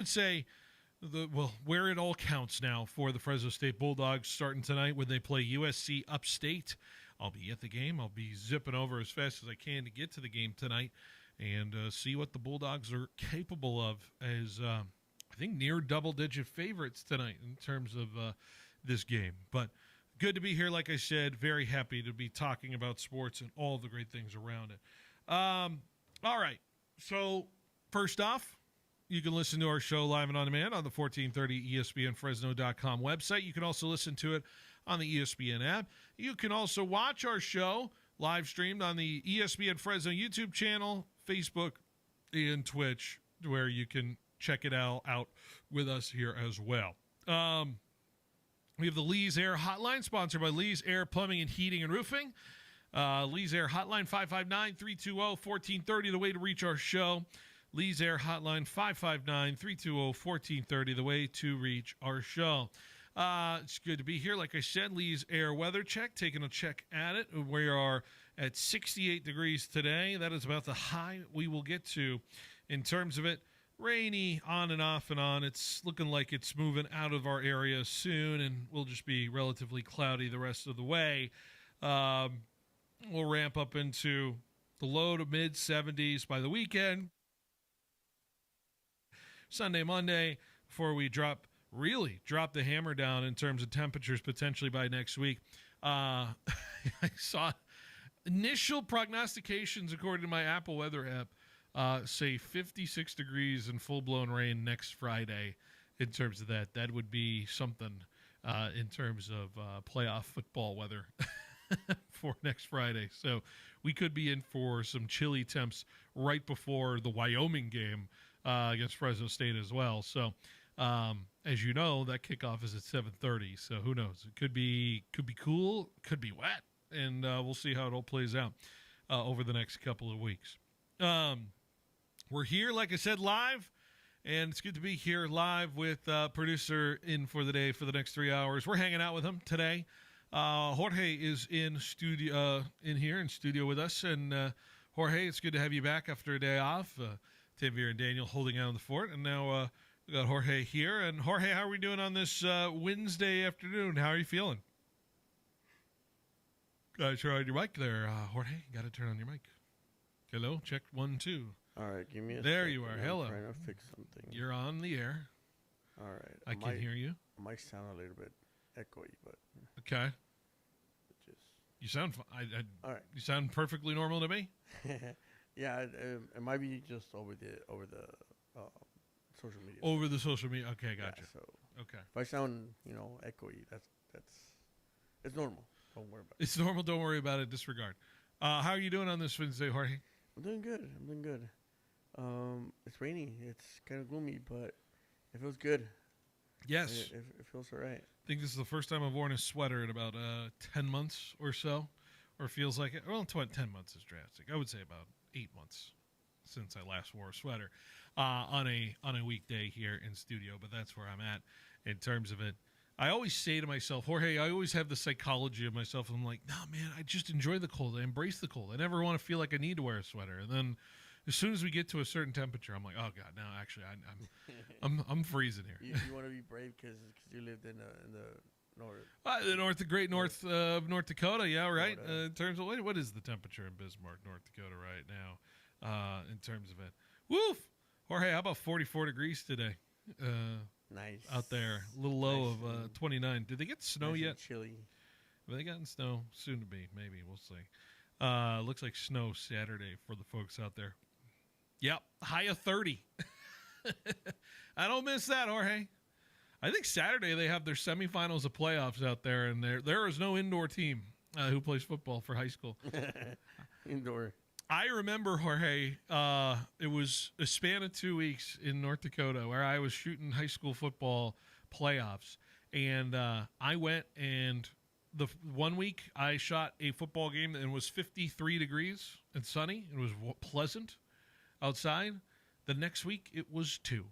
would say where it all counts now for the Fresno State Bulldogs starting tonight when they play USC upstate. I'll be at the game. I'll be zipping over as fast as I can to get to the game tonight and see what the Bulldogs are capable of as I think near double-digit favorites tonight in terms of this game. But good to be here, like I said. Very happy to be talking about sports and all the great things around it. All right. So first off, you can listen to our show live and on demand on the 1430 ESPNFresno.com website. You can also listen to it on the ESPN app. You can also watch our show live streamed on the ESPN Fresno YouTube channel, Facebook, and Twitch, where you can check it out with us here as well. We have the Lee's Air Hotline, sponsored by Lee's Air Plumbing and Heating and Roofing. Lee's Air Hotline, 559-320-1430, the way to reach our show. Lee's Air Hotline, 559-320-1430, the way to reach our show. It's good to be here. Like I said, Lee's Air Weather Check, taking a check at it. We are at 68 degrees today. That is about the high we will get to in terms of it. Rainy on and off and on. It's looking like it's moving out of our area soon, and we'll just be relatively cloudy the rest of the way. We'll ramp up into the low to mid 70s by the weekend. Sunday, Monday, before we drop the hammer down in terms of temperatures potentially by next week. I saw initial prognostications according to my Apple Weather app say 56 degrees and full-blown rain next Friday. In terms of that, that would be something in terms of playoff football weather for next Friday. So we could be in for some chilly temps right before the Wyoming game against Fresno State as well. So, as you know, that kickoff is at 7:30. So who knows? It could be cool, could be wet, and we'll see how it all plays out over the next couple of weeks. We're here, like I said, live, and it's good to be here live with producer in for the day for the next 3 hours. We're hanging out with him today. Jorge is in studio with us, and Jorge, it's good to have you back after a day off. Tanvir and Daniel holding out on the fort, and now we got Jorge here. And Jorge, how are we doing on this Wednesday afternoon? How are you feeling? Got to turn on your mic there, Jorge. Got to turn on your mic. Hello, check 1, 2. All right, give me a There second. you are. I'm Hello. trying to fix something. You're on the air. All right. I can hear you. I might sound a little bit echoey, but Okay. just You sound. all right. You sound perfectly normal to me. Yeah, it might be just over the social media. Over the social media. Okay, gotcha. Yeah, so Okay. if I sound echoey, that's it's normal. Don't worry about it. It's normal. Don't worry about it. Disregard. How are you doing on this Wednesday, Jorge? I'm doing good. It's rainy. It's kind of gloomy, but it feels good. Yes. It feels all right. I think this is the first time I've worn a sweater in about 10 months or so, or feels like it. Well, 10 months is drastic. I would say about 8 months since I last wore a sweater on a weekday here in studio, but that's where I'm at in terms of it. I always say to myself, Jorge, I always have the psychology of myself. I'm like, no, man, I just enjoy the cold. I embrace the cold. I never want to feel like I need to wear a sweater. And then as soon as we get to a certain temperature, I'm like, oh God, no, actually, I'm freezing here. You want to be brave because you lived in the north. The great north of North Dakota, yeah, right. Dakota. In terms of what is the temperature in Bismarck, North Dakota, right now? In terms of it, woof, Jorge, how about 44 degrees today? Nice out there, a little low nice of 29. Did they get snow yet? Chilly. Have they gotten snow? Soon to be, maybe. We'll see. Looks like snow Saturday for the folks out there. Yep, high of 30. I don't miss that, Jorge. I think Saturday they have their semifinals of playoffs out there, and there is no indoor team who plays football for high school. Indoor. I remember, Jorge, it was a span of 2 weeks in North Dakota where I was shooting high school football playoffs. And I went and the 1 week I shot a football game and it was 53 degrees and sunny. It was pleasant outside. The next week it was 2.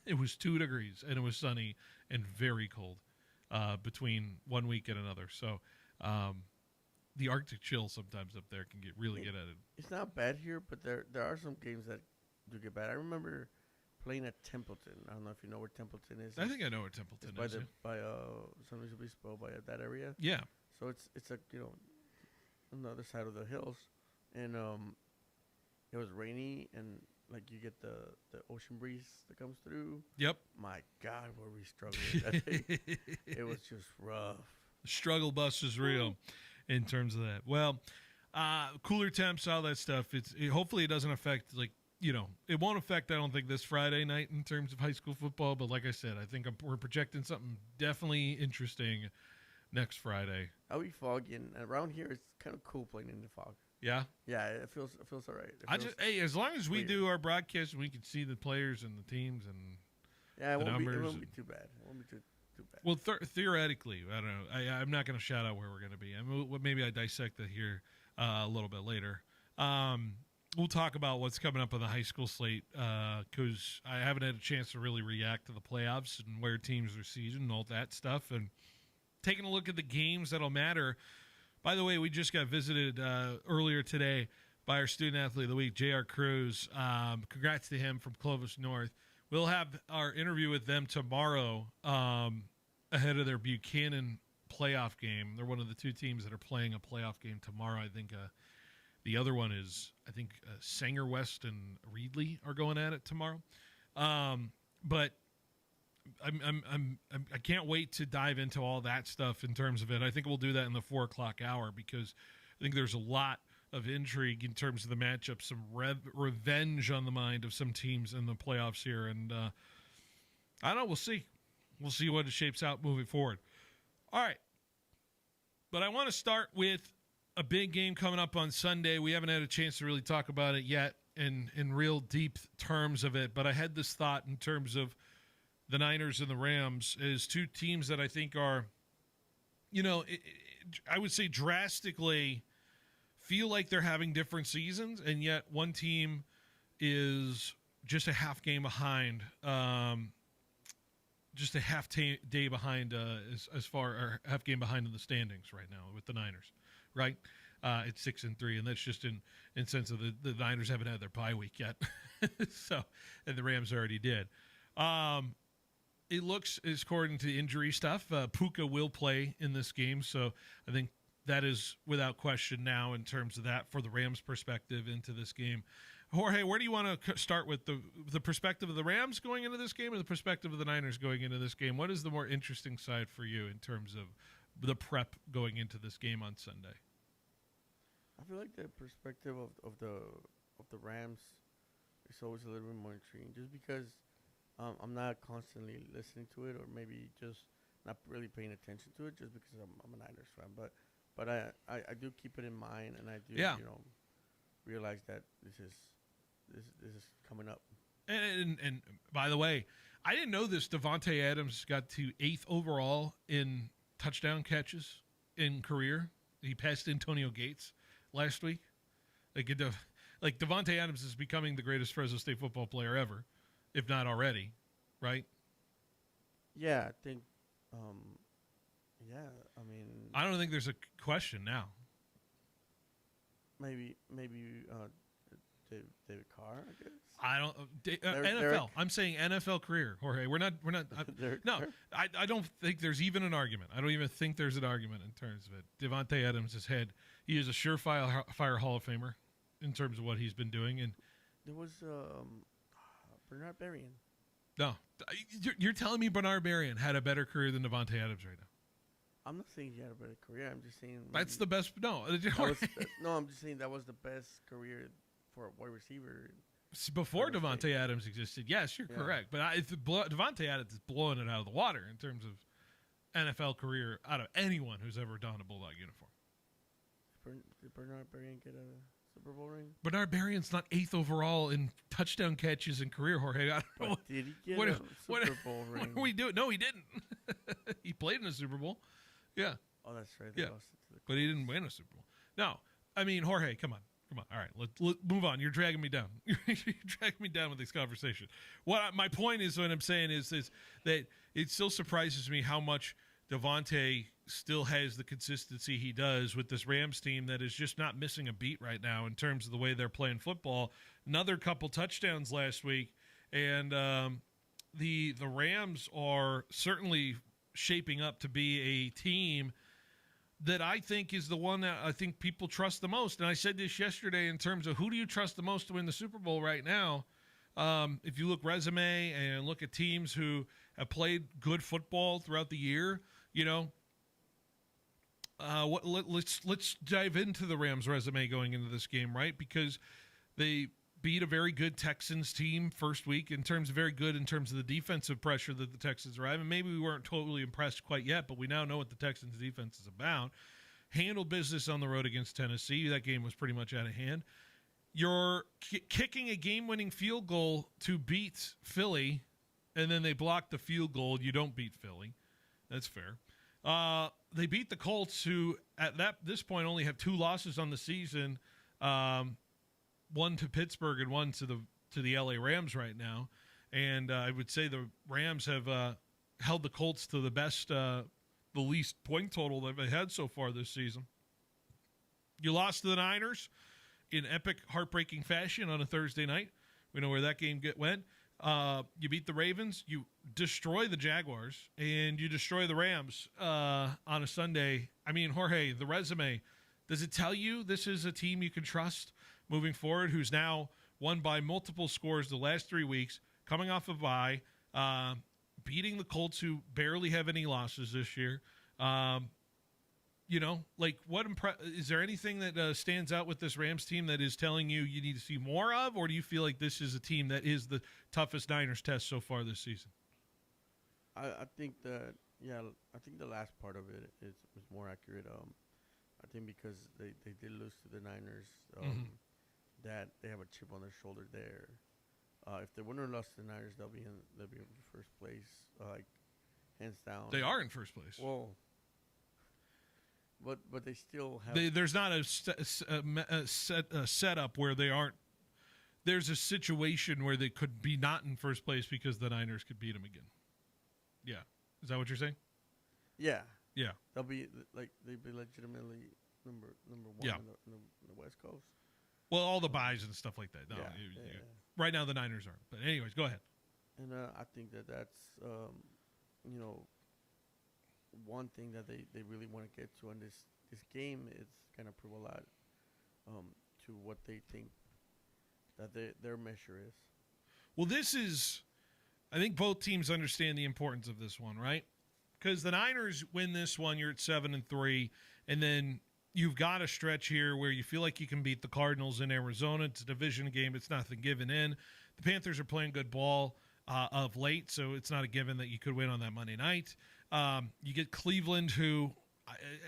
It was 2 degrees and it was sunny and very cold between 1 week and another. So, the Arctic chill sometimes up there can get at it. It's not bad here, but there are some games that do get bad. I remember playing at Templeton. I don't know if you know where Templeton is. I think I know where Templeton It's by is. the by San Luis Obispo, by that area. Yeah. So it's like, on the other side of the hills, and it was rainy, and like you get the ocean breeze that comes through. Yep. My God, were we struggling that day. It was just rough. Struggle bus is real in terms of that. Well, cooler temps, all that stuff. Hopefully it doesn't affect, it won't affect, I don't think, this Friday night in terms of high school football. But like I said, I think we're projecting something definitely interesting next Friday. I'll be foggy, and around here it's kind of cool playing in the fog. Yeah. Yeah, it feels all right. As long as we clear. do our broadcast and we can see the players and the teams and Yeah, it the won't numbers be too bad. It won't be too bad. well, theoretically, I don't know. I'm not going to shout out where we're going to be. Maybe I dissect that here a little bit later. We'll talk about what's coming up on the high school slate because I haven't had a chance to really react to the playoffs and where teams are seeded and all that stuff, and taking a look at the games that'll matter. By the way, we just got visited earlier today by our Student Athlete of the Week, J.R. Cruz. Congrats to him from Clovis North. We'll have our interview with them tomorrow ahead of their Buchanan playoff game. They're one of the two teams that are playing a playoff game tomorrow. I think the other one is, Sanger West and Reedley are going at it tomorrow. But I can't wait to dive into all that stuff in terms of it. I think we'll do that in the 4:00 hour because I think there's a lot of intrigue in terms of the matchup, some revenge on the mind of some teams in the playoffs here. And I don't know. We'll see. We'll see what it shapes out moving forward. All right. But I want to start with a big game coming up on Sunday. We haven't had a chance to really talk about it yet in real deep terms of it. But I had this thought in terms of the Niners and the Rams as two teams that I think are, I would say drastically feel like they're having different seasons, and yet one team is just a half game behind, just a day behind or half game behind in the standings right now with the Niners, right? It's 6-3, and that's just in sense of the Niners haven't had their bye week yet, so and the Rams already did. It looks, according to injury stuff, Puka will play in this game, so I think that is without question now in terms of that for the Rams' perspective into this game. Jorge, where do you want to start with the perspective of the Rams going into this game or the perspective of the Niners going into this game? What is the more interesting side for you in terms of the prep going into this game on Sunday? I feel like the perspective of the Rams is always a little bit more intriguing, just because I'm not constantly listening to it, or maybe just not really paying attention to it, just because I'm a Niners fan. But I do keep it in mind, and I do realize that this is coming up. And by the way, I didn't know this. Davante Adams got to 8th overall in touchdown catches in career. He passed Antonio Gates last week. Like Davante Adams is becoming the greatest Fresno State football player ever, if not already, right? Yeah, I think. I don't think there's a question now. Maybe David Carr, I guess. I don't NFL. Derek? I'm saying NFL career, Jorge. We're not. No, I don't think there's even an argument. I don't even think there's an argument in terms of it. Davante Adams has had. He is a surefire Hall of Famer in terms of what he's been doing, and there was Bernard Berrien. No, you're telling me Bernard Berrien had a better career than Davante Adams right now. I'm not saying he had a better career. I'm just saying that's the best. No, I'm just saying that was the best career for a wide receiver. Before Davante Adams existed, yes, you're correct. But Davante Adams is blowing it out of the water in terms of NFL career out of anyone who's ever donned a Bulldog uniform. Did Bernard Berrien get a Super Bowl ring? Bernard Berrien's not 8th overall in touchdown catches in career, Jorge. I don't know. Did he get a Super Bowl ring? What are we doing? No, he didn't. He played in a Super Bowl. Yeah. Oh, that's right. Yeah. But he didn't win a Super Bowl. No. I mean, Jorge, come on. All right, let's move on. You're dragging me down. You're dragging me down with this conversation. My point is, what I'm saying is that it still surprises me how much Davante still has the consistency he does with this Rams team that is just not missing a beat right now in terms of the way they're playing football. Another couple touchdowns last week, And the Rams are certainly shaping up to be a team that I think is the one that I think people trust the most. And I said this yesterday in terms of who do you trust the most to win the Super Bowl right now? If you look resume and look at teams who have played good football throughout the year, let's dive into the Rams' resume going into this game, right? Because they beat a very good Texans team first week in terms of the defensive pressure that the Texans are having. Maybe we weren't totally impressed quite yet, but we now know what the Texans defense is about. Handled business on the road against Tennessee. That game was pretty much out of hand. You're kicking a game-winning field goal to beat Philly, and then they block the field goal. You don't beat Philly. That's fair. They beat the Colts, who at this point only have 2 losses on the season. One to Pittsburgh and one to the LA Rams right now. And I would say the Rams have held the Colts to the least point total they've had so far this season. You lost to the Niners in epic, heartbreaking fashion on a Thursday night. We know where that game went. You beat the Ravens. You destroy the Jaguars. And you destroy the Rams on a Sunday. I mean, Jorge, the resume, does it tell you this is a team you can trust moving forward, who's now won by multiple scores the last 3 weeks, coming off a bye, beating the Colts, who barely have any losses this year? Is there anything that stands out with this Rams team that is telling you need to see more of, or do you feel like this is a team that is the toughest Niners test so far this season? I think that, I think the last part of it is more accurate. I think because they did lose to the Niners, that they have a chip on their shoulder there. If they wouldn't have lost to the Niners, they'll be in first place, hands down. They are in first place. Well, but they still have. There's not a setup where they aren't. There's a situation where they could be not in first place because the Niners could beat them again. Yeah, is that what you're saying? Yeah. Yeah. They'll be legitimately number one in the West Coast. Well, all the buys and stuff like that. No, right now the Niners aren't. But anyways, go ahead. And I think that's one thing that they really want to get to in this game is kind of prove a lot to what they think that their measure is. Well, I think both teams understand the importance of this one, right? Because the Niners win this one, you're at 7-3, and then you've got a stretch here where you feel like you can beat the Cardinals in Arizona. It's a division game. It's nothing given in. The Panthers are playing good ball of late, so it's not a given that you could win on that Monday night. You get Cleveland, who,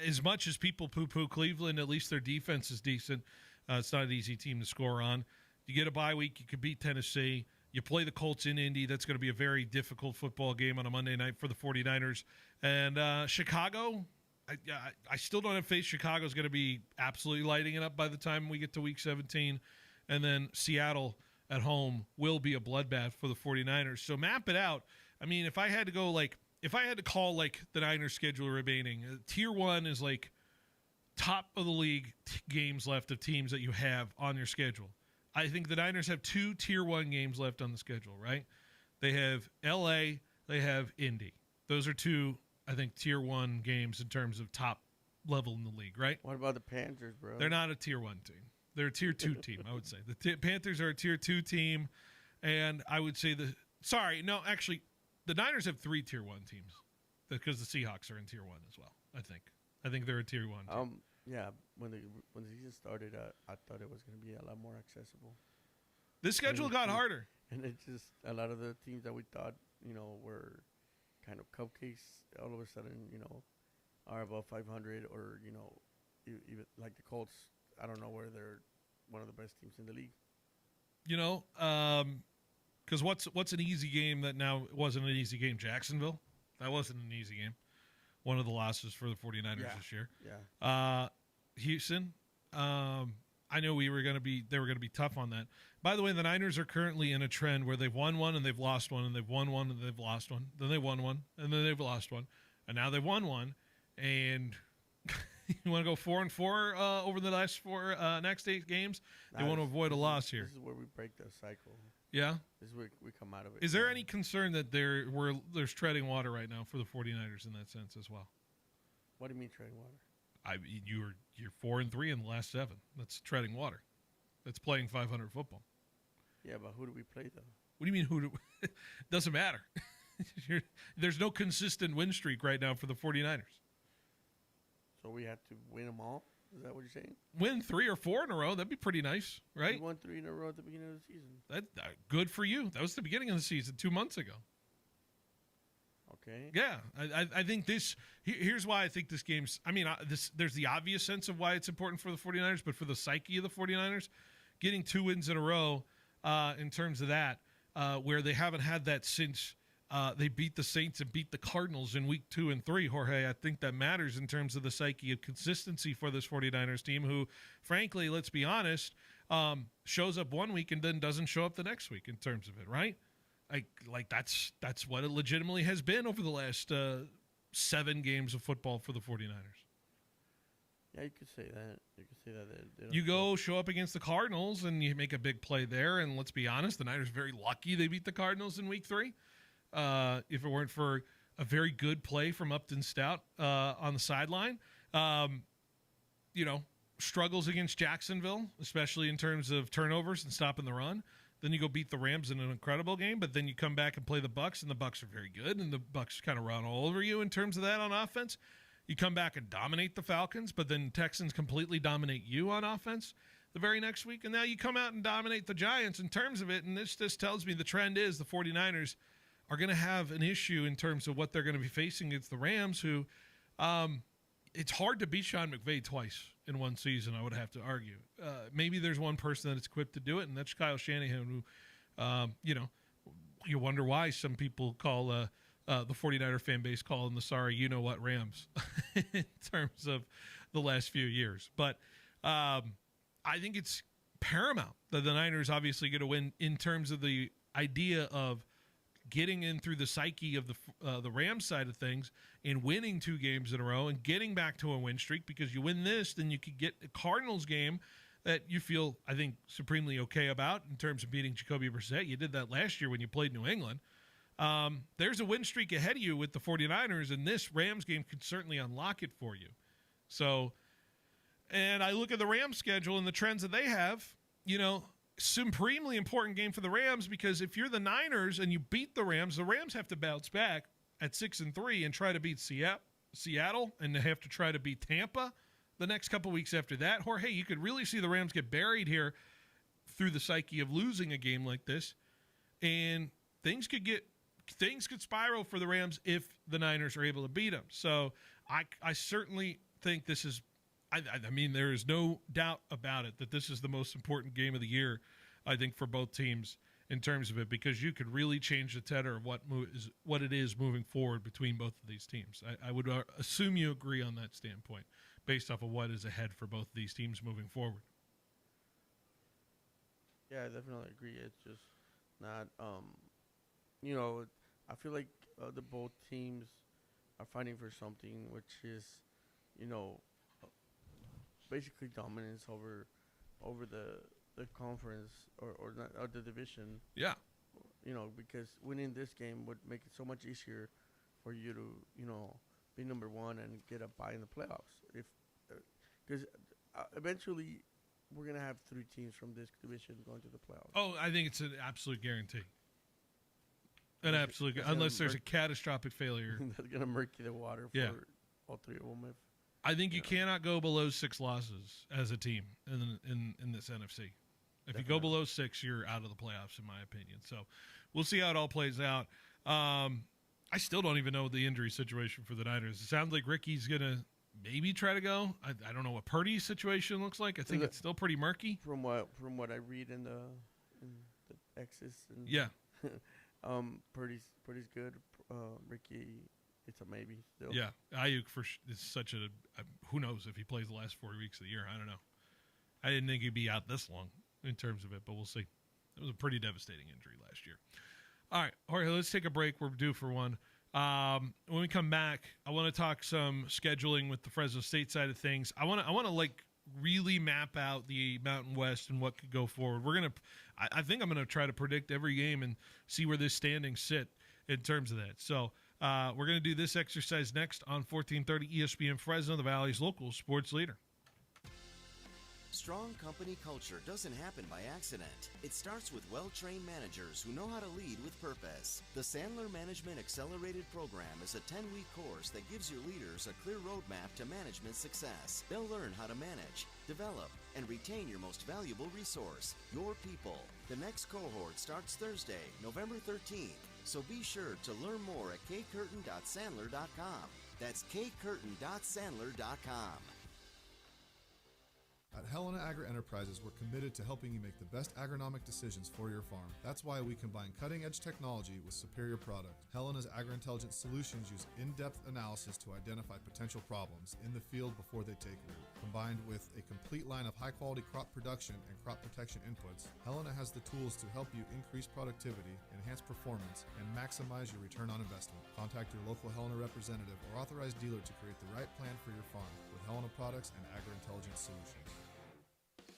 as much as people poo-poo Cleveland, at least their defense is decent. It's not an easy team to score on. You get a bye week. You could beat Tennessee. You play the Colts in Indy. That's going to be a very difficult football game on a Monday night for the 49ers. And Chicago, I still don't have faith Chicago's going to be absolutely lighting it up by the time we get to Week 17. And then Seattle at home will be a bloodbath for the 49ers. So map it out. I mean, if I had to call the Niners schedule remaining, Tier 1 is like top of the league games left of teams that you have on your schedule. I think the Niners have 2 Tier 1 games left on the schedule, right? They have L.A., they have Indy. Those are 2, I think, Tier 1 games in terms of top level in the league, right? What about the Panthers, bro? They're not a Tier 1 team. They're a Tier 2 team, I would say. The Panthers are a Tier 2 team, and I would say the Niners have 3 Tier 1 teams because the Seahawks are in Tier 1 as well, I think. I think they're a Tier 1 team. Yeah, when the season started, I thought it was going to be a lot more accessible. This schedule got harder. And it's just a lot of the teams that we thought, were kind of cupcakes, all of a sudden, are above 500 or, even like the Colts, I don't know where they're one of the best teams in the league. Because what's an easy game that now wasn't an easy game? Jacksonville? That wasn't an easy game. One of the losses for the 49ers this year. Yeah. Houston. I know they were going to be tough on that. By the way, the Niners are currently in a trend where they've won one and they've lost one, and they've won one and they've lost one. Then they won one and then they've lost one, and now they've won one. And you want to go 4-4 over the next 8 games? They want to avoid a loss here. This is where we break the cycle. Yeah. This week we come out of it. Is there any concern that there's treading water right now for the 49ers in that sense as well? What do you mean treading water? You're 4-3 in the last 7. That's treading water. That's playing 500 football. Yeah, but who do we play though? What do you mean who do doesn't matter. There's no consistent win streak right now for the 49ers. So we have to win them all? Is that what you're saying? Win 3 or 4 in a row. That'd be pretty nice, right? We won 3 in a row at the beginning of the season. That good for you. That was the beginning of the season 2 months ago. Okay. Yeah, I think this. Here's why I think this game's. I mean, there's the obvious sense of why it's important for the 49ers, but for the psyche of the 49ers, getting 2 wins in a row in terms of that, where they haven't had that since they beat the Saints and beat the Cardinals in week 2 and 3, Jorge, I think that matters in terms of the psyche of consistency for this 49ers team who, frankly, let's be honest, shows up one week and then doesn't show up the next week in terms of it, right? Like that's what it legitimately has been over the last 7 games of football for the 49ers. Yeah, you could say that. You could say that. They You show up against the Cardinals and you make a big play there, and let's be honest, the Niners are very lucky they beat the Cardinals in week 3. If it weren't for a very good play from Upton Stout on the sideline. Struggles against Jacksonville, especially in terms of turnovers and stopping the run. Then you go beat the Rams in an incredible game, but then you come back and play the Bucs, and the Bucs are very good, and the Bucs kind of run all over you in terms of that on offense. You come back and dominate the Falcons, but then Texans completely dominate you on offense the very next week, and now you come out and dominate the Giants in terms of it, and this tells me the trend is the 49ers are going to have an issue in terms of what they're going to be facing against the Rams, who it's hard to beat Sean McVay twice in one season, I would have to argue. Maybe there's one person that's equipped to do it, and that's Kyle Shanahan, who, you wonder why some people call the 49er fan base call them the sorry you-know-what Rams in terms of the last few years. But I think it's paramount that the Niners obviously get a win in terms of the idea of getting in through the psyche of the Rams side of things and winning 2 games in a row and getting back to a win streak, because you win this, then you could get a Cardinals game that you feel, I think, supremely okay about in terms of beating Jacoby Brissett. You did that last year when you played New England. There's a win streak ahead of you with the 49ers, and this Rams game could certainly unlock it for you. So, and I look at the Rams schedule and the trends that they have, supremely important game for the Rams, because if you're the Niners and you beat the Rams have to bounce back at 6-3 and try to beat Seattle, and they have to try to beat Tampa the next couple weeks after that. Jorge, you could really see the Rams get buried here through the psyche of losing a game like this, and things could spiral for the Rams if the Niners are able to beat them. So I certainly think this is. I mean, there is no doubt about it that this is the most important game of the year, I think, for both teams in terms of it, because you could really change the tenor of what it is moving forward between both of these teams. I would assume you agree on that standpoint based off of what is ahead for both of these teams moving forward. Yeah, I definitely agree. It's just not, I feel like the both teams are fighting for something, which is, basically dominance over the conference or the division. Yeah. Because winning this game would make it so much easier for you to, be number 1 and get a bye in the playoffs. Because eventually we're going to have 3 teams from this division going to the playoffs. Oh, I think it's an absolute guarantee. Unless there's a catastrophic failure. That's going to murky the water for all 3 of them. I think you cannot go below 6 losses as a team in this NFC. If you go below 6, you're out of the playoffs, in my opinion. So we'll see how it all plays out. I still don't even know the injury situation for the Niners. It sounds like Ricky's going to maybe try to go. I don't know what Purdy's situation looks like. I think it's still pretty murky. From what I read in the X's. Purdy's good. Ricky, it's a maybe still. Yeah, Ayuk is such a who knows if he plays the last 4 weeks of the year. I don't know. I didn't think he'd be out this long in terms of it, but we'll see. It was a pretty devastating injury last year. All right, Jorge, let's take a break. We're due for one. When we come back, I want to talk some scheduling with the Fresno State side of things. I want to really map out the Mountain West and what could go forward. I think I'm gonna try to predict every game and see where this standings sit in terms of that. So we're gonna do this exercise next on 1430 ESPN Fresno, the Valley's local sports leader. Strong company culture doesn't happen by accident. It starts with well-trained managers who know how to lead with purpose. The Sandler Management Accelerated Program is a 10-week course that gives your leaders a clear roadmap to management success. They'll learn how to manage, develop, and retain your most valuable resource, your people. The next cohort starts Thursday, November 13th. So be sure to learn more at kcurtain.sandler.com. That's kcurtain.sandler.com. At Helena Agri-Enterprises, we're committed to helping you make the best agronomic decisions for your farm. That's why we combine cutting-edge technology with superior product. Helena's agri-intelligence solutions use in-depth analysis to identify potential problems in the field before they take root. Combined with a complete line of high-quality crop production and crop protection inputs, Helena has the tools to help you increase productivity, enhance performance, and maximize your return on investment. Contact your local Helena representative or authorized dealer to create the right plan for your farm with Helena Products and Agri-Intelligence Solutions.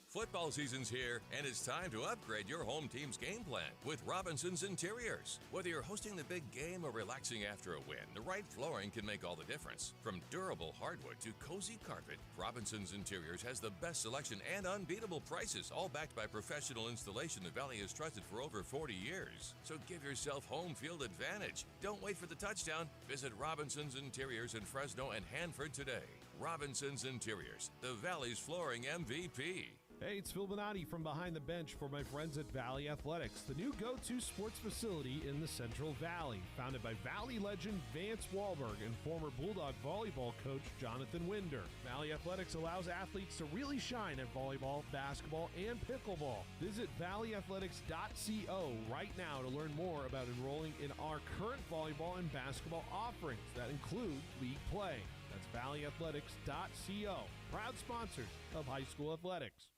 Football season's here, and it's time to upgrade your home team's game plan with Robinson's Interiors. Whether you're hosting the big game or relaxing after a win, the right flooring can make all the difference. From durable hardwood to cozy carpet, Robinson's Interiors has the best selection and unbeatable prices, all backed by professional installation the Valley has trusted for over 40 years. So give yourself home field advantage. Don't wait for the touchdown. Visit Robinson's Interiors in Fresno and Hanford today. Robinson's Interiors, the Valley's flooring MVP. Hey, it's Phil Benotti from Behind the Bench for my friends at Valley Athletics, the new go-to sports facility in the Central Valley. Founded by Valley legend Vance Wahlberg and former Bulldog volleyball coach Jonathan Winder. Valley Athletics allows athletes to really shine at volleyball, basketball, and pickleball. Visit valleyathletics.co right now to learn more about enrolling in our current volleyball and basketball offerings that include league play. That's valleyathletics.co, proud sponsors of high school athletics.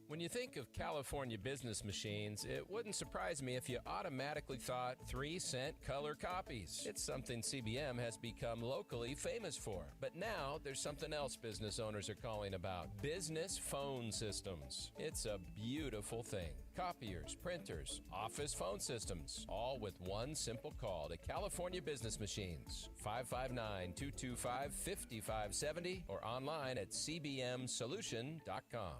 When you think of California business machines, it wouldn't surprise me if you automatically thought 3-cent color copies. It's something CBM has become locally famous for. But now there's something else business owners are calling about: business phone systems. It's a beautiful thing. Copiers, printers, office phone systems, all with one simple call to California Business Machines. 559-225-5570 or online at cbmsolution.com.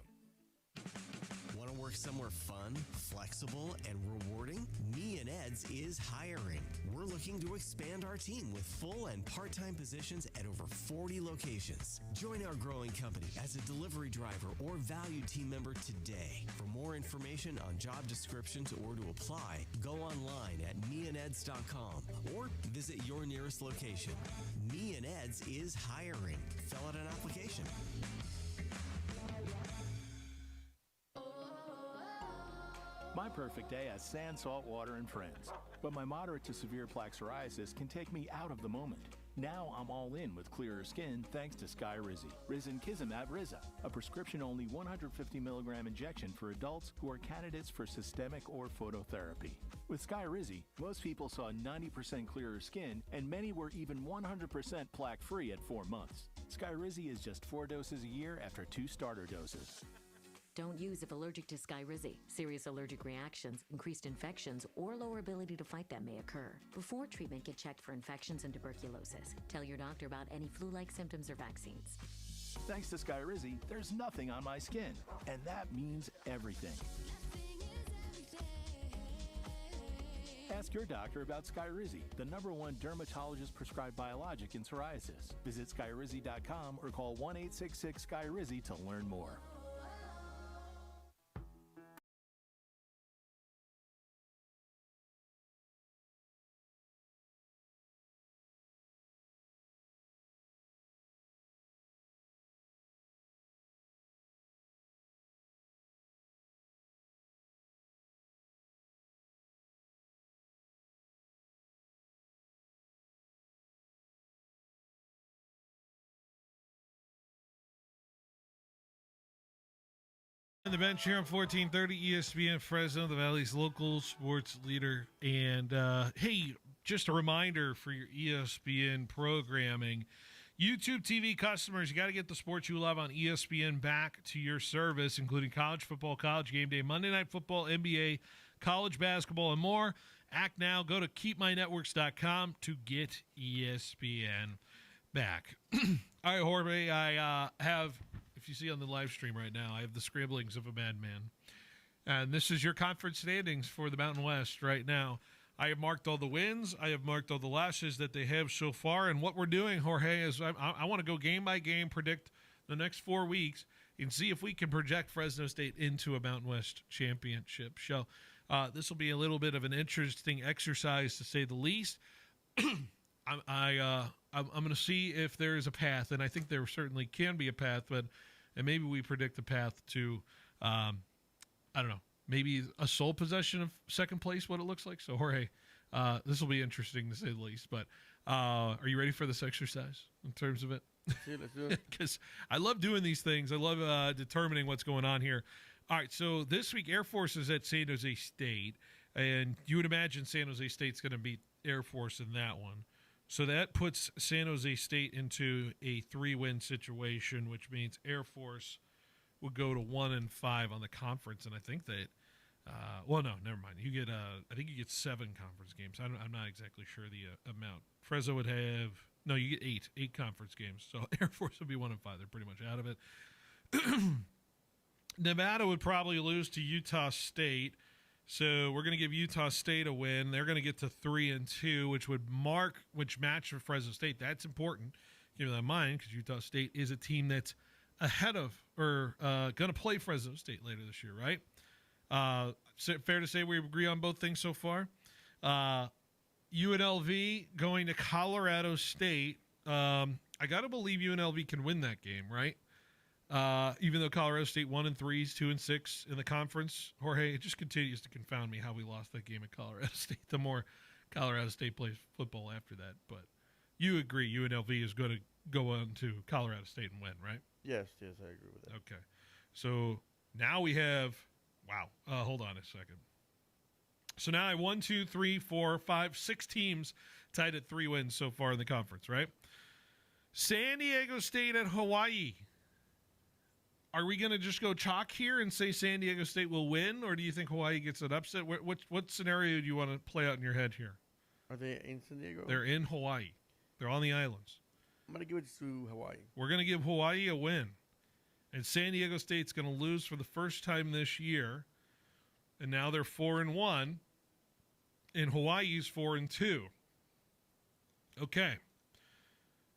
Want to work somewhere fun, flexible, and rewarding? Me and Ed's is hiring. We're looking to expand our team with full and part-time positions at over 40 locations. Join our growing company as a delivery driver or valued team member today. For more information on job descriptions or to apply, go online at meandeds.com or visit your nearest location. Me and Ed's is hiring. Fill out an application. My perfect day has sand, salt, water, and friends. But my moderate to severe plaque psoriasis can take me out of the moment. Now I'm all in with clearer skin thanks to Skyrizi. Risankizumab Riza, a prescription-only 150 milligram injection for adults who are candidates for systemic or phototherapy. With Skyrizi, most people saw 90% clearer skin, and many were even 100% plaque-free at 4 months. Skyrizi is just 4 doses a year after 2 starter doses. Don't use if allergic to Skyrizi. Serious allergic reactions, increased infections, or lower ability to fight them may occur. Before treatment, get checked for infections and tuberculosis. Tell your doctor about any flu-like symptoms or vaccines. Thanks to Skyrizi, there's nothing on my skin, and that means everything. Ask your doctor about Skyrizi, the #1 dermatologist-prescribed biologic in psoriasis. Visit Skyrizi.com or call 1-866-SKYRIZI to learn more. On the bench here on 1430 ESPN Fresno, the Valley's local sports leader. And hey, just a reminder for your ESPN programming, YouTube TV customers, you got to get the sports you love on ESPN back to your service, including college football, college game day, Monday Night Football, NBA, college basketball, and more. Act now. Go to keepmynetworks.com to get ESPN back. All right, Jorge, I have, if you see on the live stream right now, I have the scribblings of a madman. And this is your conference standings for the Mountain West right now. I have marked all the wins. I have marked all the losses that they have so far. And what we're doing, Jorge, is I want to go game by game, predict the next 4 weeks, and see if we can project Fresno State into a Mountain West championship show. This will be a little bit of an interesting exercise, to say the least. I'm going to see if there is a path, and I think there certainly can be a path, and maybe we predict the path to, I don't know, maybe a sole possession of second place, what it looks like. So, Jorge, this will be interesting to say the least. But are you ready for this exercise in terms of it? Let's do it. Because I love doing these things. I love determining what's going on here. All right, so this week Air Force is at San Jose State, and you would imagine San Jose State's going to beat Air Force in that one. So that puts San Jose State into a 3-win situation, which means Air Force would go to 1-5 on the conference, and I think that well, no, never mind. You get I think you get 7 conference games. I'm not exactly sure the amount. Fresno would have you get 8 conference games. So Air Force would be 1-5. They're pretty much out of it. Nevada would probably lose to Utah State. So we're going to give Utah State a win. They're going to get to 3-2, which match with Fresno State. That's important. Keep that in mind, because Utah State is a team that's ahead of or going to play Fresno State later this year, right? Fair to say we agree on both things so far. UNLV going to Colorado State. I got to believe UNLV can win that game, right? Even though Colorado State 1-3, 2-6 in the conference, Jorge, it just continues to confound me how we lost that game at Colorado State. The more Colorado State plays football after that, but you agree UNLV is going to go on to Colorado State and win, right? Yes, I agree with that. Okay, so now we have hold on a second. So now I have 1, 2, 3, 4, 5, 6 teams tied at 3 wins so far in the conference, right? San Diego State at Hawaii. Are we going to just go chalk here and say San Diego State will win, or do you think Hawaii gets an upset? What scenario do you want to play out in your head here? Are they in San Diego? They're in Hawaii. They're on the islands. I'm going to give it to Hawaii. We're going to give Hawaii a win. And San Diego State's going to lose for the first time this year. And now they're 4-1. And Hawaii's 4-2. Okay.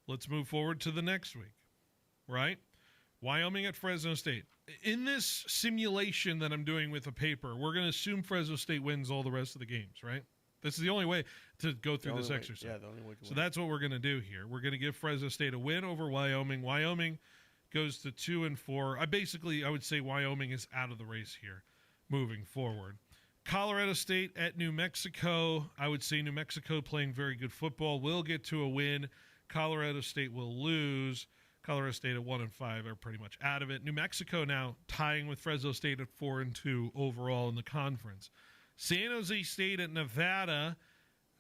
Let's move forward to the next week. Right? Wyoming at Fresno State. In this simulation that I'm doing with a paper, we're going to assume Fresno State wins all the rest of the games, right? This is the only way to go through this exercise. Yeah, the only way to so win. That's what we're going to do here. We're going to give Fresno State a win over Wyoming. Wyoming goes to 2-4. I would say Wyoming is out of the race here moving forward. Colorado State at New Mexico. I would say New Mexico playing very good football will get to a win. Colorado State will lose. Colorado State at 1-5 are pretty much out of it. New Mexico now tying with Fresno State at 4-2 overall in the conference. San Jose State at Nevada.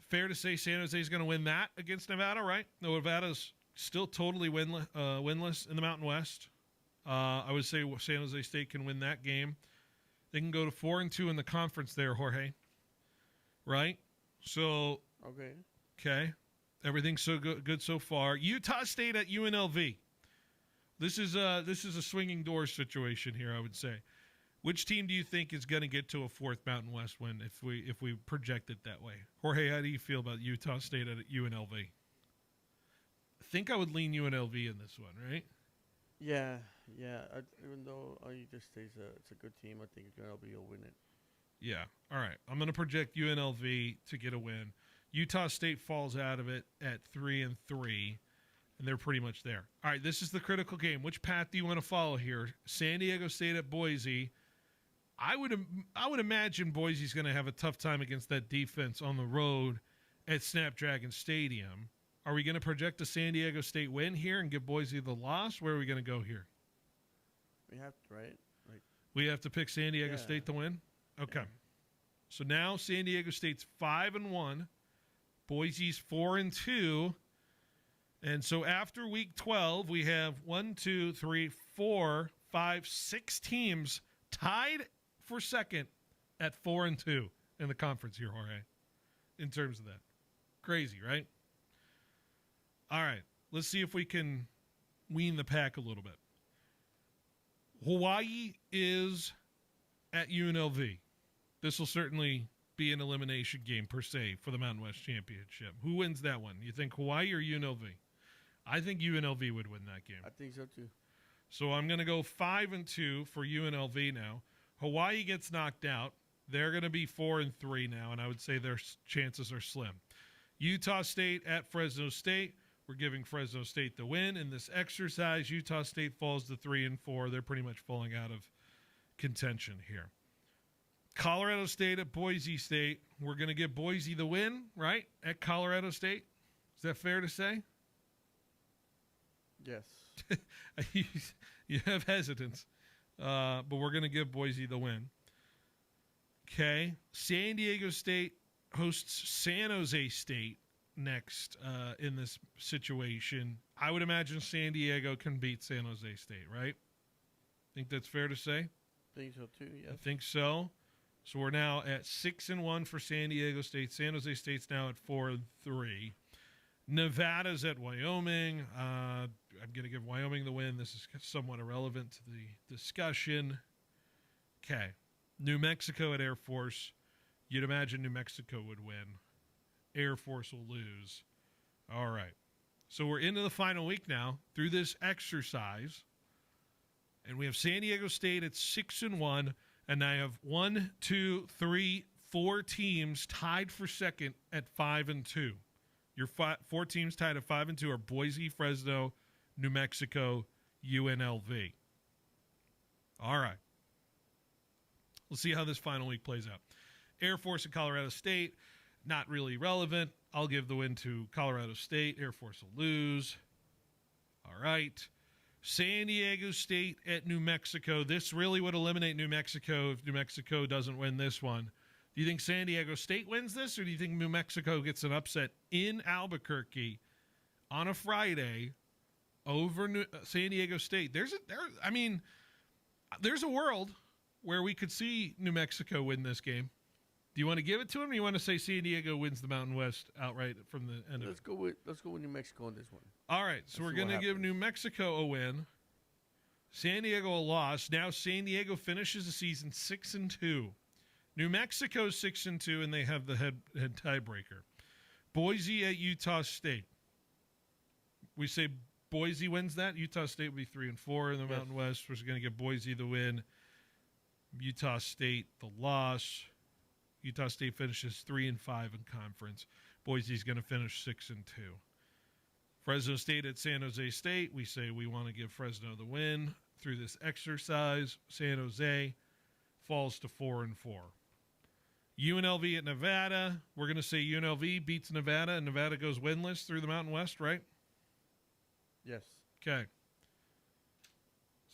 Fair to say San Jose is going to win that against Nevada, right? No, Nevada's still totally winless in the Mountain West. I would say San Jose State can win that game. They can go to 4-2 in the conference there, Jorge. Right? So okay. Everything's so good so far. Utah State at UNLV. This is a swinging door situation here, I would say. Which team do you think is going to get to a 4th Mountain West win if we project it that way? Jorge, how do you feel about Utah State at UNLV? I think I would lean UNLV in this one, right? Yeah. Even though Utah State's it's a good team, I think UNLV will win it. Yeah. All right. I'm going to project UNLV to get a win. Utah State falls out of it at 3-3, and they're pretty much there. All right. This is the critical game. Which path do you want to follow here? San Diego State at Boise. I would imagine Boise's going to have a tough time against that defense on the road at Snapdragon Stadium. Are we going to project a San Diego State win here and give Boise the loss? Where are we going to go here? We have to, right? We have to pick San Diego State to win? Okay. Yeah. So now San Diego State's 5-1. Boise's 4-2. And so after week 12, we have 6 teams tied for second at 4-2 in the conference here, Jorge, in terms of that. Crazy, right? All right, let's see if we can wean the pack a little bit. Hawaii is at UNLV. This will certainly be an elimination game per se for the Mountain West Championship. Who wins that one? You think Hawaii or UNLV? I think UNLV would win that game. I think so too. So I'm going to go 5-2 for UNLV now. Hawaii gets knocked out. They're going to be 4-3 now, and I would say their chances are slim. Utah State at Fresno State. We're giving Fresno State the win in this exercise. Utah State falls to 3-4. They're pretty much falling out of contention here. Colorado State at Boise State. We're going to give Boise the win, right, at Colorado State. Is that fair to say? Yes. You have hesitance, but we're going to give Boise the win. Okay. San Diego State hosts San Jose State next in this situation. I would imagine San Diego can beat San Jose State, right? Think that's fair to say? Think so too, yes. I think so. So we're now at 6-1 for San Diego State. San Jose State's now at 4-3. Nevada's at Wyoming. I'm going to give Wyoming the win. This is somewhat irrelevant to the discussion. Okay. New Mexico at Air Force. You'd imagine New Mexico would win. Air Force will lose. All right. So we're into the final week now through this exercise. And we have San Diego State at 6-1. And I have 4 teams tied for second at 5-2. Your 4 teams tied at 5-2 are Boise, Fresno, New Mexico, UNLV. All right. We'll see how this final week plays out. Air Force at Colorado State, not really relevant. I'll give the win to Colorado State. Air Force will lose. All right. San Diego State at New Mexico. This really would eliminate New Mexico if New Mexico doesn't win this one. Do you think San Diego State wins this, or do you think New Mexico gets an upset in Albuquerque on a Friday over San Diego State? There's a world where we could see New Mexico win this game. Do you want to give it to them, or you want to say San Diego wins the Mountain West outright from the end of it? Let's go with New Mexico on this one. All right, so we're going to give New Mexico a win. San Diego a loss. Now San Diego finishes the season 6-2. New Mexico 6-2, and they have the head tiebreaker. Boise at Utah State. We say Boise wins that. Utah State will be 3-4 in the Mountain West. We're going to give Boise the win. Utah State the loss. Utah State finishes 3-5 in conference. Boise's going to finish 6-2. Fresno State at San Jose State. We say we want to give Fresno the win through this exercise. San Jose falls to 4-4. UNLV at Nevada. We're going to say UNLV beats Nevada, and Nevada goes winless through the Mountain West, right? Yes. Okay.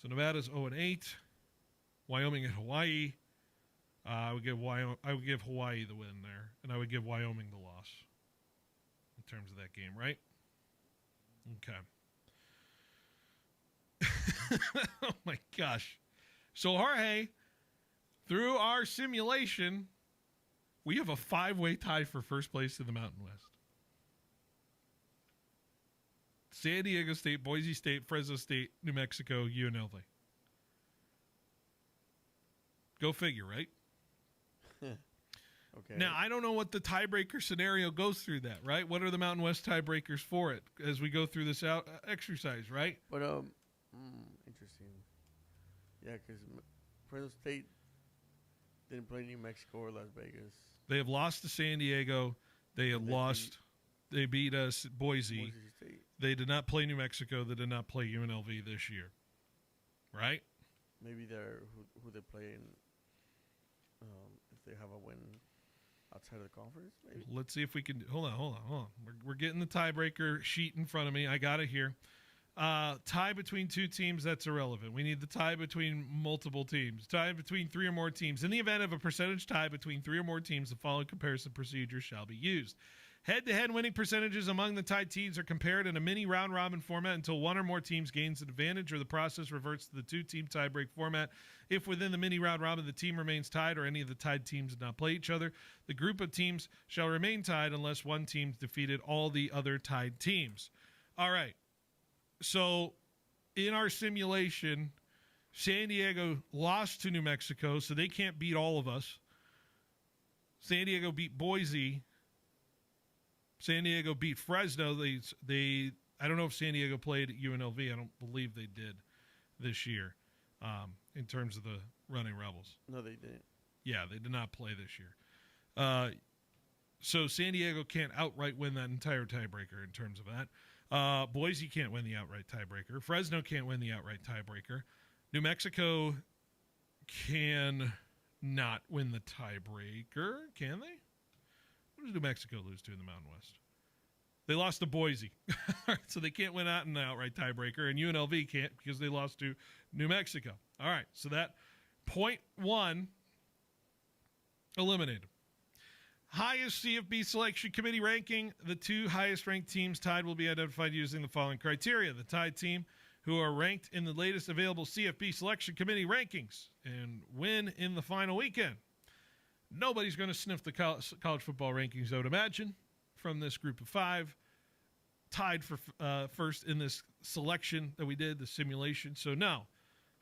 So Nevada's 0-8. Wyoming at Hawaii. I would give Hawaii the win there, and I would give Wyoming the loss in terms of that game, right? Okay. Oh my gosh. So Jorge, through our simulation, we have a 5-way tie for first place in the Mountain West. San Diego State, Boise State, Fresno State, New Mexico, UNLV. Go figure, right? Okay. Now, I don't know what the tiebreaker scenario goes through that, right? What are the Mountain West tiebreakers for it as we go through this exercise, right? But, interesting. Yeah, because Fresno State didn't play New Mexico or Las Vegas. They have lost to San Diego. They beat us at Boise. State. They did not play New Mexico. They did not play UNLV this year, right? Maybe they're who they play in, if they have a win outside of the conference, maybe. Let's see if we can. Hold on. We're getting the tiebreaker sheet in front of me. I got it here. Tie between 2 teams, that's irrelevant. We need the tie between multiple teams. Tie between 3 or more teams. In the event of a percentage tie between 3 or more teams, the following comparison procedure shall be used. Head-to-head winning percentages among the tied teams are compared in a mini round-robin format until one or more teams gains an advantage or the process reverts to the two-team tiebreak format. If within the mini round-robin the team remains tied or any of the tied teams did not play each other, the group of teams shall remain tied unless one team defeated all the other tied teams. All right. So in our simulation, San Diego lost to New Mexico, so they can't beat all of us. San Diego beat Boise. San Diego beat Fresno. They I don't know if San Diego played at UNLV. I don't believe they did this year in terms of the Running Rebels. No, they didn't. Yeah, they did not play this year. So San Diego can't outright win that entire tiebreaker in terms of that. Boise can't win the outright tiebreaker. Fresno can't win the outright tiebreaker. New Mexico can not win the tiebreaker, can they? What does New Mexico lose to in the Mountain West? They lost to Boise. So they can't win out in the outright tiebreaker, and UNLV can't because they lost to New Mexico. All right, so that point one eliminated. Highest CFB selection committee ranking. The two highest ranked teams tied will be identified using the following criteria. The tied team who are ranked in the latest available CFB selection committee rankings and win in the final weekend. Nobody's going to sniff the college football rankings, I would imagine, from this group of five. Tied for first in this selection that we did, the simulation. So, no,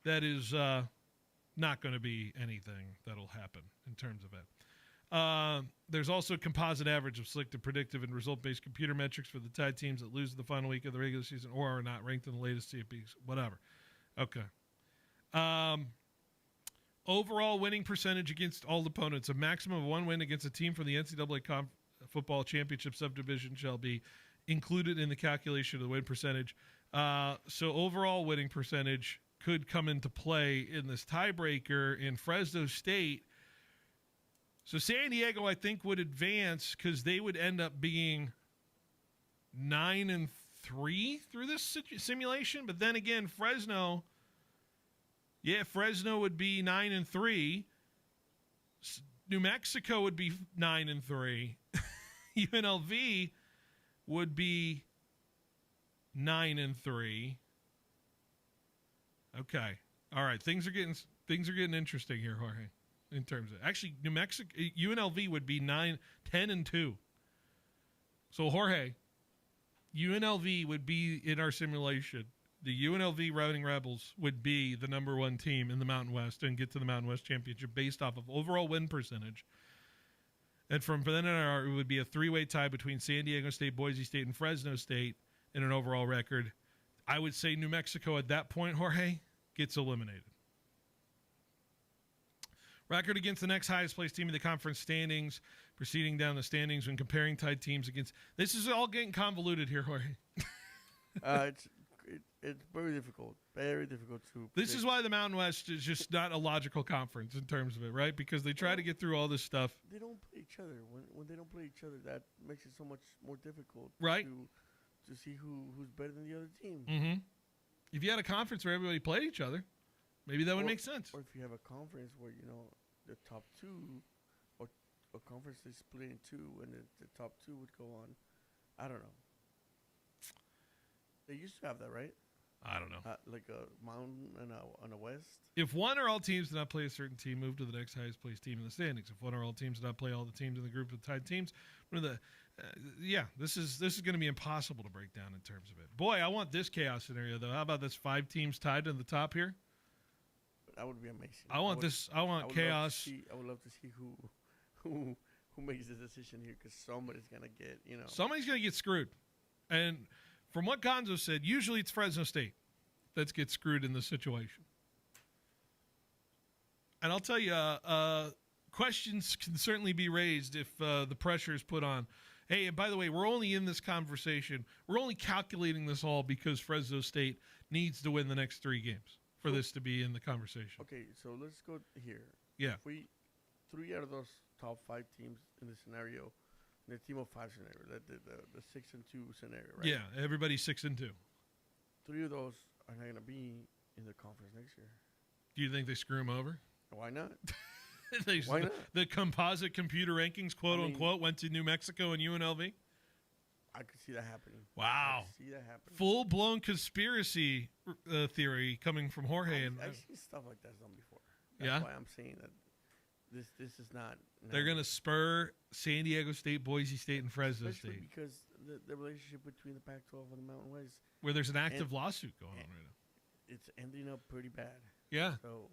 that is not going to be anything that'll happen in terms of it. There's also a composite average of selected predictive and result-based computer metrics for the tied teams that lose the final week of the regular season or are not ranked in the latest CFBs, whatever. Okay. Overall winning percentage against all opponents. A maximum of one win against a team from the NCAA football championship subdivision shall be included in the calculation of the win percentage. So overall winning percentage could come into play in this tiebreaker in Fresno State. So San Diego, I think, would advance because they would end up being 9-3 through this simulation. But then again, Fresno would be 9-3. New Mexico would be 9-3. UNLV would be 9-3. Okay. All right. Things are getting interesting here, Jorge. In terms of actually, New Mexico, UNLV would be 10-2. So Jorge, UNLV would be in our simulation. The UNLV Running Rebels would be the number one team in the Mountain West and get to the Mountain West Championship based off of overall win percentage. And from then on, it would be a three-way tie between San Diego State, Boise State, and Fresno State in an overall record. I would say New Mexico at that point, Jorge, gets eliminated. Record against the next highest placed team in the conference standings, proceeding down the standings when comparing tied teams against. This is all getting convoluted here, Jorge. It's very difficult. Very difficult to. This is why the Mountain West is just not a logical conference in terms of it, right? Because they try to get through all this stuff. They don't play each other. When they don't play each other, that makes it so much more difficult. Right. To see who's better than the other team. Mm-hmm. If you had a conference where everybody played each other, maybe that would make sense. Or if you have a conference where the top two, or a conference is split in two, and the top two would go on. I don't know. They used to have that, right? I don't know. Like a mountain and a west. If one or all teams did not play a certain team, move to the next highest placed team in the standings. If one or all teams did not play all the teams in the group of tied teams, this is going to be impossible to break down in terms of it. Boy, I want this chaos scenario though. How about this 5 teams tied to the top here? That would be amazing. I want chaos. I would love to see who makes the decision here, because somebody's gonna get Somebody's gonna get screwed, and from what Gonzo said, usually it's Fresno State that gets screwed in this situation. And I'll tell you, questions can certainly be raised if the pressure is put on. Hey, and by the way, we're only in this conversation. We're only calculating this all because Fresno State needs to win the next 3 games for this to be in the conversation. Okay, so let's go here. Yeah. If 3 out of those top 5 teams in the scenario, the team of 5 scenario, the 6-2 scenario, right? Yeah, everybody's 6-2. 3 of those are not going to be in the conference next year. Do you think they screw them over? Why not? Why not? The composite computer rankings, quote unquote, went to New Mexico and UNLV. I could see that happening. Wow. I could see that happening. Full blown conspiracy theory coming from Jorge. I've seen stuff like that done before. Yeah? That's why I'm saying that this is not. They're going to spur San Diego State, Boise State, and Fresno Especially State, because the relationship between the Pac-12 and the Mountain West, where there's an active lawsuit going on right now. it's ending up pretty bad. Yeah. So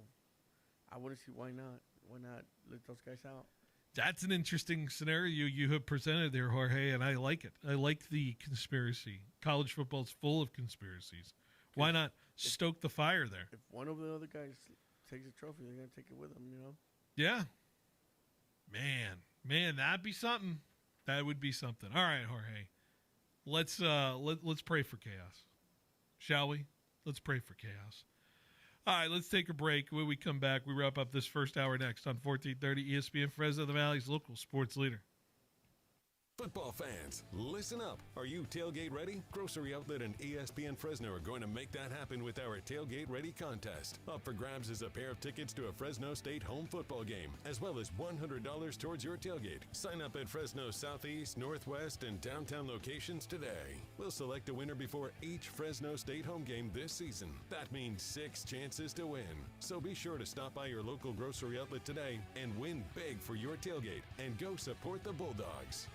I want to see why not. Why not let those guys out? That's an interesting scenario you have presented there, Jorge, and I like it. I like the conspiracy. College football's full of conspiracies. Why not stoke the fire there? If one of the other guys takes a trophy, they're going to take it with them, you know? Yeah. Man, that'd be something. That would be something. All right, Jorge. Let's pray for chaos. Shall we? Let's pray for chaos. All right, let's take a break. When we come back, we wrap up this first hour next on 1430 ESPN Fresno, the Valley's local sports leader. Football fans, listen up. Are you tailgate ready? Grocery Outlet and ESPN Fresno are going to make that happen with our Tailgate Ready contest. Up for grabs is a pair of tickets to a Fresno State home football game, as well as $100 towards your tailgate. Sign up at Fresno's Southeast, Northwest, and downtown locations today. We'll select a winner before each Fresno State home game this season. That means 6 chances to win. So be sure to stop by your local grocery outlet today and win big for your tailgate and go support the Bulldogs.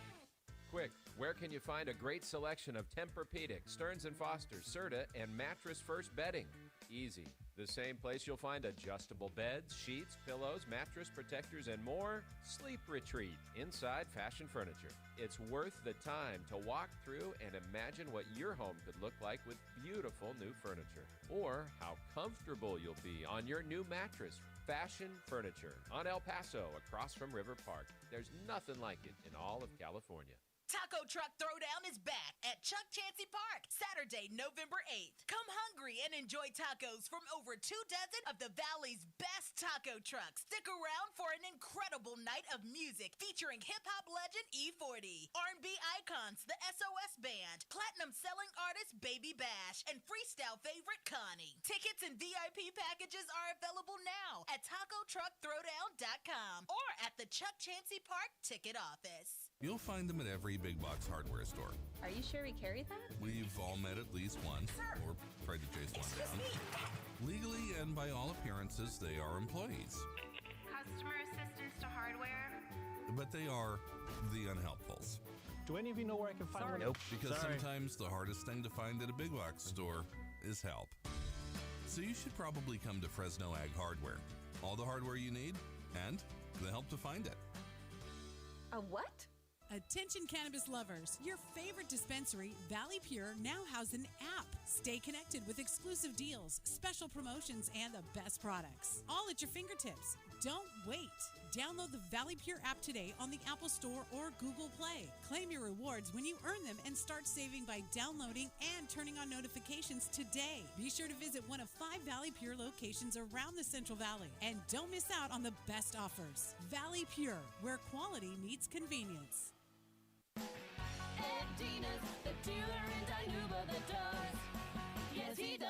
Quick, where can you find a great selection of Tempur-Pedic, Stearns & Foster, Serta, and Mattress First bedding? Easy. The same place you'll find adjustable beds, sheets, pillows, mattress protectors, and more. Sleep Retreat, inside fashion furniture. It's worth the time to walk through and imagine what your home could look like with beautiful new furniture. Or how comfortable you'll be on your new mattress. Fashion Furniture on El Paso, across from River Park. There's nothing like it in all of California. Taco Truck Throwdown is back at Chuck Chansey Park, Saturday, November 8th. Come hungry and enjoy tacos from over 2 dozen of the Valley's best taco trucks. Stick around for an incredible night of music featuring hip-hop legend E40, R&B icons, the SOS Band, platinum-selling artist Baby Bash, and freestyle favorite Connie. Tickets and VIP packages are available now at TacoTruckThrowdown.com or at the Chuck Chansey Park ticket office. You'll find them at every big box hardware store. Are you sure we carry that? We've all met at least once, or tried to chase one down. Legally and by all appearances, they are employees. Customer assistance to hardware? But they are the unhelpfuls. Do any of you know where I can find one? Nope. Because sometimes the hardest thing to find at a big box store is help. So you should probably come to Fresno Ag Hardware. All the hardware you need, and the help to find it. A what? Attention cannabis lovers, your favorite dispensary, Valley Pure, now has an app. Stay connected with exclusive deals, special promotions, and the best products. All at your fingertips. Don't wait. Download the Valley Pure app today on the Apple Store or Google Play. Claim your rewards when you earn them and start saving by downloading and turning on notifications today. Be sure to visit one of 5 Valley Pure locations around the Central Valley. And don't miss out on the best offers. Valley Pure, where quality meets convenience. Ed Dina's the dealer in Dinuba that does. Yes, he does.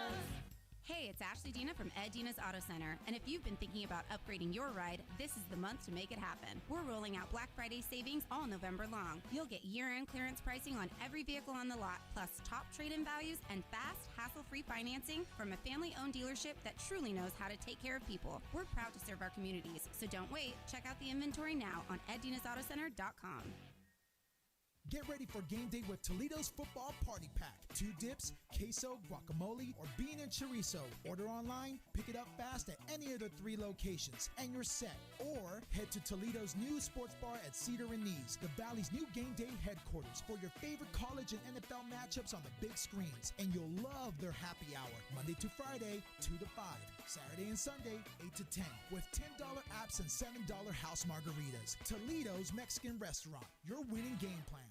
Hey, it's Ashley Dina from Ed Dina's Auto Center. And if you've been thinking about upgrading your ride, this is the month to make it happen. We're rolling out Black Friday savings all November long. You'll get year-end clearance pricing on every vehicle on the lot, plus top trade-in values and fast, hassle-free financing from a family-owned dealership that truly knows how to take care of people. We're proud to serve our communities, so don't wait. Check out the inventory now on eddinasautocenter.com. Get ready for game day with Toledo's Football Party Pack. 2 dips, queso, guacamole, or bean and chorizo. Order online, pick it up fast at any of the 3 locations, and you're set. Or head to Toledo's new sports bar at Cedar and Knees, the Valley's new game day headquarters, for your favorite college and NFL matchups on the big screens. And you'll love their happy hour, Monday to Friday, 2 to 5. Saturday and Sunday, 8 to 10, with $10 apps and $7 house margaritas. Toledo's Mexican Restaurant, your winning game plan.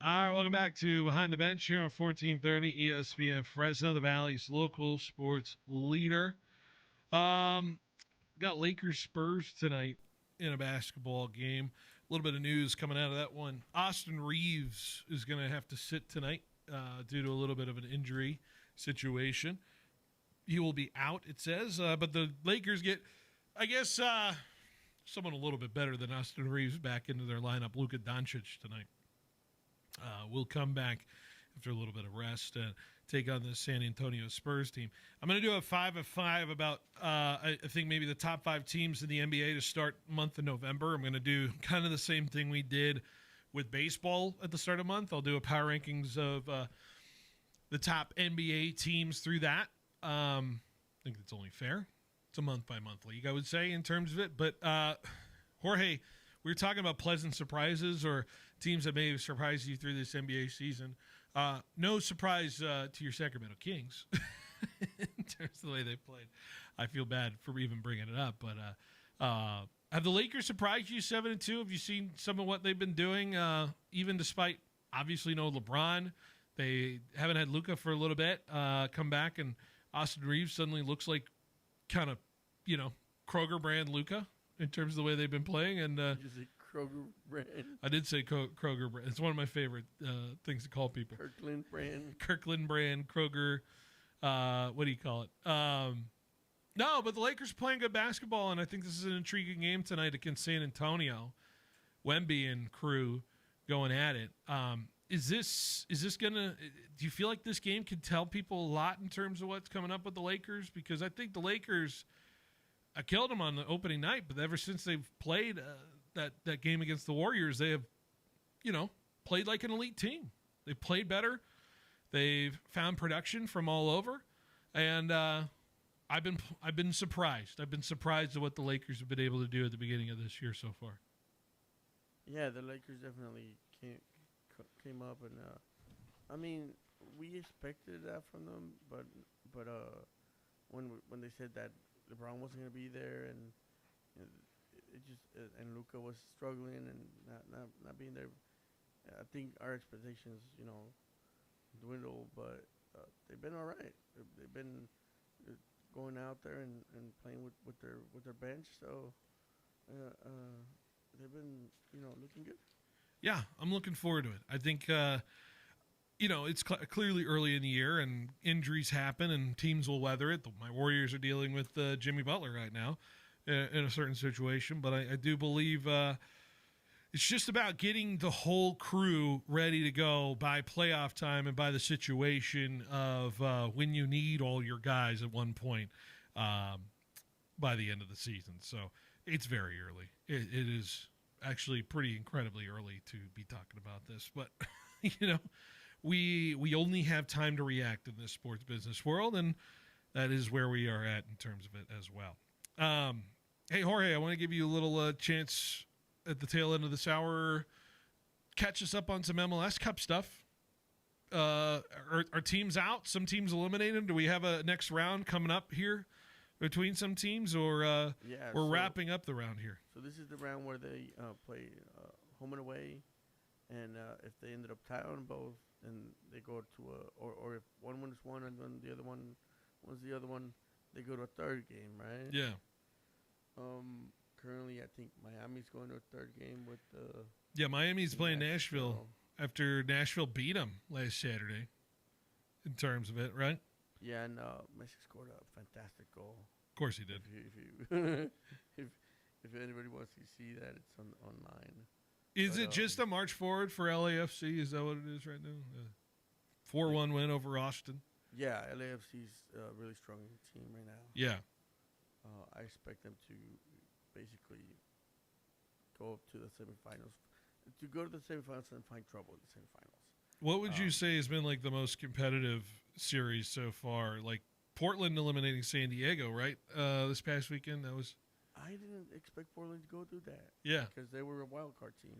All right, welcome back to Behind the Bench here on 1430 ESPN Fresno, the Valley's local sports leader. Got Lakers Spurs tonight. in a basketball game. A little bit of news coming out of that one. Austin Reeves is going to have to sit tonight due to a little bit of an injury situation. He will be out, it says. But the Lakers get, I guess, someone a little bit better than Austin Reeves back into their lineup. Luka Doncic tonight will come back after a little bit of rest and take on the San Antonio Spurs team. I'm going to do a 5 of 5 about, I think, maybe the top 5 teams in the NBA to start month of November. I'm going to do kind of the same thing we did with baseball at the start of the month. I'll do a power rankings of the top NBA teams through that. I think that's only fair. It's a month-by-month league, I would say, in terms of it. But, Jorge, we were talking about pleasant surprises or teams that may have surprised you through this NBA season. No surprise to your Sacramento Kings in terms of the way they played. I feel bad for even bringing it up, but have the Lakers surprised you 7-2? Have you seen some of what they've been doing, even despite obviously no LeBron? They haven't had Luka for a little bit. Come back, and Austin Reeves suddenly looks like kind of, Kroger brand Luka in terms of the way they've been playing. And Kroger brand. I did say Kroger brand. It's one of my favorite things to call people. Kirkland brand. Kirkland brand, Kroger. What do you call it? No, but the Lakers are playing good basketball, and I think this is an intriguing game tonight against San Antonio. Wemby and crew going at it. Is this gonna? Do you feel like this game can tell people a lot in terms of what's coming up with the Lakers? Because I think the Lakers, I killed them on the opening night, but ever since they've played that game against the Warriors, they have, played like an elite team. They've played better. They've found production from all over, and I've been surprised. I've been surprised at what the Lakers have been able to do at the beginning of this year so far. Yeah, the Lakers definitely came up, and I mean, we expected that from them, but when they said that LeBron wasn't going to be there, and it just and Luka was struggling and not being there, I think our expectations, dwindled, but they've been all right. They've been going out there and playing with their bench, so they've been looking good. Yeah, I'm looking forward to it. I think it's clearly early in the year and injuries happen and teams will weather it. My Warriors are dealing with Jimmy Butler right now in a certain situation, but I do believe it's just about getting the whole crew ready to go by playoff time and by the situation of when you need all your guys at one point by the end of the season. So it's very early. It is actually pretty incredibly early to be talking about this, but we only have time to react in this sports business world, and that is where we are at in terms of it as well. Hey, Jorge, I want to give you a little chance at the tail end of this hour. Catch us up on some MLS Cup stuff. Are teams out? Some teams eliminated? Do we have a next round coming up here between some teams, or we're wrapping up the round here? So this is the round where they play home and away, and if they ended up tied on both, then they go to or if one wins one and then the other one wins the other one, they go to a third game, right? Yeah. Currently, I think Miami's going to a third game with Miami's playing Nashville after Nashville beat them last Saturday. In terms of it, right? Yeah, and Messi scored a fantastic goal. Of course he did. If anybody wants to see that, it's online. Is it just a march forward for LAFC? Is that what it is right now? 4-1 win over Austin. Yeah, LAFC's a really strong team right now. Yeah. I expect them to basically go up to the semifinals. To go to the semifinals and find trouble in the semifinals. What would you say has been like the most competitive series so far? Like Portland eliminating San Diego, right? This past weekend, that was. I didn't expect Portland to go through that. Yeah, because they were a wild card team,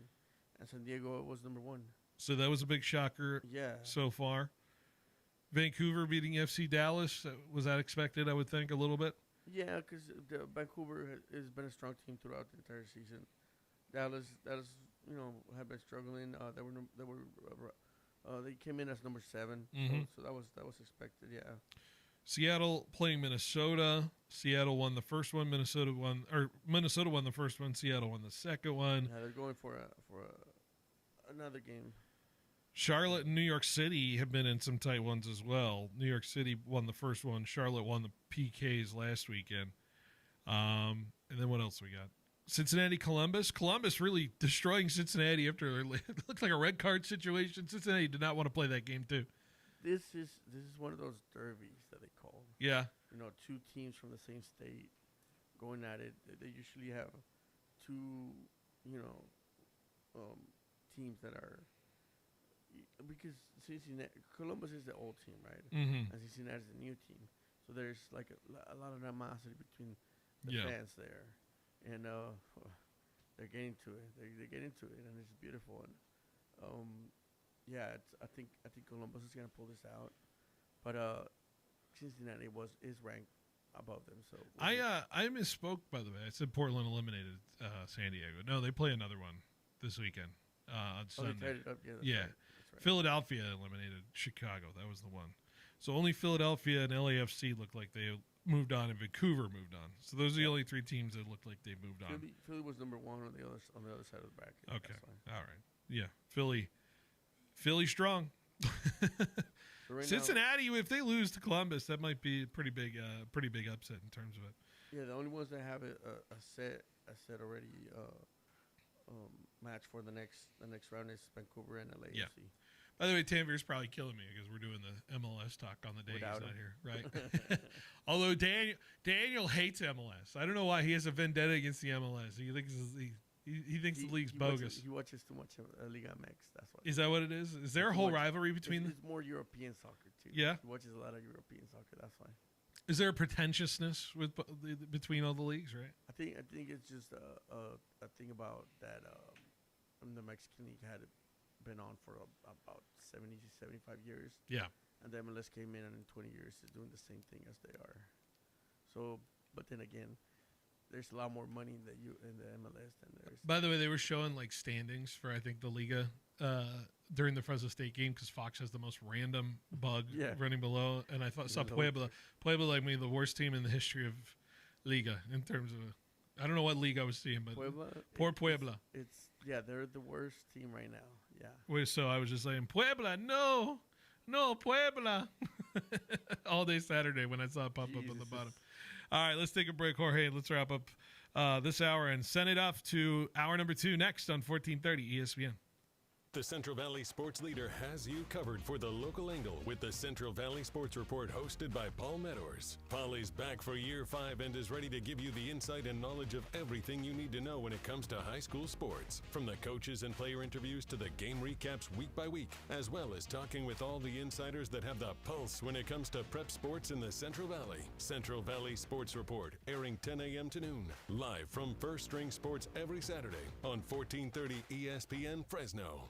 and San Diego was number one. So that was a big shocker. Yeah. So far, Vancouver beating FC Dallas, was that expected? I would think a little bit. Yeah, because Vancouver has been a strong team throughout the entire season. Dallas, have been struggling. They came in as number 7, Mm-hmm. so that was expected. Yeah. Seattle playing Minnesota. Seattle won the first one. Minnesota won the first one. Seattle won the second one. Yeah, they're going for another game. Charlotte and New York City have been in some tight ones as well. New York City won the first one. Charlotte won the PKs last weekend. And then what else we got? Cincinnati, Columbus. Columbus really destroying Cincinnati after it looked like a red card situation. Cincinnati did not want to play that game too. This is one of those derbies that they call. Yeah. Two teams from the same state going at it. They usually have two, teams that are, because Columbus is the old team, right? Mm-hmm. And Cincinnati is the new team. So there's like a lot of animosity between the fans there, and they're getting to it. They get into it, and it's beautiful. And I think Columbus is gonna pull this out, but Cincinnati is ranked above them. So I misspoke, by the way. I said Portland eliminated San Diego. No, they play another one this weekend on Sunday. They tied it up. Yeah, yeah. Right. That's right. Philadelphia eliminated Chicago. That was the one. So only Philadelphia and LAFC looked like they moved on, and Vancouver moved on. So those are the only three teams that looked like they moved on. Philly was number one on the other side of the bracket. Okay, all right, yeah, Philly strong. So right Cincinnati, if they lose to Columbus, that might be a pretty big upset in terms of it. Yeah, the only ones that have a set already match for the next round is Vancouver and LAFC. Yeah. By the way, Tanvir's probably killing me because we're doing the MLS talk on the day Without he's not him. here, right? Although Daniel hates MLS. I don't know why he has a vendetta against the MLS. He thinks the league's bogus. He watches too much of Liga MX. That's what. Is that what it is? Is there a whole rivalry between them? It's more European soccer too. Yeah. He watches a lot of European soccer. That's why. Is there a pretentiousness between all the leagues, right? I think it's just a thing about that. The Mexican league had been on for about 70, 75 years. Yeah. And the MLS came in and in 20 years is doing the same thing as they are. So, but then again, there's a lot more money in the MLS than there is. By the way, they were showing like standings for I think the Liga during the Fresno State game because Fox has the most random bug running below, and I saw Puebla like maybe the worst team in the history of Liga in terms of I don't know what league I was seeing, but Puebla. They're the worst team right now. Yeah. Wait, so I was just saying Puebla, no Puebla, all day Saturday when I saw it pop up on the bottom. All right, let's take a break, Jorge. Let's wrap up this hour and send it off to hour number 2 next on 1430 ESPN. The Central Valley Sports Leader has you covered for the local angle with the Central Valley Sports Report hosted by Paul Meadors. Paul is back for year 5 and is ready to give you the insight and knowledge of everything you need to know when it comes to high school sports. From the coaches and player interviews to the game recaps week by week, as well as talking with all the insiders that have the pulse when it comes to prep sports in the Central Valley. Central Valley Sports Report, airing 10 a.m. to noon. Live from First String Sports every Saturday on 1430 ESPN Fresno.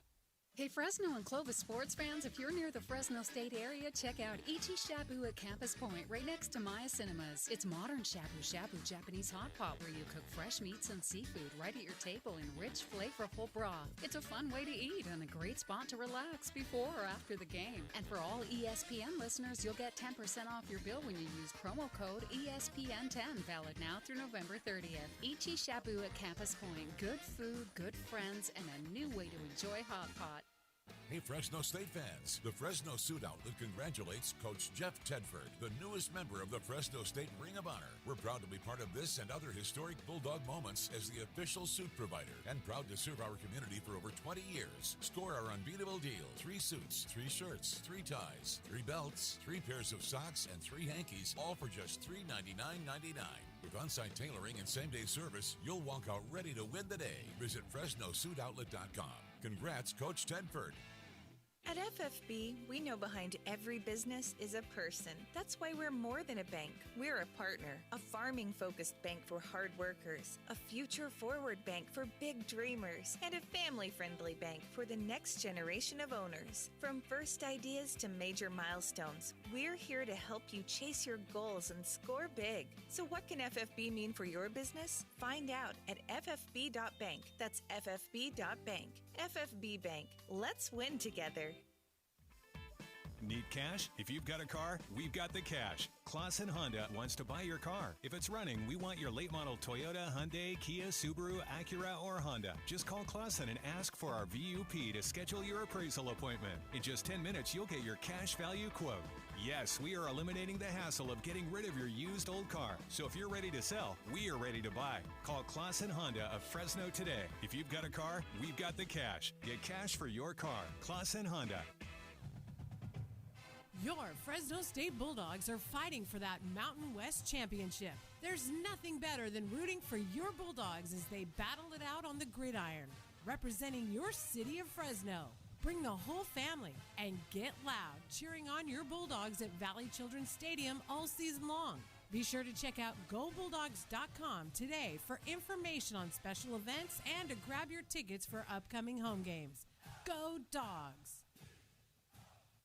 Hey, Fresno and Clovis sports fans, if you're near the Fresno State area, check out Ichi Shabu at Campus Point, right next to Maya Cinemas. It's modern shabu-shabu Japanese hot pot where you cook fresh meats and seafood right at your table in rich, flavorful broth. It's a fun way to eat and a great spot to relax before or after the game. And for all ESPN listeners, you'll get 10% off your bill when you use promo code ESPN10, valid now through November 30th. Ichi Shabu at Campus Point. Good food, good friends, and a new way to enjoy hot pot. Hey, Fresno State fans, the Fresno Suit Outlet congratulates Coach Jeff Tedford, the newest member of the Fresno State Ring of Honor. We're proud to be part of this and other historic Bulldog moments as the official suit provider and proud to serve our community for over 20 years. Score our unbeatable deal: 3 suits, 3 shirts, 3 ties, 3 belts, 3 pairs of socks, and 3 hankies, all for just $399.99. With on-site tailoring and same-day service, you'll walk out ready to win the day. Visit FresnoSuitOutlet.com. Congrats, Coach Tedford. At FFB, we know behind every business is a person. That's why we're more than a bank. We're a partner, a farming-focused bank for hard workers, a future-forward bank for big dreamers, and a family-friendly bank for the next generation of owners. From first ideas to major milestones, we're here to help you chase your goals and score big. So what can FFB mean for your business? Find out at ffb.bank. That's ffb.bank. FFB Bank. Let's win together. Need cash? If you've got a car, we've got the cash. Clausen Honda wants to buy your car. If it's running, we want your late model Toyota, Hyundai, Kia, Subaru, Acura, or Honda. Just call Clausen and ask for our VUP to schedule your appraisal appointment. In just 10 minutes, you'll get your cash value quote. Yes, we are eliminating the hassle of getting rid of your used old car. So if you're ready to sell, we are ready to buy. Call Clausen Honda of Fresno today. If you've got a car, we've got the cash. Get cash for your car. Clausen Honda. Your Fresno State Bulldogs are fighting for that Mountain West Championship. There's nothing better than rooting for your Bulldogs as they battle it out on the gridiron, representing your city of Fresno. Bring the whole family and get loud cheering on your Bulldogs at Valley Children's Stadium all season long. Be sure to check out GoBulldogs.com today for information on special events and to grab your tickets for upcoming home games. Go Dogs!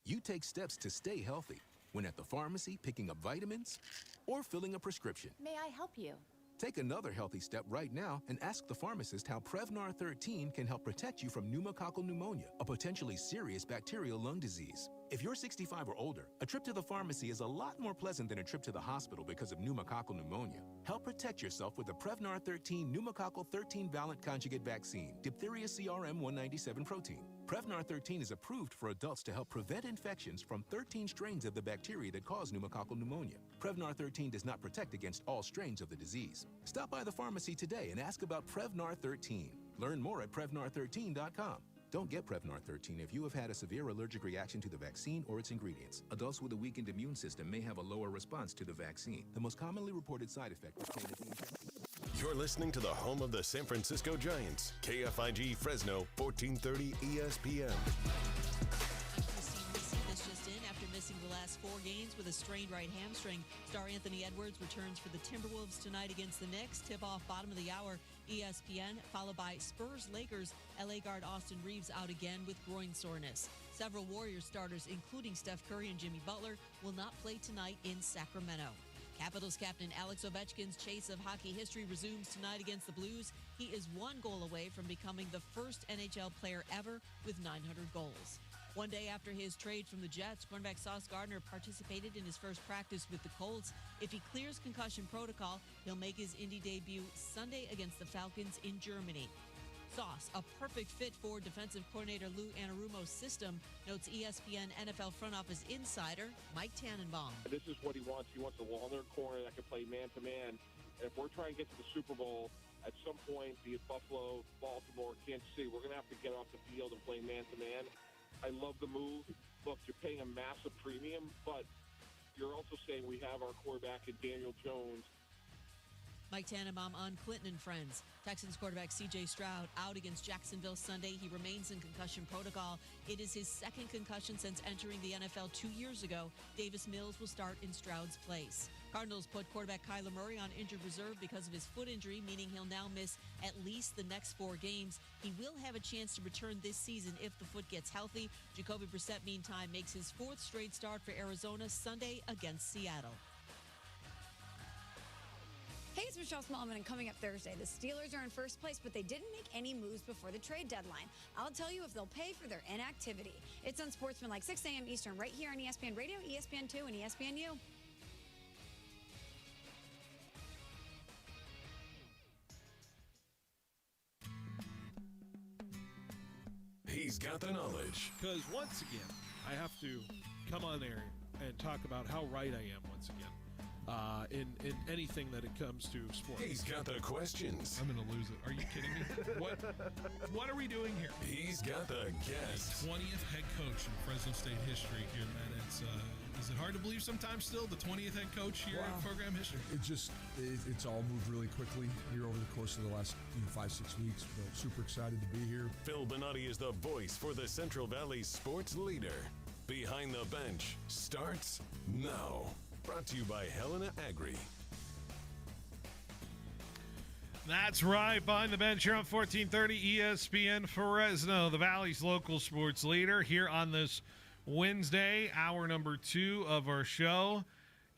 You take steps to stay healthy when at the pharmacy picking up vitamins or filling a prescription. May I help you? Take another healthy step right now and ask the pharmacist how Prevnar 13 can help protect you from pneumococcal pneumonia, a potentially serious bacterial lung disease. If you're 65 or older, a trip to the pharmacy is a lot more pleasant than a trip to the hospital because of pneumococcal pneumonia. Help protect yourself with the Prevnar 13 pneumococcal 13 valent conjugate vaccine, diphtheria CRM 197 protein. Prevnar 13 is approved for adults to help prevent infections from 13 strains of the bacteria that cause pneumococcal pneumonia. Prevnar 13 does not protect against all strains of the disease. Stop by the pharmacy today and ask about Prevnar 13. Learn more at Prevnar13.com. Don't get Prevnar 13 if you have had a severe allergic reaction to the vaccine or its ingredients. Adults with a weakened immune system may have a lower response to the vaccine. The most commonly reported side effect is pain at the injection. You're listening to the home of the San Francisco Giants, KFIG Fresno, 1430 ESPN. This just in, after missing the last 4 games with a strained right hamstring, star Anthony Edwards returns for the Timberwolves tonight against the Knicks. Tip-off bottom of the hour, ESPN, followed by Spurs-Lakers. LA guard Austin Reeves out again with groin soreness. Several Warriors starters, including Steph Curry and Jimmy Butler, will not play tonight in Sacramento. Capitals captain Alex Ovechkin's chase of hockey history resumes tonight against the Blues. He is 1 goal away from becoming the first NHL player ever with 900 goals. One day after his trade from the Jets, cornerback Sauce Gardner participated in his first practice with the Colts. If he clears concussion protocol, he'll make his Indy debut Sunday against the Falcons in Germany. Sauce, a perfect fit for defensive coordinator Lou Anarumo's system, notes ESPN NFL front office insider Mike Tannenbaum. This is what he wants. He wants a long-term corner that can play man-to-man. And if we're trying to get to the Super Bowl, at some point, be it Buffalo, Baltimore, Kansas City, we're going to have to get off the field and play man-to-man. I love the move. Look, you're paying a massive premium, but you're also saying we have our quarterback in Daniel Jones. Mike Tannenbaum on Clinton and Friends. Texans quarterback C.J. Stroud out against Jacksonville Sunday. He remains in concussion protocol. It is his second concussion since entering the NFL 2 years ago. Davis Mills will start in Stroud's place. Cardinals put quarterback Kyler Murray on injured reserve because of his foot injury, meaning he'll now miss at least the next 4 games. He will have a chance to return this season if the foot gets healthy. Jacoby Brissett, meantime, makes his 4th straight start for Arizona Sunday against Seattle. Hey, it's Michelle Smallman, and coming up Thursday, the Steelers are in first place, but they didn't make any moves before the trade deadline. I'll tell you if they'll pay for their inactivity. It's Unsportsmanlike, 6 a.m. Eastern, right here on ESPN Radio, ESPN2, and ESPNU. He's got the knowledge. Because once again, I have to come on air and talk about how right I am once again. In anything that it comes to sports. He's got the questions. I'm going to lose it. Are you kidding me? What are we doing here? He's got the guest. 20th head coach in Fresno State history here, man. Is it hard to believe sometimes still, the 20th head coach here in program history? It's all moved really quickly here over the course of the last 5-6 weeks. But super excited to be here. Phil Benotti is the voice for the Central Valley sports leader. Behind the Bench starts now. Brought to you by Helena Agri. That's right. Behind the Bench here on 1430 ESPN Fresno, the Valley's local sports leader, here on this Wednesday, hour number 2 of our show.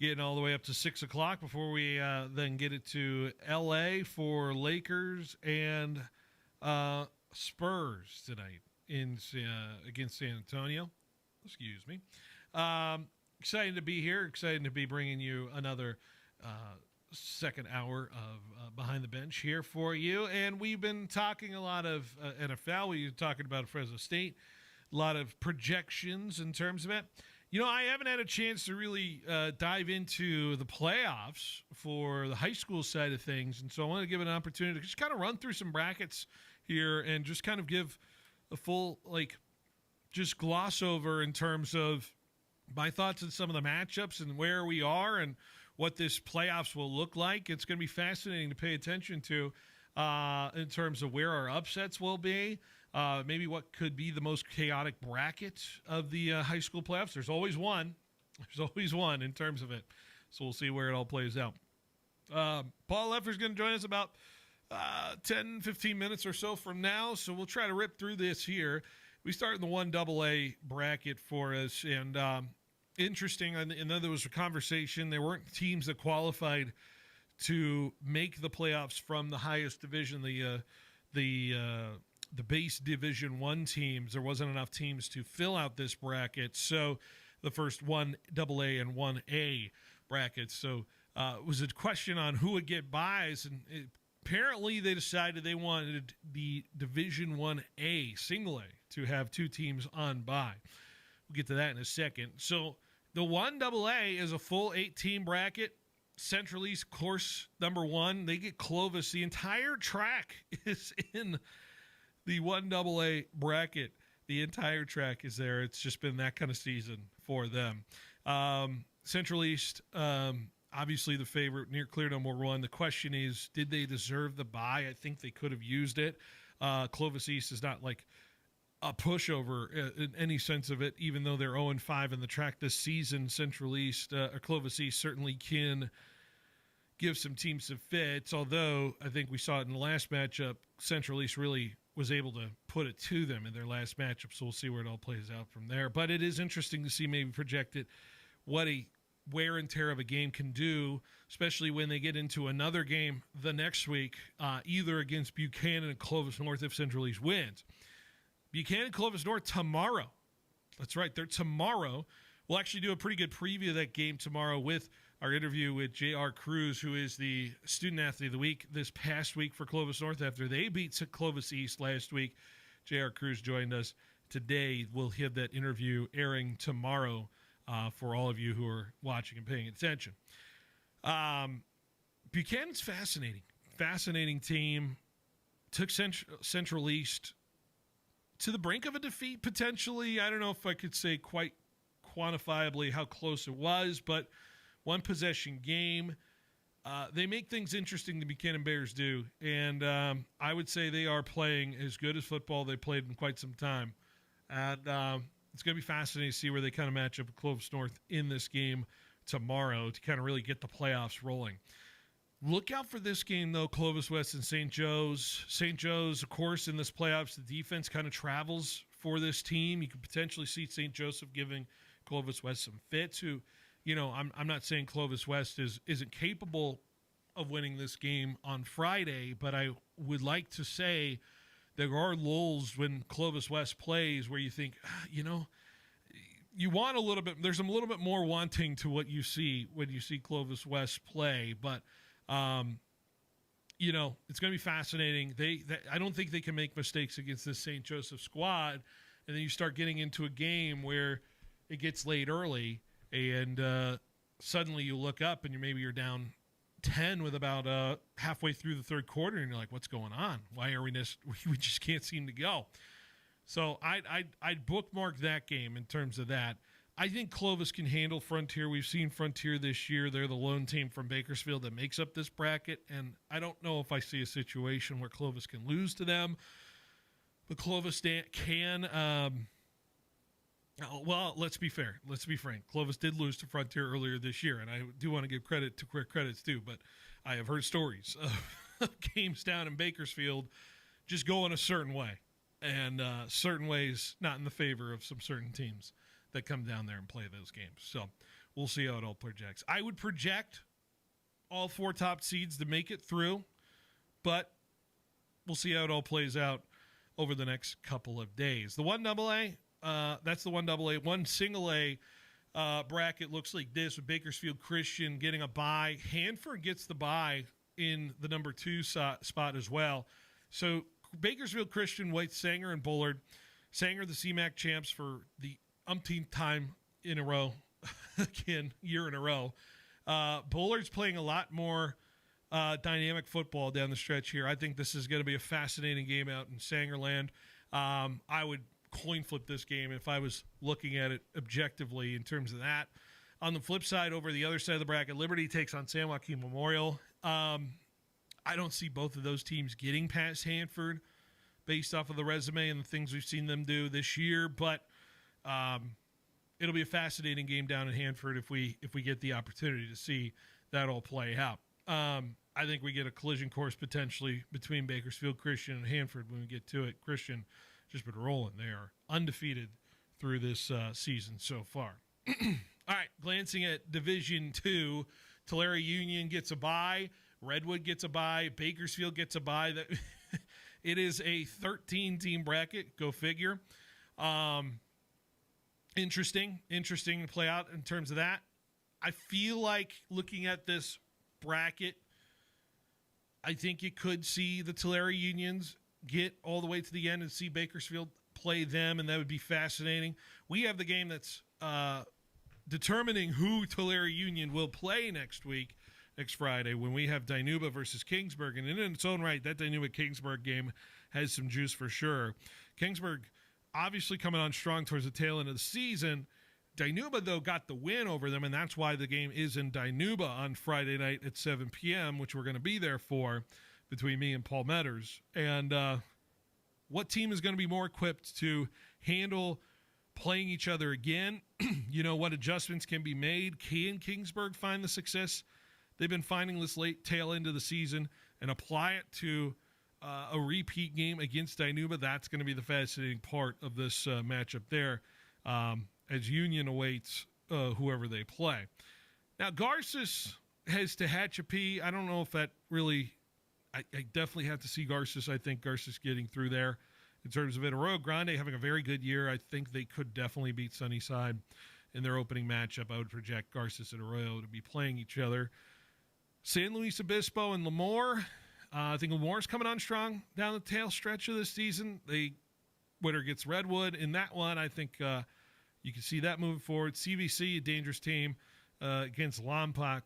Getting all the way up to 6 o'clock before we then get it to L.A. for Lakers and Spurs tonight against San Antonio. Excuse me. Excited to be here. Excited to be bringing you another second hour of Behind the Bench here for you. And we've been talking a lot of NFL. We've been talking about Fresno State, a lot of projections in terms of it. You know, I haven't had a chance to really dive into the playoffs for the high school side of things. And so I want to give it an opportunity to just kind of run through some brackets here and just kind of give a full, just gloss over in terms of my thoughts on some of the matchups and where we are and what this playoffs will look like. It's going to be fascinating to pay attention to in terms of where our upsets will be. Maybe what could be the most chaotic bracket of the high school playoffs. There's always one. There's always one in terms of it. So we'll see where it all plays out. Paul Leffer's going to join us about 10, 15 minutes or so from now. So we'll try to rip through this here. We start in the 1AA bracket for us. And interesting, and then there was a conversation. There weren't teams that qualified to make the playoffs from the highest division, the base Division I teams. There wasn't enough teams to fill out this bracket. So the first 1AA and 1A brackets. So it was a question on who would get buys. And apparently they decided they wanted the Division 1A, single A, to have two teams on bye. We'll get to that in a second. So the 1AA is a full 8-team bracket. Central East course number 1. They get Clovis. The entire track is in the 1AA bracket. The entire track is there. It's just been that kind of season for them. Central East, obviously the favorite, near clear number 1. The question is, did they deserve the bye? I think they could have used it. Clovis East is not like a pushover in any sense of it, even though they're 0-5 in the track this season. Central East, or Clovis East, certainly can give some teams some fits, although I think we saw it in the last matchup. Central East really was able to put it to them in their last matchup, so we'll see where it all plays out from there. But it is interesting to see maybe projected what a wear and tear of a game can do, especially when they get into another game the next week, either against Buchanan and Clovis North if Central East wins. Buchanan, Clovis North tomorrow. That's right, they're tomorrow. We'll actually do a pretty good preview of that game tomorrow with our interview with J.R. Cruz, who is the Student Athlete of the Week this past week for Clovis North after they beat Clovis East last week. J.R. Cruz joined us today. We'll have that interview airing tomorrow for all of you who are watching and paying attention. Buchanan's fascinating. Fascinating team. Took Central East to the brink of a defeat, potentially. I don't know if I could say quite quantifiably how close it was, but one possession game. They make things interesting, the Buchanan Bears do, and I would say they are playing as good as football they played in quite some time. And it's going to be fascinating to see where they kind of match up with Clovis North in this game tomorrow to kind of really get the playoffs rolling. Look out for this game, though, Clovis West and St. Joe's. St. Joe's, of course, in this playoffs, the defense kind of travels for this team. You could potentially see St. Joseph giving Clovis West some fits. Who, I'm not saying Clovis West isn't capable of winning this game on Friday, but I would like to say there are lulls when Clovis West plays where you think, you want a little bit. There's a little bit more wanting to what you see when you see Clovis West play, but it's going to be fascinating. I don't think they can make mistakes against this St. Joseph squad, and then you start getting into a game where it gets late early, and suddenly you look up and you're down 10 with about halfway through the third quarter, and you're like, what's going on? Why are we just can't seem to go? So I'd bookmark that game in terms of that. I think Clovis can handle Frontier. We've seen Frontier this year. They're the lone team from Bakersfield that makes up this bracket, and I don't know if I see a situation where Clovis can lose to them. But Clovis can. Well, let's be fair. Let's be frank. Clovis did lose to Frontier earlier this year, and I do want to give credit to where credit's due, but I have heard stories of games down in Bakersfield just going a certain way, and certain ways not in the favor of some certain teams that come down there and play those games. So we'll see how it all projects. I would project all 4 top seeds to make it through, but we'll see how it all plays out over the next couple of days. The 1AA, that's the 1AA. 1 single A, bracket looks like this, with Bakersfield Christian getting a bye. Hanford gets the bye in the number 2 spot as well. So Bakersfield Christian, White, Sanger, and Bullard. Sanger, the CMAC champs for the umpteenth time in a row. Again, year in a row. Bullard's playing a lot more dynamic football down the stretch here. I think this is going to be a fascinating game out in Sangerland. I would coin flip this game if I was looking at it objectively in terms of that. On the flip side, over the other side of the bracket, Liberty takes on San Joaquin Memorial. I don't see both of those teams getting past Hanford based off of the resume and the things we've seen them do this year, but it'll be a fascinating game down in Hanford if we get the opportunity to see that all play out. I think we get a collision course potentially between Bakersfield Christian and Hanford when we get to it. Christian just been rolling. They are undefeated through this season so far. All right, glancing at Division II, Tulare Union gets a bye. Redwood gets a bye. Bakersfield gets a bye. It is a 13-team bracket. Go figure. Interesting to play out in terms of that. I feel like looking at this bracket, I think you could see the Tulare Unions get all the way to the end and see Bakersfield play them, and that would be fascinating. We have the game that's determining who Tulare Union will play next Friday, when we have Dinuba versus Kingsburg. And in its own right, that Dinuba-Kingsburg game has some juice for sure. Kingsburg obviously coming on strong towards the tail end of the season. Dinuba, though, got the win over them, and that's why the game is in Dinuba on Friday night at 7 p.m., which we're going to be there for between me and Paul Metters. And what team is going to be more equipped to handle playing each other again? What adjustments can be made? Can Kingsburg find the success they've been finding this late tail end of the season and apply it to a repeat game against Dinuba? That's going to be the fascinating part of this matchup there, as Union awaits whoever they play. Now, Garces has Tehachapi. I don't know if that really – I definitely have to see Garces. I think Garces getting through there in terms of it. Arroyo Grande having a very good year. I think they could definitely beat Sunnyside in their opening matchup. I would project Garces and Arroyo to be playing each other. San Luis Obispo and Lemoore. I think Lemoore's coming on strong down the tail stretch of this season. Winner gets Redwood. In that one, I think you can see that moving forward. CVC, a dangerous team against Lompoc,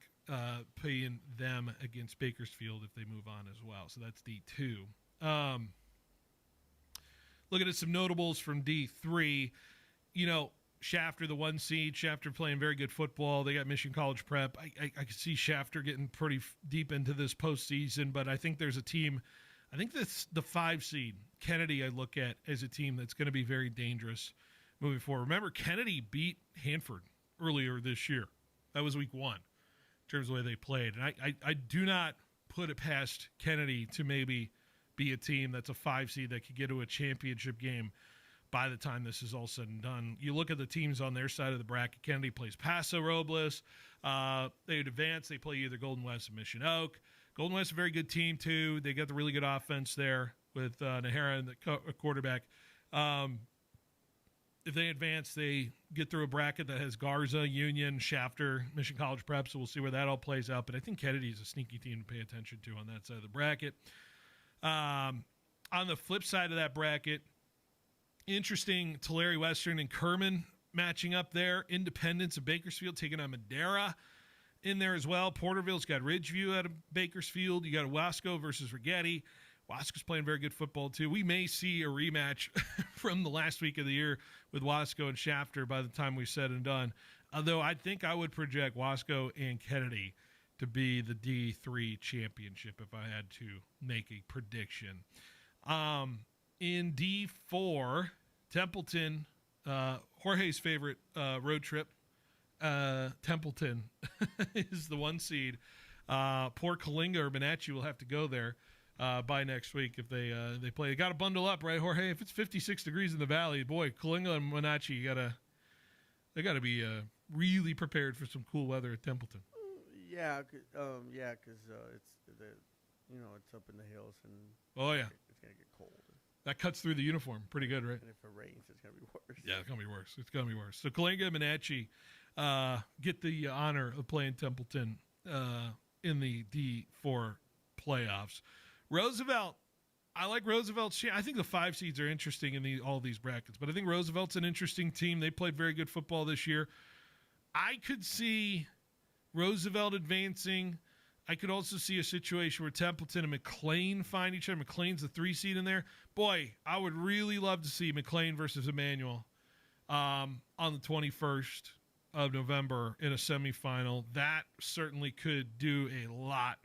playing them against Bakersfield if they move on as well. So that's D2. Looking at some notables from D3, Shafter, the 1 seed. Shafter playing very good football. They got Mission College Prep. I could see Shafter getting pretty deep into this postseason, but I think there's a team. I think that's the 5 seed. Kennedy I look at as a team that's going to be very dangerous moving forward. Remember, Kennedy beat Hanford earlier this year. That was week 1 in terms of the way they played. And I do not put it past Kennedy to maybe be a team that's a 5 seed that could get to a championship game by the time this is all said and done. You look at the teams on their side of the bracket. Kennedy plays Paso Robles. They advance. They play either Golden West or Mission Oak. Golden West, a very good team, too. They got the really good offense there with Nahara and the quarterback. If they advance, they get through a bracket that has Garza, Union, Shafter, Mission College Prep, so we'll see where that all plays out. But I think Kennedy is a sneaky team to pay attention to on that side of the bracket. On the flip side of that bracket, interesting Tulare Western and Kerman matching up there. Independence of Bakersfield taking on Madera in there as well. Porterville's got Ridgeview out of Bakersfield. You got Wasco versus Rigetti. Wasco's playing very good football, too. We may see a rematch from the last week of the year with Wasco and Shafter by the time we're said and done. Although I think I would project Wasco and Kennedy to be the D3 championship if I had to make a prediction. In D4, Templeton, Jorge's favorite road trip, Templeton is the 1 seed. Poor Kalinga or Benotti will have to go there by next week if they play. They got to bundle up, right, Jorge? If it's 56 degrees in the valley, boy, Kalinga and Benotti, they got to be really prepared for some cool weather at Templeton. Yeah, because it's up in the hills and it's gonna get cold. That cuts through the uniform pretty good, right? And if it rains, it's gonna be worse. Yeah, it's gonna be worse. So Kalinga and Benotti get the honor of playing Templeton in the D4 playoffs. Roosevelt, I like Roosevelt's. I think the 5 seeds are interesting in all these brackets, but I think Roosevelt's an interesting team. They played very good football this year. I could see Roosevelt advancing. I could also see a situation where Templeton and McLean find each other. McLean's the 3 seed in there. Boy, I would really love to see McLean versus Emmanuel on the 21st of November in a semifinal. That certainly could do a lot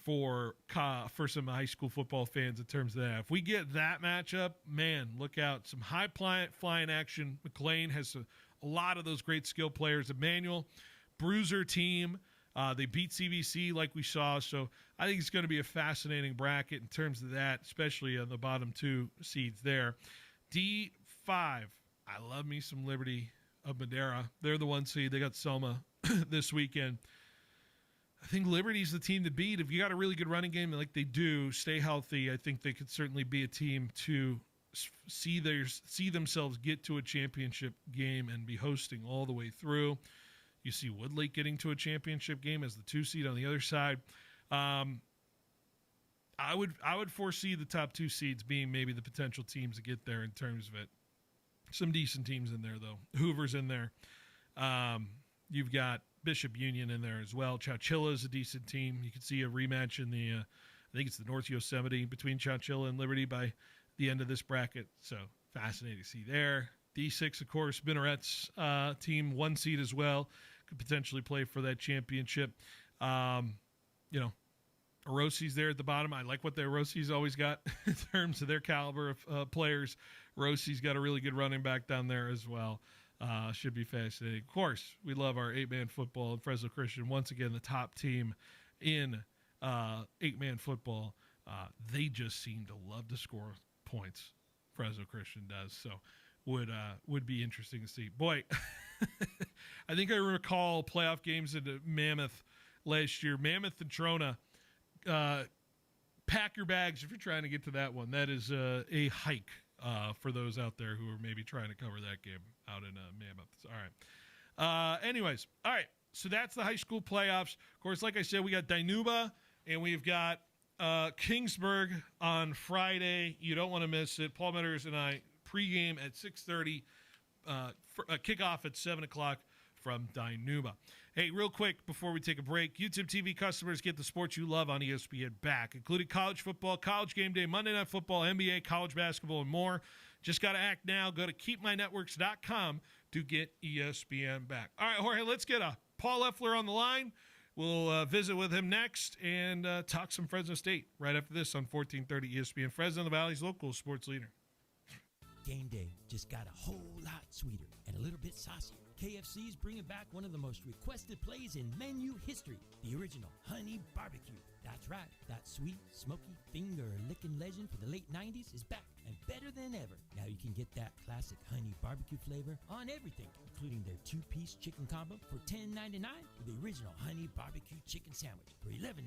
for some high school football fans in terms of that. If we get that matchup, man, look out. Some high flying action. McLean has a lot of those great skill players. Emmanuel, bruiser team. They beat CBC like we saw. So I think it's going to be a fascinating bracket in terms of that, especially on the bottom 2 seeds there. D5, I love me some Liberty of Madera. They're the 1 seed. They got Selma this weekend. I think Liberty's the team to beat. If you got a really good running game like they do, stay healthy, I think they could certainly be a team to see themselves get to a championship game and be hosting all the way through. You see Woodlake getting to a championship game as the 2 seed on the other side. I would foresee the top 2 seeds being maybe the potential teams to get there in terms of it. Some decent teams in there, though. Hoover's in there. You've got Bishop Union in there as well. Chowchilla is a decent team. You can see a rematch in the, I think it's the North Yosemite between Chowchilla and Liberty by the end of this bracket. So fascinating to see there. D6, of course, Minarets team, 1 seed as well. Could potentially play for that championship. Arosi's there at the bottom. I like what the Arosi's always got in terms of their caliber of players. Arosi's got a really good running back down there as well. Should be fascinating. Of course, we love our 8-man football and Fresno Christian. Once again, the top team in 8-man football. They just seem to love to score points. Fresno Christian does. So would be interesting to see. Boy, I think I recall playoff games in Mammoth last year. Mammoth and Trona. Pack your bags if you're trying to get to that one. That is a hike for those out there who are maybe trying to cover that game out in Mammoth. All right. Anyways, all right. So that's the high school playoffs. Of course, like I said, we got Dinuba and we've got Kingsburg on Friday. You don't want to miss it. Paul Metters and I pregame at 6:30. Kickoff at 7 o'clock from Dinuba. Hey, real quick before we take a break, YouTube TV customers get the sports you love on ESPN back, including college football, college game day, Monday Night Football, NBA, college basketball, and more. Just got to act now. Go to keepmynetworks.com to get ESPN back. All right, Jorge, let's get Paul Leffler on the line. We'll visit with him next and talk some Fresno State right after this on 1430 ESPN. Fresno, the Valley's local sports leader. Game day just got a whole lot sweeter and a little bit saucier. KFC's bringing back one of the most requested plays in menu history, the original Honey Barbecue. That's right, that sweet, smoky, finger-licking legend from the late 90s is back and better than ever. Now you can get that classic Honey Barbecue flavor on everything, including their 2-piece chicken combo for $10.99 or the original Honey Barbecue chicken sandwich for $11.99.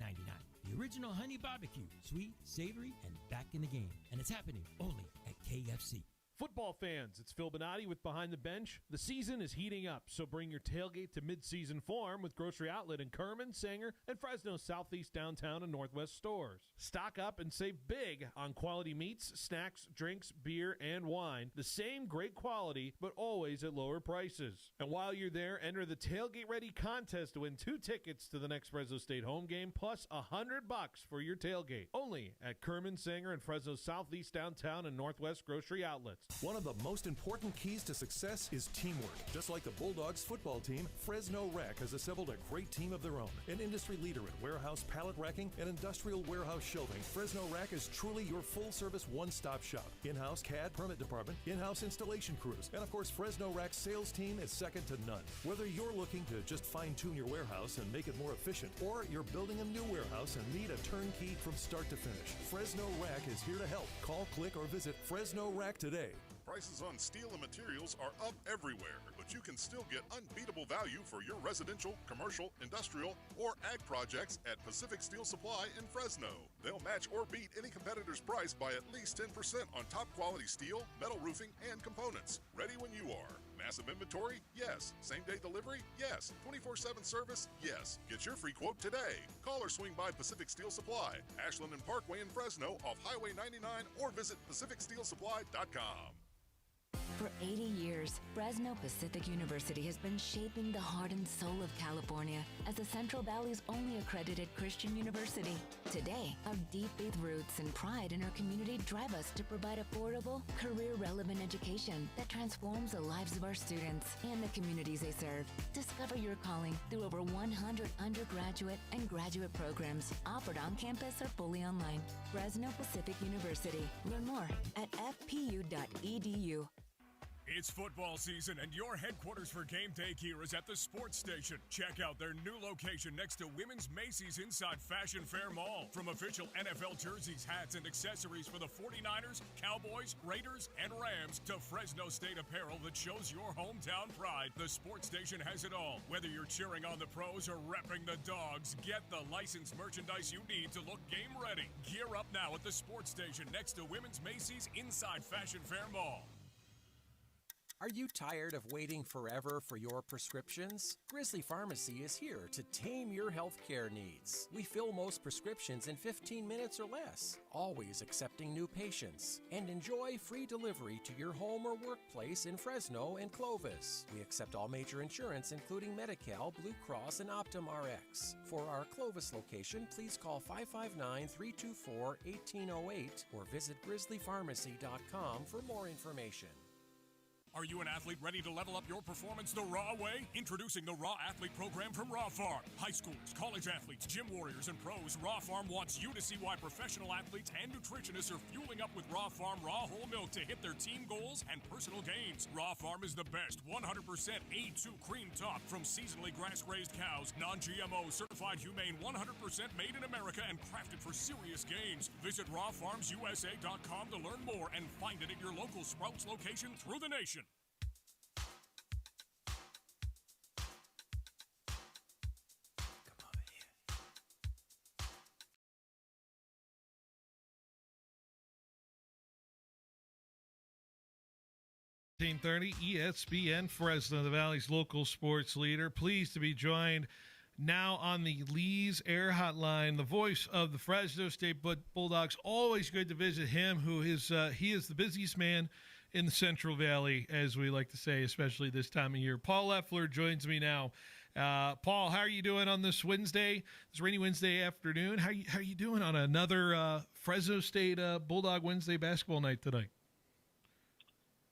The original Honey Barbecue, sweet, savory, and back in the game. And it's happening only at KFC. Football fans, it's Phil Benotti with Behind the Bench. The season is heating up, so bring your tailgate to mid-season form with Grocery Outlet in Kerman, Sanger, and Fresno's Southeast, Downtown, and Northwest stores. Stock up and save big on quality meats, snacks, drinks, beer, and wine. The same great quality, but always at lower prices. And while you're there, enter the Tailgate Ready contest to win 2 tickets to the next Fresno State home game, plus $100 for your tailgate. Only at Kerman, Sanger, and Fresno's Southeast, Downtown, and Northwest Grocery Outlets. One of the most important keys to success is teamwork. Just like the Bulldogs football team, Fresno Rack has assembled a great team of their own. An industry leader in warehouse pallet racking and industrial warehouse shelving, Fresno Rack is truly your full-service one-stop shop. In-house CAD permit department, in-house installation crews, and of course Fresno Rack's sales team is second to none. Whether you're looking to just fine-tune your warehouse and make it more efficient, or you're building a new warehouse and need a turnkey from start to finish, Fresno Rack is here to help. Call, click, or visit Fresno Rack today. Prices on steel and materials are up everywhere, but you can still get unbeatable value for your residential, commercial, industrial, or ag projects at Pacific Steel Supply in Fresno. They'll match or beat any competitor's price by at least 10% on top quality steel, metal roofing, and components. Ready when you are. Massive inventory? Yes. Same-day delivery? Yes. 24/7 service? Yes. Get your free quote today. Call or swing by Pacific Steel Supply, Ashland and Parkway in Fresno off Highway 99, or visit PacificSteelSupply.com. For 80 years, Fresno Pacific University has been shaping the heart and soul of California as the Central Valley's only accredited Christian university. Today, our deep faith roots and pride in our community drive us to provide affordable, career-relevant education that transforms the lives of our students and the communities they serve. Discover your calling through over 100 undergraduate and graduate programs offered on campus or fully online. Fresno Pacific University. Learn more at fpu.edu. It's football season, and your headquarters for game day gear is at the Sports Station. Check out their new location next to Women's Macy's inside Fashion Fair Mall. From official NFL jerseys, hats, and accessories for the 49ers, Cowboys, Raiders, and Rams to Fresno State apparel that shows your hometown pride, the Sports Station has it all. Whether you're cheering on the pros or repping the dogs, get the licensed merchandise you need to look game ready. Gear up now at the Sports Station next to Women's Macy's inside Fashion Fair Mall. Are you tired of waiting forever for your prescriptions? Grizzly Pharmacy is here to tame your healthcare needs. We fill most prescriptions in 15 minutes or less, always accepting new patients. And enjoy free delivery to your home or workplace in Fresno and Clovis. We accept all major insurance, including Medi-Cal, Blue Cross, and Optum Rx. For our Clovis location, please call 559-324-1808 or visit grizzlypharmacy.com for more information. Are you an athlete ready to level up your performance the raw way? Introducing the Raw Athlete Program from Raw Farm. High schoolers, college athletes, gym warriors, and pros, Raw Farm wants you to see why professional athletes and nutritionists are fueling up with Raw Farm raw whole milk to hit their team goals and personal gains. Raw Farm is the best 100% A2 cream top from seasonally grass-grazed cows, non-GMO, certified humane, 100% made in America, and crafted for serious gains. Visit rawfarmsusa.com to learn more and find it at your local Sprouts location through the nation. $13:30 ESPN Fresno, the Valley's local sports leader. Pleased to be joined now on the Lee's Air Hotline, the voice of the Fresno State Bulldogs. Always good to visit him, who is he is the busiest man in the Central Valley, as we like to say, especially this time of year. Paul Leffler joins me now. Paul, how are you doing on this Wednesday, this rainy Wednesday afternoon? How you doing on another Fresno State Bulldog Wednesday basketball night tonight?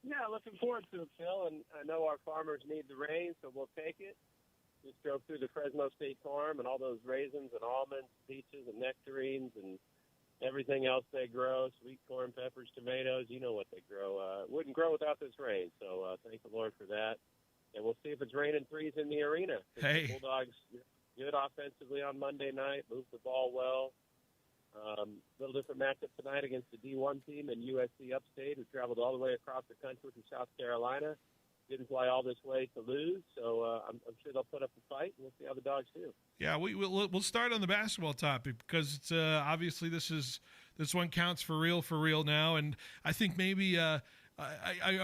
Yeah, looking forward to it, Phil. And I know our farmers need the rain, so we'll take it. Just drove through the Fresno State Farm and all those raisins and almonds, peaches and nectarines and everything else they grow, sweet corn, peppers, tomatoes, you know what they grow. Wouldn't grow without this rain, so thank the Lord for that. And we'll see if it's raining threes in the arena. Hey. The Bulldogs good offensively on Monday night, moved the ball well. Little different matchup tonight against the D1 team and USC Upstate, who traveled all the way across the country from South Carolina. Didn't fly all this way to lose, so I'm sure they'll put up a fight, and we'll see how the Dogs do. Yeah, we'll start on the basketball topic because it's obviously this one counts for real now, and I think maybe I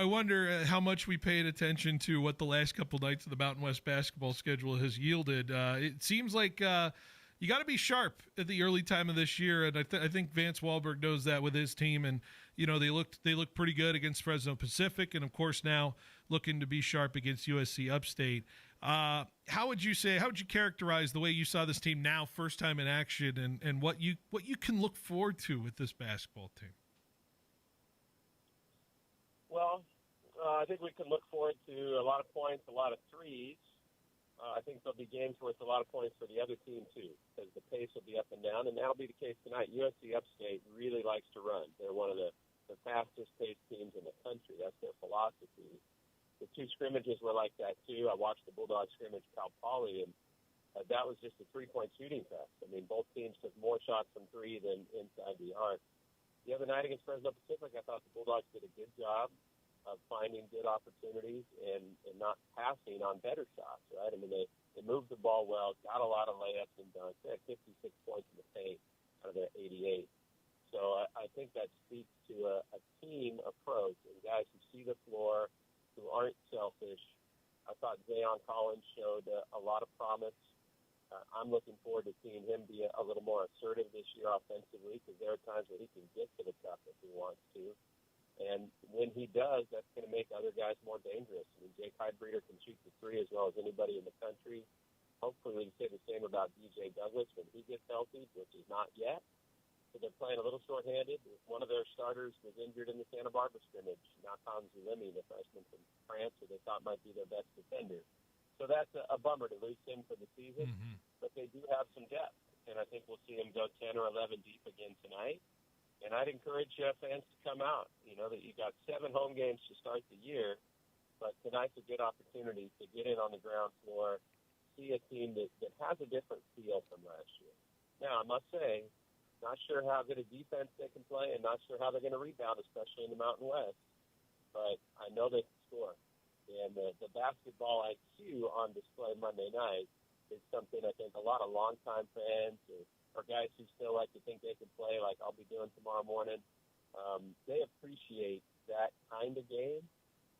wonder how much we paid attention to what the last couple nights of the Mountain West basketball schedule has yielded. It seems like you got to be sharp at the early time of this year, and I think Vance Wahlberg knows that with his team. And you know they looked pretty good against Fresno Pacific, and of course now looking to be sharp against USC Upstate. How would you characterize the way you saw this team now, first time in action, and what you can look forward to with this basketball team? Well, I think we can look forward to a lot of points, a lot of threes. I think there'll be games worth a lot of points for the other team, too, because the pace will be up and down, and that'll be the case tonight. USC Upstate really likes to run. They're one of the fastest-paced teams in the country. That's their philosophy. The two scrimmages were like that, too. I watched the Bulldogs scrimmage Cal Poly, and that was just a three-point shooting fest. I mean, both teams took more shots from three than inside the arc. The other night against Fresno Pacific, I thought the Bulldogs did a good job of finding good opportunities and not passing on better shots, right? I mean, they moved the ball well, got a lot of layups and dunks. They had 56 points in the paint out of their 88. So I think that speaks to a team approach and guys who see the floor, who aren't selfish. I thought Zayon Collins showed a lot of promise. I'm looking forward to seeing him be a little more assertive this year offensively, because there are times where he can get to the cup if he wants to. And when he does, that's going to make other guys more dangerous. I mean, Jake Heidbreeder can shoot the three as well as anybody in the country. Hopefully we can say the same about DJ Douglas when he gets healthy, which is not yet. So they're playing a little shorthanded. One of their starters was injured in the Santa Barbara scrimmage, Nathan Zulemi, the freshman from France, who they thought might be their best defender. So that's a bummer to lose him for the season, but they do have some depth, and I think we'll see him go 10 or 11 deep again tonight. And I'd encourage fans to come out. You know that you got 7 home games to start the year, but tonight's a good opportunity to get in on the ground floor, see a team that has a different feel from last year. Now, I must say, not sure how good a defense they can play and not sure how they're going to rebound, especially in the Mountain West, but I know they can score. And the basketball IQ on display Monday night is something I think a lot of longtime fans or guys who still like to think they can play like I'll be doing tomorrow morning, they appreciate that kind of game.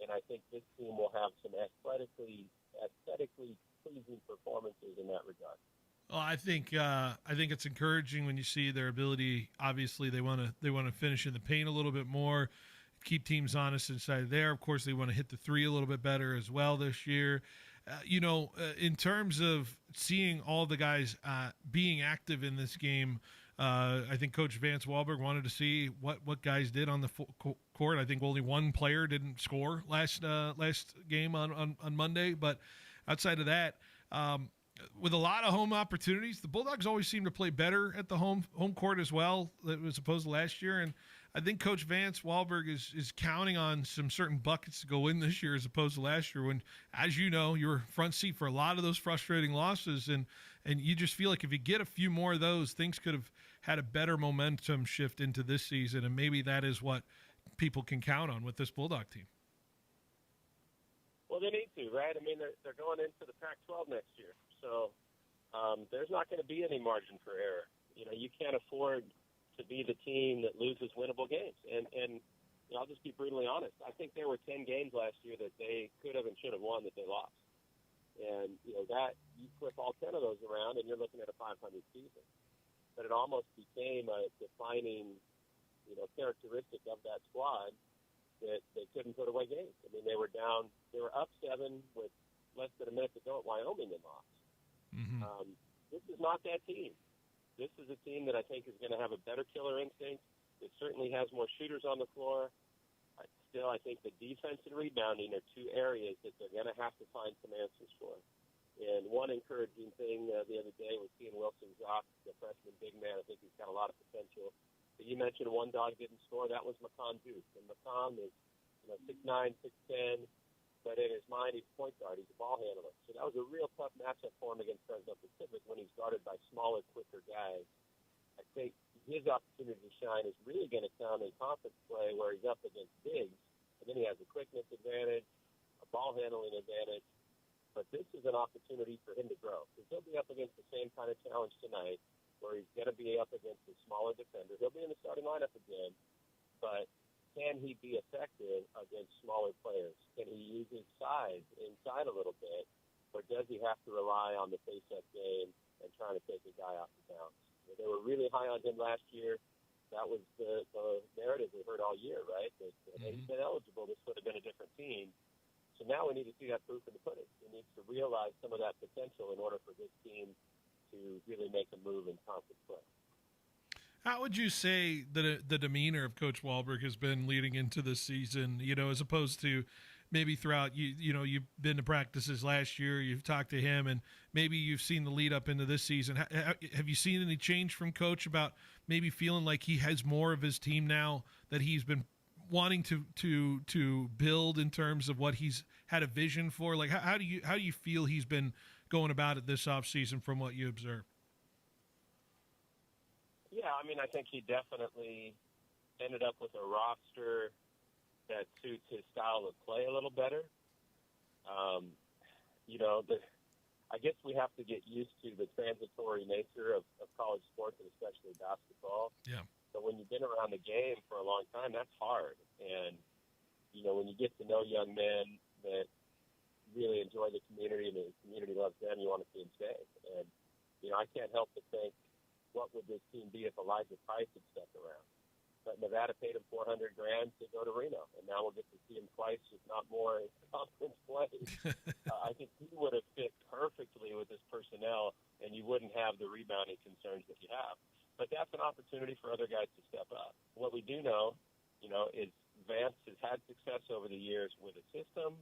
And I think this team will have some aesthetically pleasing performances in that regard. Well, I think it's encouraging when you see their ability. Obviously, they want to finish in the paint a little bit more, keep teams honest inside there. Of course, they want to hit the three a little bit better as well this year. In terms of seeing all the guys being active in this game, I think Coach Vance Wahlberg wanted to see what guys did on the court. I think only one player didn't score last game on Monday, but outside of that, with a lot of home opportunities, the Bulldogs always seem to play better at the home court as well as opposed to last year. And I think Coach Vance Wahlberg is counting on some certain buckets to go in this year as opposed to last year when, as you know, you were front seat for a lot of those frustrating losses. And you just feel like if you get a few more of those, things could have had a better momentum shift into this season. And maybe that is what people can count on with this Bulldog team. Well, they need to, right? I mean, they're going into the Pac-12 next year. So there's not going to be any margin for error. You know, you can't afford to be the team that loses winnable games. And you know, I'll just be brutally honest. I think there were 10 games last year that they could have and should have won that they lost. And, you know, that you flip all 10 of those around and you're looking at a 500 season. But it almost became a defining, you know, characteristic of that squad that they couldn't put away games. I mean, they were up 7 with less than a minute to go at Wyoming and lost. This is not that team. This is a team that I think is going to have a better killer instinct. It certainly has more shooters on the floor. Still, I think the defense and rebounding are 2 areas that they're going to have to find some answers for. And one encouraging thing the other day was seeing Wilson Zock, the freshman big man. I think he's got a lot of potential. But you mentioned one dog didn't score. That was Makan Duke. And Makan is 6'9", 6'10", but in his mind, he's a point guard. He's a ball handler. So that was a real tough matchup for him against Fresno Pacific when he's guarded by smaller, quicker guys. I think his opportunity to shine is really going to come in conference play where he's up against bigs, and then he has a quickness advantage, a ball handling advantage. But this is an opportunity for him to grow, because he'll be up against the same kind of challenge tonight where he's going to be up against a smaller defender. He'll be in the starting lineup again, but can he be effective against smaller players? Can he use his size inside a little bit, or does he have to rely on the face-up game and trying to take a guy off the bounce? They were really high on him last year. That was the narrative we heard all year, right? That he's been eligible, this would have been a different team. So now we need to see that proof in the pudding. He needs to realize some of that potential in order for this team to really make a move in conference play. How would you say that the demeanor of Coach Wahlberg has been leading into this season, as opposed to maybe throughout, you've been to practices last year, you've talked to him, and maybe you've seen the lead up into this season. Have you seen any change from Coach about maybe feeling like he has more of his team now that he's been wanting to build in terms of what he's had a vision for? Like, how do you feel he's been going about it this offseason from what you observe? Yeah, I mean, I think he definitely ended up with a roster that suits his style of play a little better. I guess we have to get used to the transitory nature of college sports, and especially basketball. Yeah. So when you've been around the game for a long time, that's hard. And, when you get to know young men that really enjoy the community and the community loves them, you want to see them stay. And, I can't help but think, what would this team be if Elijah Price had stuck around? But Nevada paid him $400,000 to go to Reno, and now we'll get to see him twice, if not more, in conference play. I think he would have fit perfectly with this personnel, and you wouldn't have the rebounding concerns that you have. But that's an opportunity for other guys to step up. What we do know, is Vance has had success over the years with a system,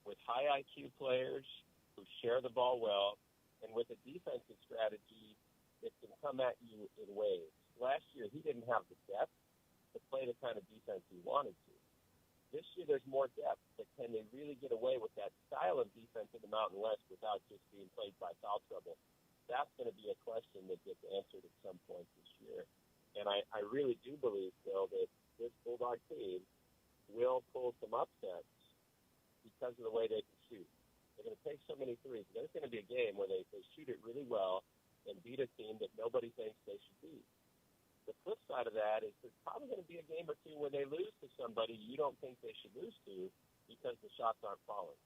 with high IQ players who share the ball well, and with a defensive strategy that can come at you in waves. Last year, he didn't have the depth to play the kind of defense he wanted to. This year, there's more depth, but can they really get away with that style of defense in the Mountain West without just being played by foul trouble? That's going to be a question that gets answered at some point this year. And I really do believe, Phil, that this Bulldog team will pull some upsets because of the way they can shoot. They're going to take so many threes. There's going to be a game where they shoot it really well and beat a team that nobody thinks they should beat. The flip side of that is there's probably going to be a game or two where they lose to somebody you don't think they should lose to because the shots aren't falling.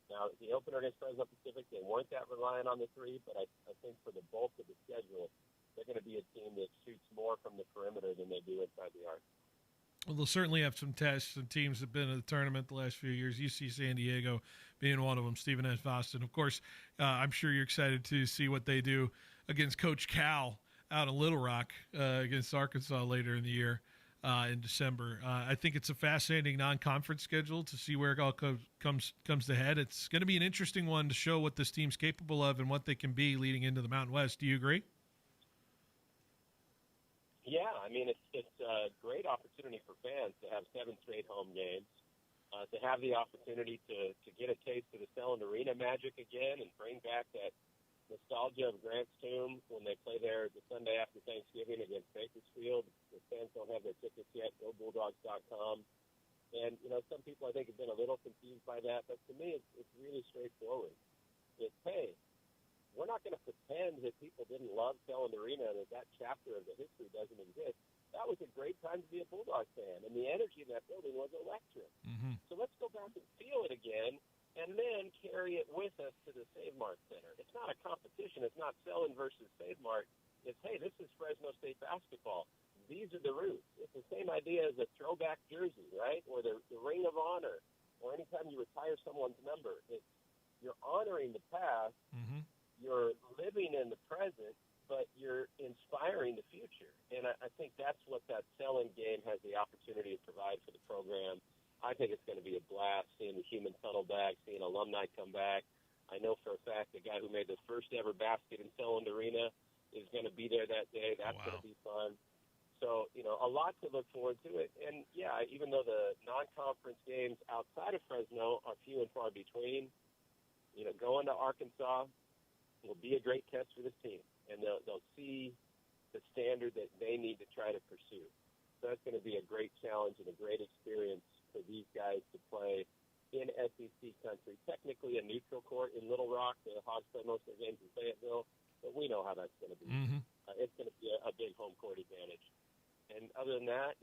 Now, the opener against Fresno Pacific, they weren't that reliant on the three, but I think for the bulk of the schedule, they're going to be a team that shoots more from the perimeter than they do inside the arc. Well, they'll certainly have some tests and teams that have been in the tournament the last few years, UC San Diego being one of them, Stephen S. Boston. Of course, I'm sure you're excited to see what they do against Coach Cal out in Little Rock against Arkansas later in the year in December. I think it's a fascinating non-conference schedule to see where it all comes to head. It's going to be an interesting one to show what this team's capable of and what they can be leading into the Mountain West. Do you agree? Yeah, I mean, it's a great opportunity for fans to have 7 straight home games, to have the opportunity to get a taste of the Selland Arena magic again and bring back that nostalgia of Grant's Tomb when they play there the Sunday after Thanksgiving against Bakersfield. If fans don't have their tickets yet, go Bulldogs.com. And, some people I think have been a little confused by that, but to me it's really straightforward. It's, hey, we're not going to pretend that people didn't love Selland Arena and that chapter of the history doesn't exist. That was a great time to be a Bulldog fan, and the energy in that building was electric. Mm-hmm. So let's go back and feel it again, and then carry it with us to the Save Mart Center. It's not a competition. It's not Selland versus Save Mart. It's, hey, this is Fresno State basketball. These are the roots. It's the same idea as a throwback jersey, right, or the Ring of Honor, or anytime you retire someone's number. It's you're honoring the past. Mm-hmm. You're living in the present, but you're inspiring the future. And I think that's what that Selland game has the opportunity to provide for the program. I think it's going to be a blast seeing the human tunnel back, seeing alumni come back. I know for a fact the guy who made the first ever basket in Selland Arena is going to be there that day. That's going to be fun. So, a lot to look forward to it. And, yeah, even though the non-conference games outside of Fresno are few and far between, going to Arkansas will be a great test for this team, and they'll see the standard that they need to try to pursue. So that's going to be a great challenge and a great experience for these guys to play in SEC country. Technically a neutral court in Little Rock. The Hogs play most of their games in Fayetteville, but we know how that's going to be. Mm-hmm. It's going to be a big home court advantage. And other than that,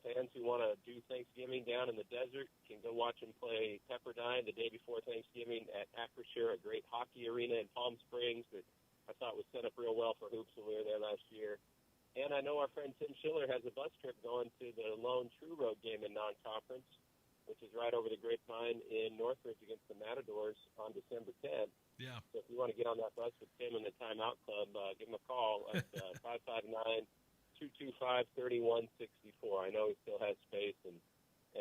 fans who want to do Thanksgiving down in the desert can go watch them play Pepperdine the day before Thanksgiving at Acrisure, a great hockey arena in Palm Springs that I thought was set up real well for hoops when we were there last year. And I know our friend Tim Schiller has a bus trip going to the lone True Road game in non-conference, which is right over the Grapevine in Northridge against the Matadors on December 10th. Yeah. So if you want to get on that bus with Tim and the Timeout Club, give him a call at 559-225-3164. I know he still has space, and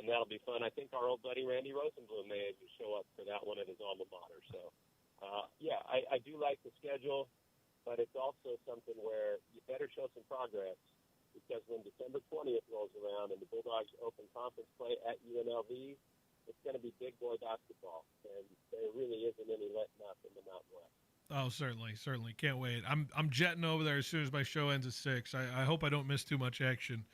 that'll be fun. I think our old buddy Randy Rosenblum may even show up for that one at his alma mater. So, I do like the schedule, but it's also something where you better show some progress, because when December 20th rolls around and the Bulldogs open conference play at UNLV, it's going to be big boy basketball, and there really isn't any letting up in the Mountain West. Oh, certainly. Can't wait. I'm jetting over there as soon as my show ends at 6. I hope I don't miss too much action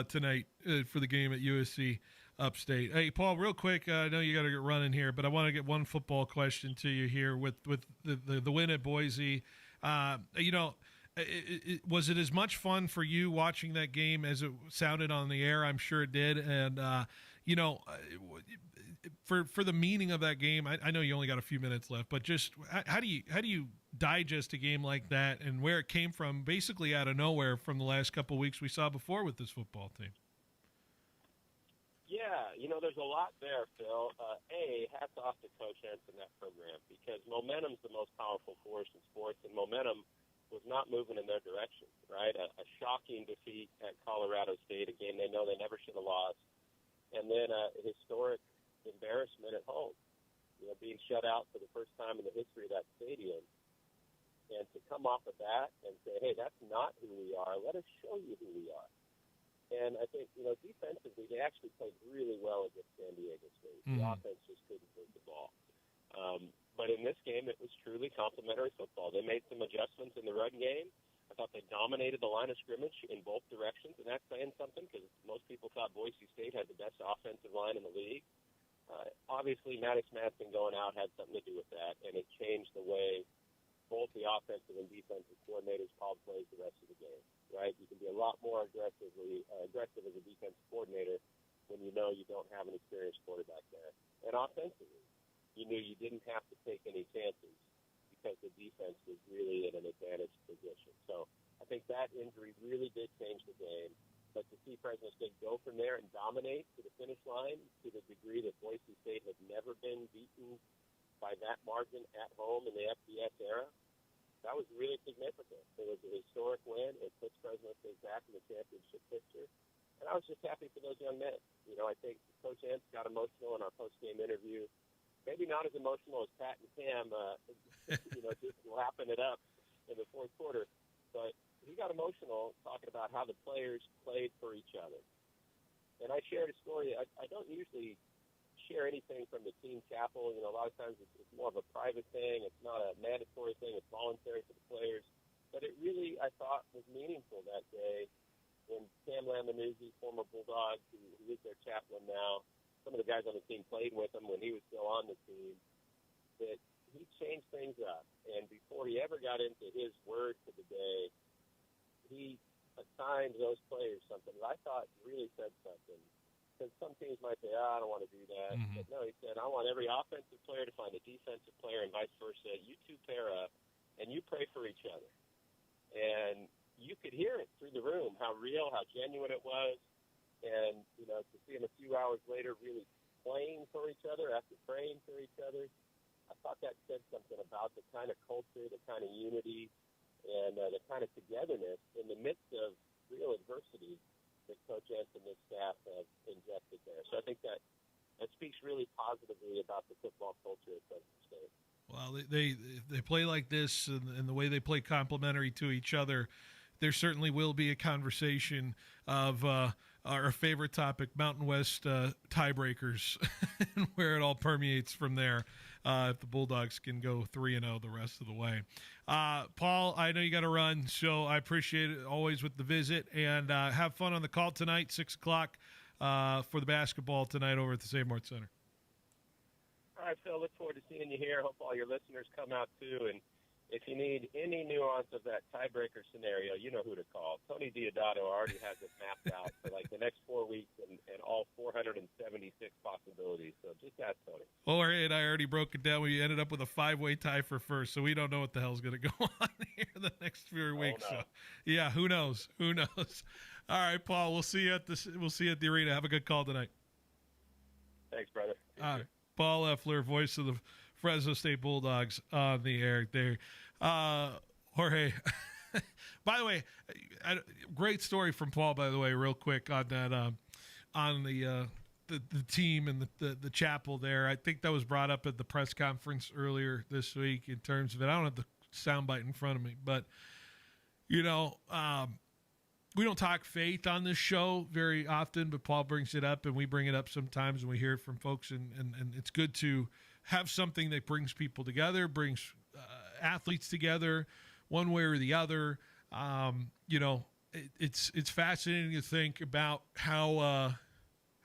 tonight for the game at USC. upstate. Hey, Paul, real quick, I know you got to get running here, but I want to get one football question to you here with the win at Boise. Was it as much fun for you watching that game as it sounded on the air? I'm sure it did. And, for the meaning of that game, I know you only got a few minutes left, but just how do you digest a game like that and where it came from, basically out of nowhere from the last couple of weeks we saw before with this football team? Yeah, there's a lot there, Phil. Hats off to Coach Entz and that program, because momentum's the most powerful force in sports, and momentum was not moving in their direction, right? A shocking defeat at Colorado State, a game they know they never should have lost, and then a historic embarrassment at home, being shut out for the first time in the history of that stadium. And to come off of that and say, hey, that's not who we are. Let us show you who we are. And I think, defensively, they actually played really well against San Diego State. The offense just couldn't move the ball. But in this game, it was truly complimentary football. They made some adjustments in the run game. I thought they dominated the line of scrimmage in both directions, and that's saying something because most people thought Boise State had the best offensive line in the league. Obviously, Maddox Madsen going out had something to do with that, and it changed the way both the offensive and defensive coordinators called plays the rest of the game, right? You can be a lot more aggressive as a defensive coordinator when you know you don't have an experienced quarterback there. And offensively, you knew you didn't have to take any chances because the defense was really in an advantaged position. So I think that injury really did change the game. But to see Fresno State go from there and dominate to the finish line to the degree that Boise State had never been beaten by that margin at home in the FBS era, that was really significant. It was a historic win. It puts Fresno State back in the championship picture. And I was just happy for those young men. I think Coach Entz got emotional in our post-game interview. Maybe not as emotional as Pat and Cam, just lapping it up in the fourth quarter. But he got emotional talking about how the players played for each other. And I shared a story. I don't usually share anything from the team chapel. A lot of times it's more of a private thing. It's not a mandatory thing. It's voluntary for the players. But it really, I thought, was meaningful that day when Cam Laminuzzi, former Bulldog, who is their chaplain now, some of the guys on the team played with him when he was still on the team, that he changed things up. And before he ever got into his word for the day, he assigned those players something that I thought really said something. Because some teams might say, I don't want to do that. Mm-hmm. But no, he said, I want every offensive player to find a defensive player and vice versa. You two pair up, and you pray for each other. And you could hear it through the room, how real, how genuine it was. And, to see them a few hours later really playing for each other after praying for each other, I thought that said something about the kind of culture, the kind of unity, and the kind of togetherness in the midst of real adversity that Coach Entz and his staff have injected there. So I think that speaks really positively about the football culture at Fresno State. Well, they play like this, and the way they play complementary to each other, there certainly will be a conversation of our favorite topic, Mountain West tiebreakers, and where it all permeates from there. If the Bulldogs can go 3-0 the rest of the way. Paul, I know you got to run, so I appreciate it always with the visit. And have fun on the call tonight, 6 o'clock for the basketball tonight over at the Save Mart Center. All right, Phil, look forward to seeing you here. Hope all your listeners come out, too. And if you need any nuance of that tiebreaker scenario, you know who to call. Tony Diodato already has it mapped out for the next 4 weeks and all 476 possibilities. So just ask Tony. Well, and I already broke it down. We ended up with a 5-way tie for first, so we don't know what the hell's going to go on here the next few weeks. No. So, yeah, who knows? Who knows? All right, Paul. We'll see you at the arena. Have a good call tonight. Thanks, brother. All right, Paul Effler, voice of the Fresno State Bulldogs on the air there. Jorge, by the way, great story from Paul, by the way, real quick on that, on the team and the chapel there. I think that was brought up at the press conference earlier this week in terms of it. I don't have the soundbite in front of me, but, we don't talk faith on this show very often, but Paul brings it up, and we bring it up sometimes, and we hear it from folks, and it's good to have something that brings people together, brings athletes together one way or the other. It's fascinating to think about how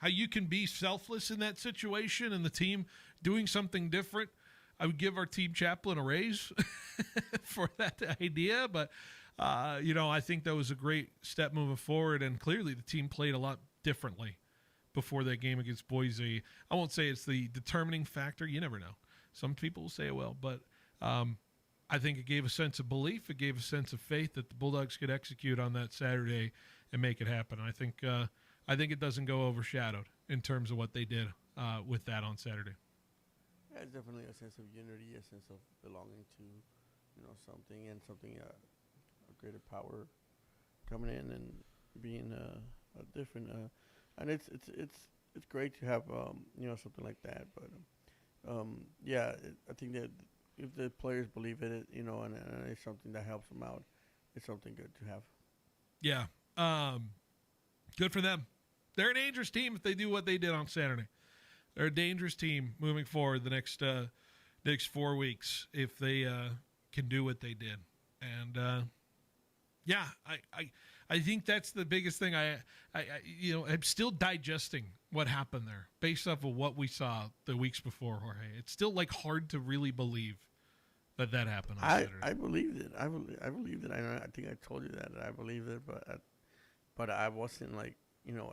how you can be selfless in that situation and the team doing something different. I would give our team chaplain a raise for that idea, but I think that was a great step moving forward, and clearly the team played a lot differently before that game against Boise. I won't say it's the determining factor. You never know. Some people will say it will, but I think it gave a sense of belief. It gave a sense of faith that the Bulldogs could execute on that Saturday and make it happen. I think it doesn't go overshadowed in terms of what they did with that on Saturday. Yeah, it's definitely a sense of unity, a sense of belonging to, something, and something a greater power coming in and being a different. And it's great to have something like that. But I think that if the players believe in it, and it's something that helps them out, it's something good to have. Yeah, good for them. They're a dangerous team if they do what they did on Saturday. They're a dangerous team moving forward the next 4 weeks if they can do what they did. And I think that's the biggest thing. I'm still digesting what happened there based off of what we saw the weeks before, Jorge. It's still hard to really believe that happened on Saturday. I believed it. I believed it. I think I told you that I believed it, but I wasn't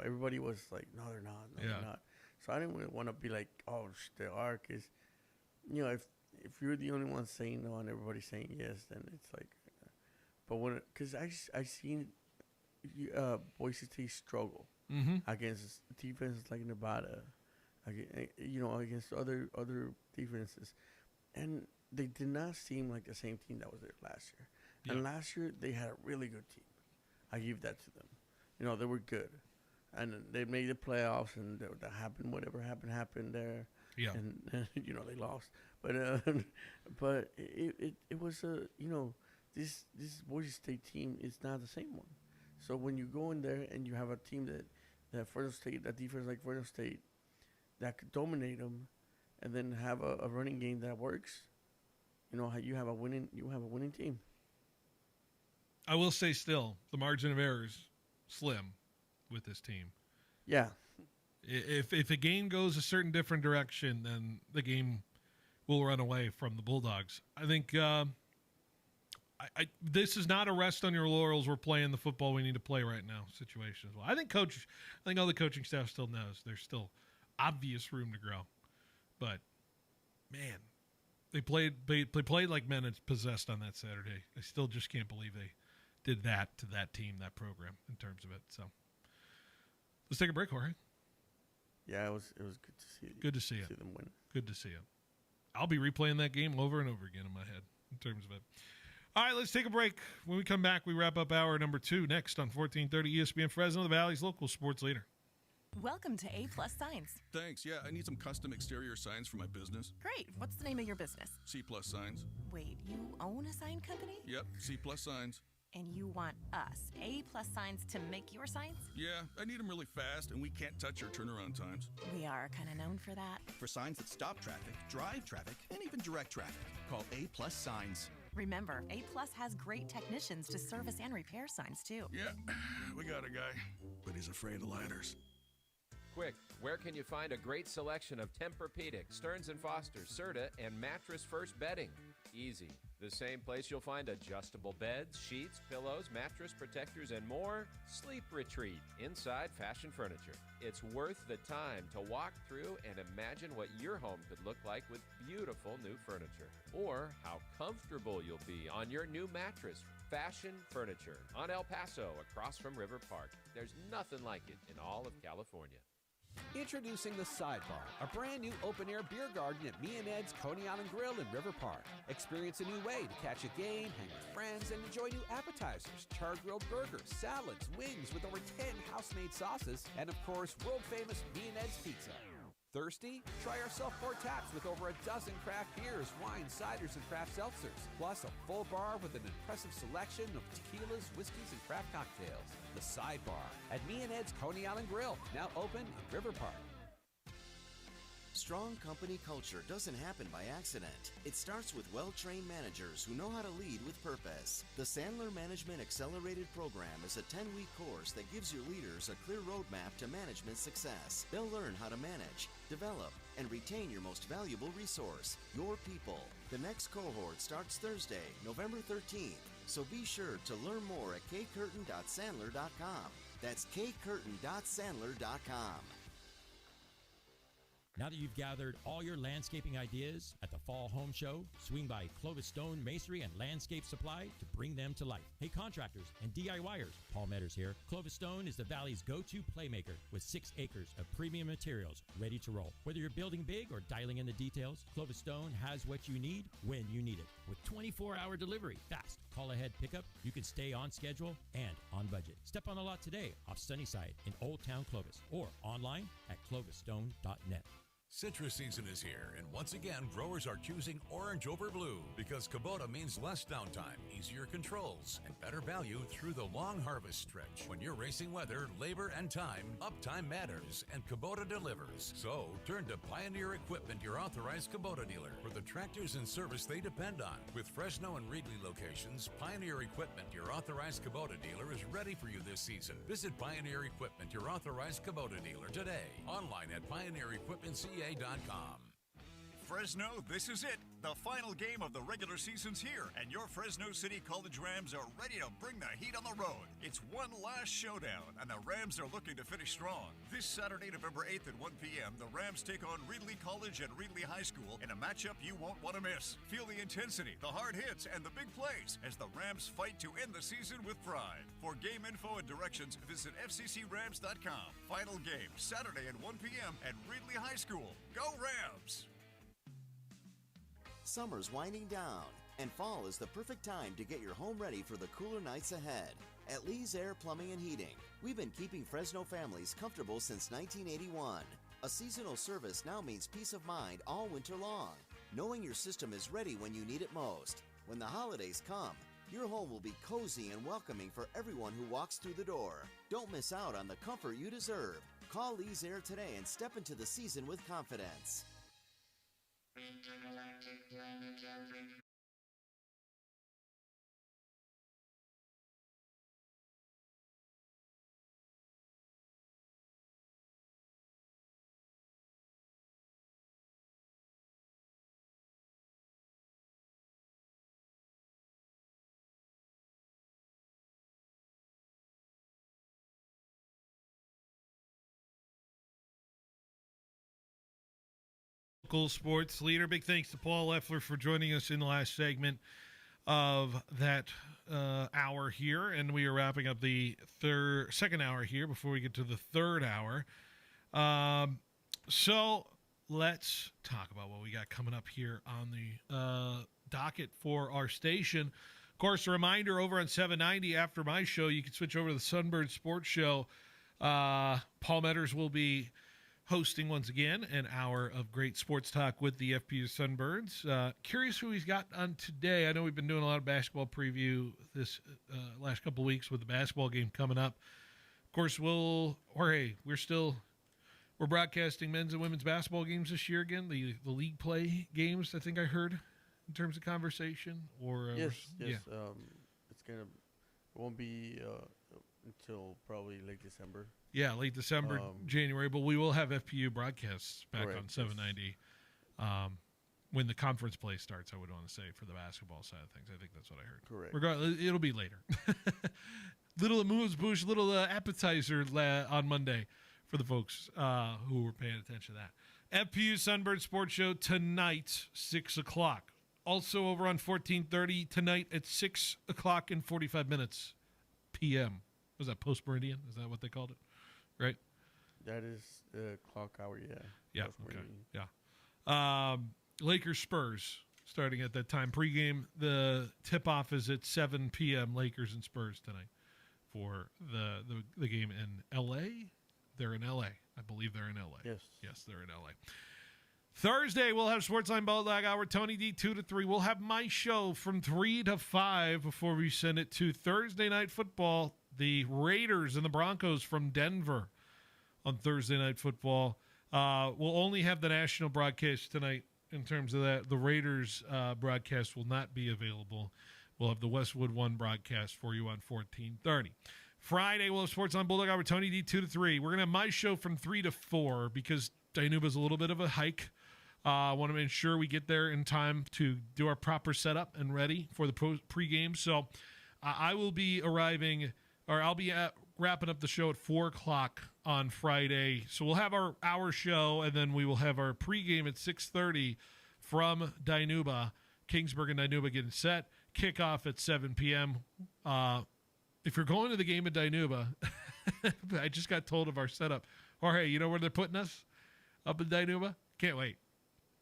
everybody was like, no, they're not. No, they're not. So I didn't really want to be like, oh, they are, because if you're the only one saying no and everybody's saying yes, then it's like. But because I seen Boise State struggle against defenses like Nevada, against other defenses, and they did not seem like the same team that was there last year. Yeah. And last year they had a really good team. I give that to them. They were good, and they made the playoffs, and that happened. Whatever happened there. Yeah. And they lost, but it was This Boise State team is not the same one. So when you go in there and you have a team that Fresno State, that defense like Fresno State, that could dominate them, and then have a running game that works, you have a winning team. I will say still, the margin of error is slim with this team. Yeah. If a game goes a certain different direction, then the game will run away from the Bulldogs. I think. This is not a rest on your laurels. We're playing the football we need to play right now situation as well. I think all the coaching staff still knows there's still obvious room to grow. But, man, they played like men possessed on that Saturday. I still just can't believe they did that to that team, that program, in terms of it. So, let's take a break, Jorge. Yeah, it was good to see it. Good to see it. See them win. Good to see it. I'll be replaying that game over and over again in my head in terms of it. All right, let's take a break. When we come back, we wrap up hour number 2 next on 1430 ESPN Fresno, the Valley's local sports leader. Welcome to A+ Signs. Thanks. Yeah, I need some custom exterior signs for my business. Great. What's the name of your business? C+ Signs. Wait, you own a sign company? Yep, C+ Signs. And you want us, A+ Signs, to make your signs? Yeah, I need them really fast, and we can't touch our turnaround times. We are kind of known for that. For signs that stop traffic, drive traffic, and even direct traffic, call A+ Signs. Remember, A+ has great technicians to service and repair signs, too. Yeah, we got a guy, but he's afraid of ladders. Quick, where can you find a great selection of Tempur-Pedic, Stearns & Foster, Serta, and Mattress First bedding? Easy. The same place you'll find adjustable beds, sheets, pillows, mattress protectors, and more. Sleep Retreat, Inside Fashion Furniture. It's worth the time to walk through and imagine what your home could look like with beautiful new furniture. Or how comfortable you'll be on your new mattress. Fashion Furniture on El Paso, across from River Park. There's nothing like it in all of California. Introducing The Sidebar, a brand new open-air beer garden at Me and Ed's Coney Island Grill in River Park. Experience a new way to catch a game, hang with friends, and enjoy new appetizers, char-grilled burgers, salads, wings with over 10 house-made sauces, and of course, world-famous Me and Ed's pizza. Thirsty? Try our self-poured taps with over a dozen craft beers, wines, ciders, and craft seltzers. Plus a full bar with an impressive selection of tequilas, whiskeys, and craft cocktails. The Sidebar at Me and Ed's Coney Island Grill, now open in River Park. Strong company culture doesn't happen by accident. It starts with well-trained managers who know how to lead with purpose. The Sandler Management Accelerated Program is a 10-week course that gives your leaders a clear roadmap to management success. They'll learn how to manage, develop, and retain your most valuable resource, your people. The next cohort starts Thursday, November 13th, so be sure to learn more at kcurtain.sandler.com. That's kcurtain.sandler.com. Now that you've gathered all your landscaping ideas at the Fall Home Show, swing by Clovis Stone Masonry and Landscape Supply to bring them to life. Hey, contractors and DIYers, Paul Metters here. Clovis Stone is the Valley's go-to playmaker with 6 acres of premium materials ready to roll. Whether you're building big or dialing in the details, Clovis Stone has what you need when you need it. With 24-hour delivery, fast, call-ahead pickup, you can stay on schedule and on budget. Step on the lot today off Sunnyside in Old Town Clovis or online at clovisstone.net. Citrus season is here, and once again, growers are choosing orange over blue because Kubota means less downtime, easier controls, and better value through the long harvest stretch. When you're racing weather, labor, and time, uptime matters, and Kubota delivers. So, turn to Pioneer Equipment, your authorized Kubota dealer, for the tractors and service they depend on. With Fresno and Reedley locations, Pioneer Equipment, your authorized Kubota dealer, is ready for you this season. Visit Pioneer Equipment, your authorized Kubota dealer, today. Online at pioneerequipmentca.com. Fresno, this is it. The final game of the regular season's here, and your Fresno City College Rams are ready to bring the heat on the road. It's one last showdown, and the Rams are looking to finish strong. This Saturday, November 8th at 1 p.m., the Rams take on Reedley College and Reedley High School in a matchup you won't want to miss. Feel the intensity, the hard hits, and the big plays as the Rams fight to end the season with pride. For game info and directions, visit fccrams.com. Final game, Saturday at 1 p.m. at Reedley High School. Go Rams! Summer's winding down, and fall is the perfect time to get your home ready for the cooler nights ahead. At Lee's Air Plumbing and Heating, we've been keeping Fresno families comfortable since 1981. A seasonal service now means peace of mind all winter long, knowing your system is ready when you need it most. When the holidays come, your home will be cozy and welcoming for everyone who walks through the door. Don't miss out on the comfort you deserve. Call Lee's Air today and step into the season with confidence. Local sports leader. Big thanks to Paul Leffler for joining us in the last segment of that hour here, and we are wrapping up the second hour here before we get to the third hour. So let's talk about what we got coming up here on the docket for our station. Of course, a reminder, over on 790 after my show, you can switch over to the Sunbird Sports Show. Paul Metters will be hosting once again an hour of great sports talk with the FPU Sunbirds. Curious who he's got on today. I know we've been doing a lot of basketball preview this last couple of weeks with the basketball game coming up. Of course, we're broadcasting men's and women's basketball games this year again. The league play games, I think I heard, in terms of conversation. Or yes. Yeah. It won't be until probably late December. Yeah, late December, January, but we will have FPU broadcasts back correct, on 790 when the conference play starts, I would want to say, for the basketball side of things. I think that's what I heard. Correct. Regardless, it'll be later. Little amuse-bouche, little appetizer on Monday for the folks who were paying attention to that. FPU Sunbird Sports Show tonight, 6 o'clock. Also over on 1430 tonight at 6 o'clock and 45 minutes p.m. Was that post-meridian? Is that what they called it? Right? That is the clock hour, yeah. Yeah, okay. Yeah. Lakers Spurs starting at that time. Pre-game, the tip-off is at 7 p.m. Lakers and Spurs tonight for the game in L.A. They're in L.A. I believe they're in L.A. Yes, they're in L.A. Thursday, we'll have Sportsline Bulldog Hour, Tony D, 2 to 3. We'll have my show from 3 to 5 before we send it to Thursday Night Football. The Raiders and the Broncos from Denver on Thursday Night Football. We'll only have the national broadcast tonight in terms of that. The Raiders broadcast will not be available. We'll have the Westwood 1 broadcast for you on 1430. Friday, we'll have Sports on Bulldog Hour, Tony D, 2 to 3. We're going to have my show from 3 to 4 because Dinuba's a little bit of a hike. I want to make sure we get there in time to do our proper setup and ready for the pregame. So I will be arriving, or I'll be wrapping up the show at 4 o'clock on Friday. So we'll have our hour show, and then we will have our pregame at 6:30 from Dinuba. Kingsburg and Dinuba getting set. Kickoff at 7 p.m. If you're going to the game at Dinuba, I just got told of our setup. Jorge, you know where they're putting us? Up in Dinuba? Can't wait.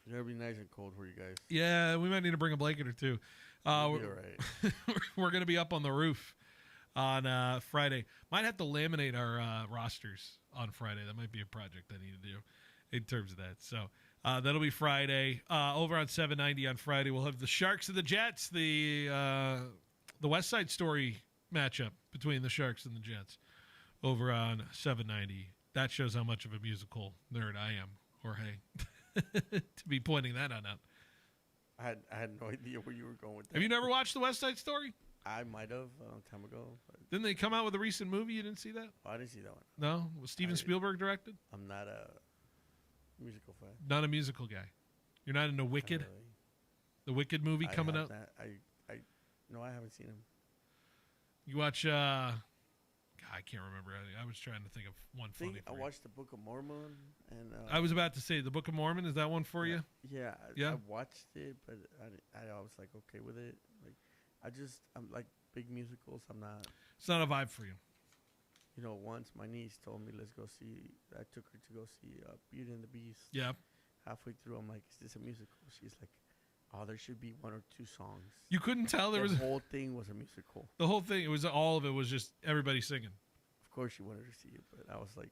It's going to be nice and cold for you guys. Yeah, we might need to bring a blanket or two. You'll be all right. We're going to be up on the roof on Friday. Might have to laminate our rosters on Friday. That might be a project I need to do in terms of that. So that'll be Friday. Over on 790 on Friday, we'll have the Sharks and the Jets, the West Side Story matchup between the Sharks and the Jets over on 790. That shows how much of a musical nerd I am, Jorge, to be pointing that out. I had no idea where you were going with that. Have you never watched the West Side Story? I might have a long time ago. But Didn't they come out with a recent movie? You didn't see that? Oh, I didn't see that one. No? Was Steven Spielberg directed? I'm not a musical fan. Not a musical guy. You're not into Wicked? Not really. The Wicked movie coming out? No, I haven't seen him. You watch, God, I can't remember. I was trying to think of one funny. I watched the Book of Mormon. And I was about to say, the Book of Mormon, is that one for you? Yeah. Yeah? I watched it, but I was like, okay with it. Like, I'm like big musicals. I'm not. It's not a vibe for you. You know, once my niece told me, let's go see, I took her to go see Beauty and the Beast. Yeah. Halfway through, I'm like, is this a musical? She's like, oh, there should be 1 or 2 songs. You couldn't tell there was the whole thing was a musical. The whole thing, all of it was just everybody singing. Of course she wanted to see it, but I was like,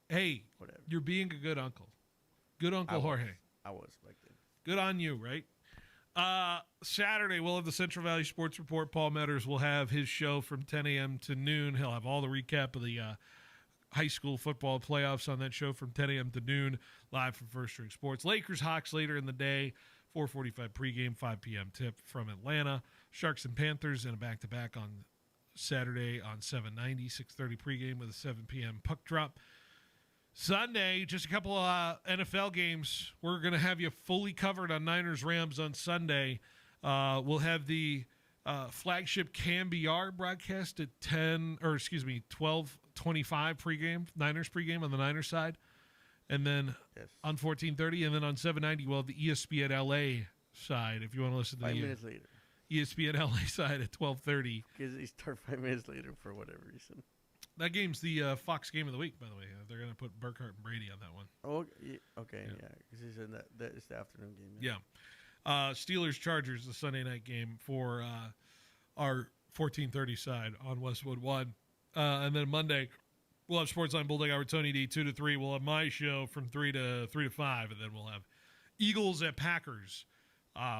hey, whatever. You're being a good uncle. Good Uncle Jorge. I was back then. Good on you, right? Saturday, we'll have the Central Valley Sports Report. Paul Metters will have his show from 10 a.m. to noon. He'll have all the recap of the high school football playoffs on that show from 10 a.m. to noon, live from First String Sports. Lakers, Hawks later in the day, 4:45 pregame, 5 p.m. tip from Atlanta. Sharks and Panthers in a back-to-back on Saturday on 790, 6:30 pregame with a 7 p.m. puck drop. Sunday, just a couple of NFL games. We're going to have you fully covered on Niners-Rams on Sunday. We'll have the flagship CamBR broadcast at 12:25 pregame, Niners pregame on the Niners side. And then on 1430, and then on 790, we'll have the ESPN LA side if you want to listen to 5 minutes later. ESPN LA side at 12:30. Because they start 5 minutes later for whatever reason. That game's the Fox Game of the Week, by the way. They're going to put Burkhardt and Brady on that one. Oh, okay, yeah. Because it's it's the afternoon game. Yeah. Steelers-Chargers, the Sunday night game for our 1430 side on Westwood 1. And then Monday, we'll have Sportsline Bulldog Hour, Tony D, 2 to 3. We'll have my show from 3 to 5. And then we'll have Eagles at Packers,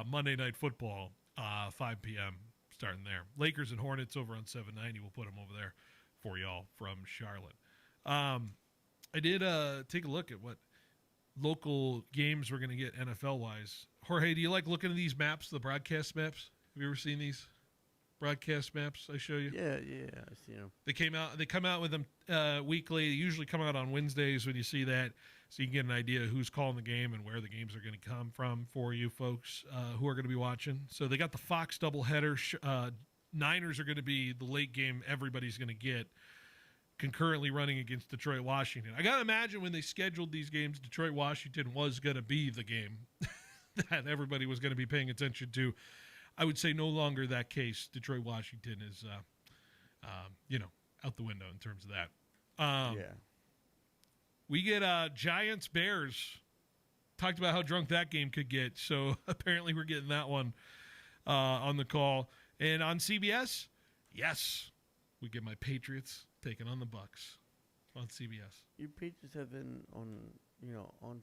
Monday Night Football, 5 p.m. starting there. Lakers and Hornets over on 790. We'll put them over there for y'all from Charlotte. I did take a look at what local games we're going to get NFL-wise. Jorge, do you like looking at these maps, the broadcast maps? Have you ever seen these broadcast maps I show you? Yeah, I see them. They come out with them weekly. They usually come out on Wednesdays when you see that, so you can get an idea of who's calling the game and where the games are going to come from for you folks who are going to be watching. So they got the Fox doubleheader. Niners are going to be the late game everybody's going to get, concurrently running against Detroit, Washington. I got to imagine when they scheduled these games, Detroit, Washington was going to be the game that everybody was going to be paying attention to. I would say no longer that case. Detroit, Washington is, out the window in terms of that. Yeah. We get Giants, Bears. Talked about how drunk that game could get, so apparently we're getting that one on the call. And on CBS, yes, we get my Patriots taking on the Bucks on CBS. You Patriots have been on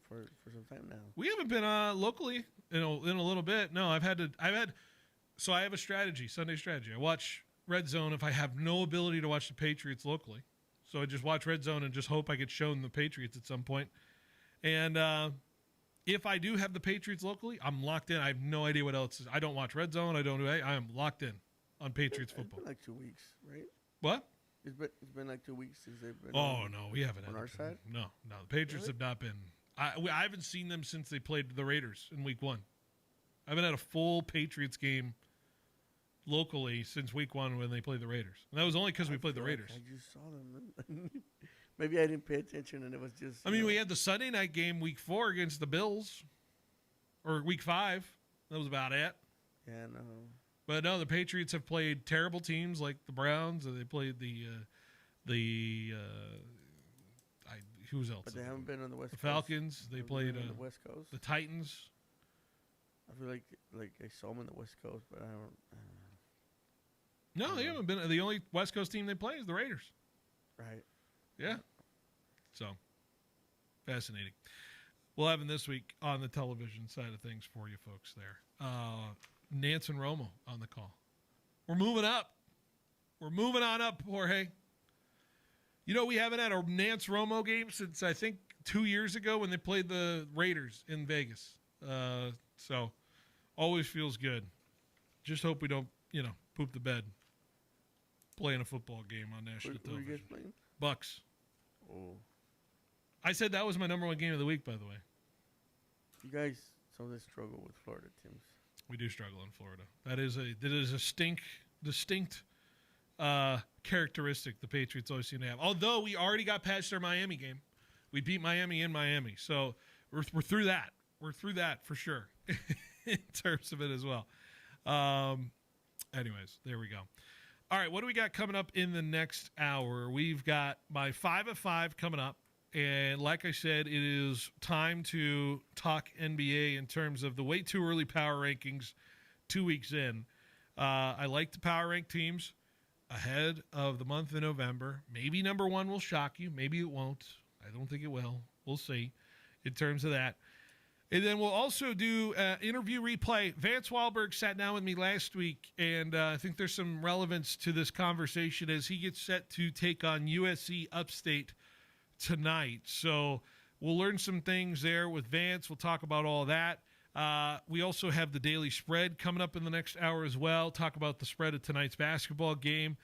for some time now. We haven't been locally in a little bit. No, so I have a strategy, Sunday strategy. I watch Red Zone if I have no ability to watch the Patriots locally. So I just watch Red Zone and just hope I get shown the Patriots at some point. And if I do have the Patriots locally, I'm locked in. I have no idea what else is. I don't watch Red Zone. I am locked in on Patriots football. It's been like 2 weeks, right? What? It's been like 2 weeks since they've been. Oh no, we haven't on had our side. No, the Patriots have not been. I haven't seen them since they played the Raiders in Week 1. I haven't had a full Patriots game locally since Week 1 when they played the Raiders, and that was only because we played the Raiders. I just saw them. Maybe I didn't pay attention, and it was just. I mean, we had the Sunday night game Week 4 against the Bills, or Week 5. That was about it. Yeah, no. But no, the Patriots have played terrible teams like the Browns, and they played who's else? But they haven't been on the West Coast. The Falcons. They played on the West Coast. The Titans. I feel like I saw them on the West Coast, but I don't No, they haven't been. The only West Coast team they play is the Raiders. Right. Yeah. So, fascinating. We'll have them this week on the television side of things for you folks there. Nance and Romo on the call. We're moving up. We're moving on up, Jorge. You know, we haven't had a Nance Romo game since, I think, 2 years ago when they played the Raiders in Vegas. So, always feels good. Just hope we don't, poop the bed playing a football game on national television. Who are you guys playing? Bucks. Oh. I said that was my number one game of the week, by the way. You guys sometimes struggle with Florida teams. We do struggle in Florida. That is a distinct characteristic the Patriots always seem to have. Although we already got past their Miami game. We beat Miami in Miami. So we're through that. We're through that for sure in terms of it as well. Anyways, there we go. All right, what do we got coming up in the next hour? We've got my 5 at 5 coming up. And like I said, it is time to talk NBA in terms of the way too early power rankings 2 weeks in. I like to power rank teams ahead of the month of November. Maybe number one will shock you. Maybe it won't. I don't think it will. We'll see in terms of that. And then we'll also do interview replay. Vance Wahlberg sat down with me last week, and I think there's some relevance to this conversation as he gets set to take on USC Upstate tonight. So we'll learn some things there with Vance. We'll talk about all that. We also have the daily spread coming up in the next hour as well. Talk about the spread of tonight's basketball game.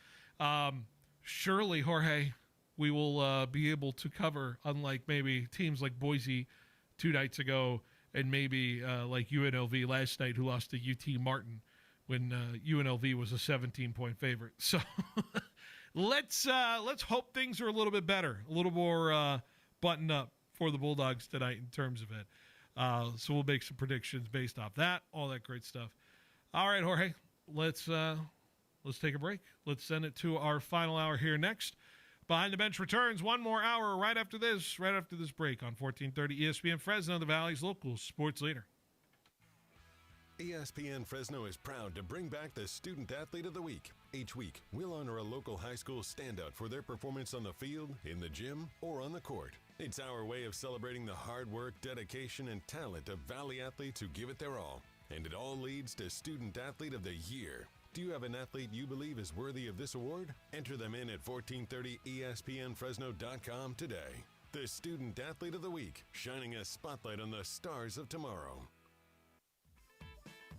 Surely, Jorge, we will be able to cover, unlike maybe teams like Boise 2 nights ago and maybe like UNLV last night, who lost to UT Martin when UNLV was a 17-point favorite. So let's hope things are a little bit better, a little more buttoned up for the Bulldogs tonight in terms of it. So we'll make some predictions based off that, all that great stuff. All right, Jorge, let's take a break. Let's send it to our final hour here next. Behind the Bench returns 1 more hour right after this break on 1430 ESPN Fresno, the Valley's local sports leader. ESPN Fresno is proud to bring back the Student Athlete of the Week. Each week, we'll honor a local high school standout for their performance on the field, in the gym, or on the court. It's our way of celebrating the hard work, dedication, and talent of Valley athletes who give it their all. And it all leads to Student Athlete of the Year. Do you have an athlete you believe is worthy of this award? Enter them in at 1430ESPNFresno.com today. The Student Athlete of the Week, shining a spotlight on the stars of tomorrow.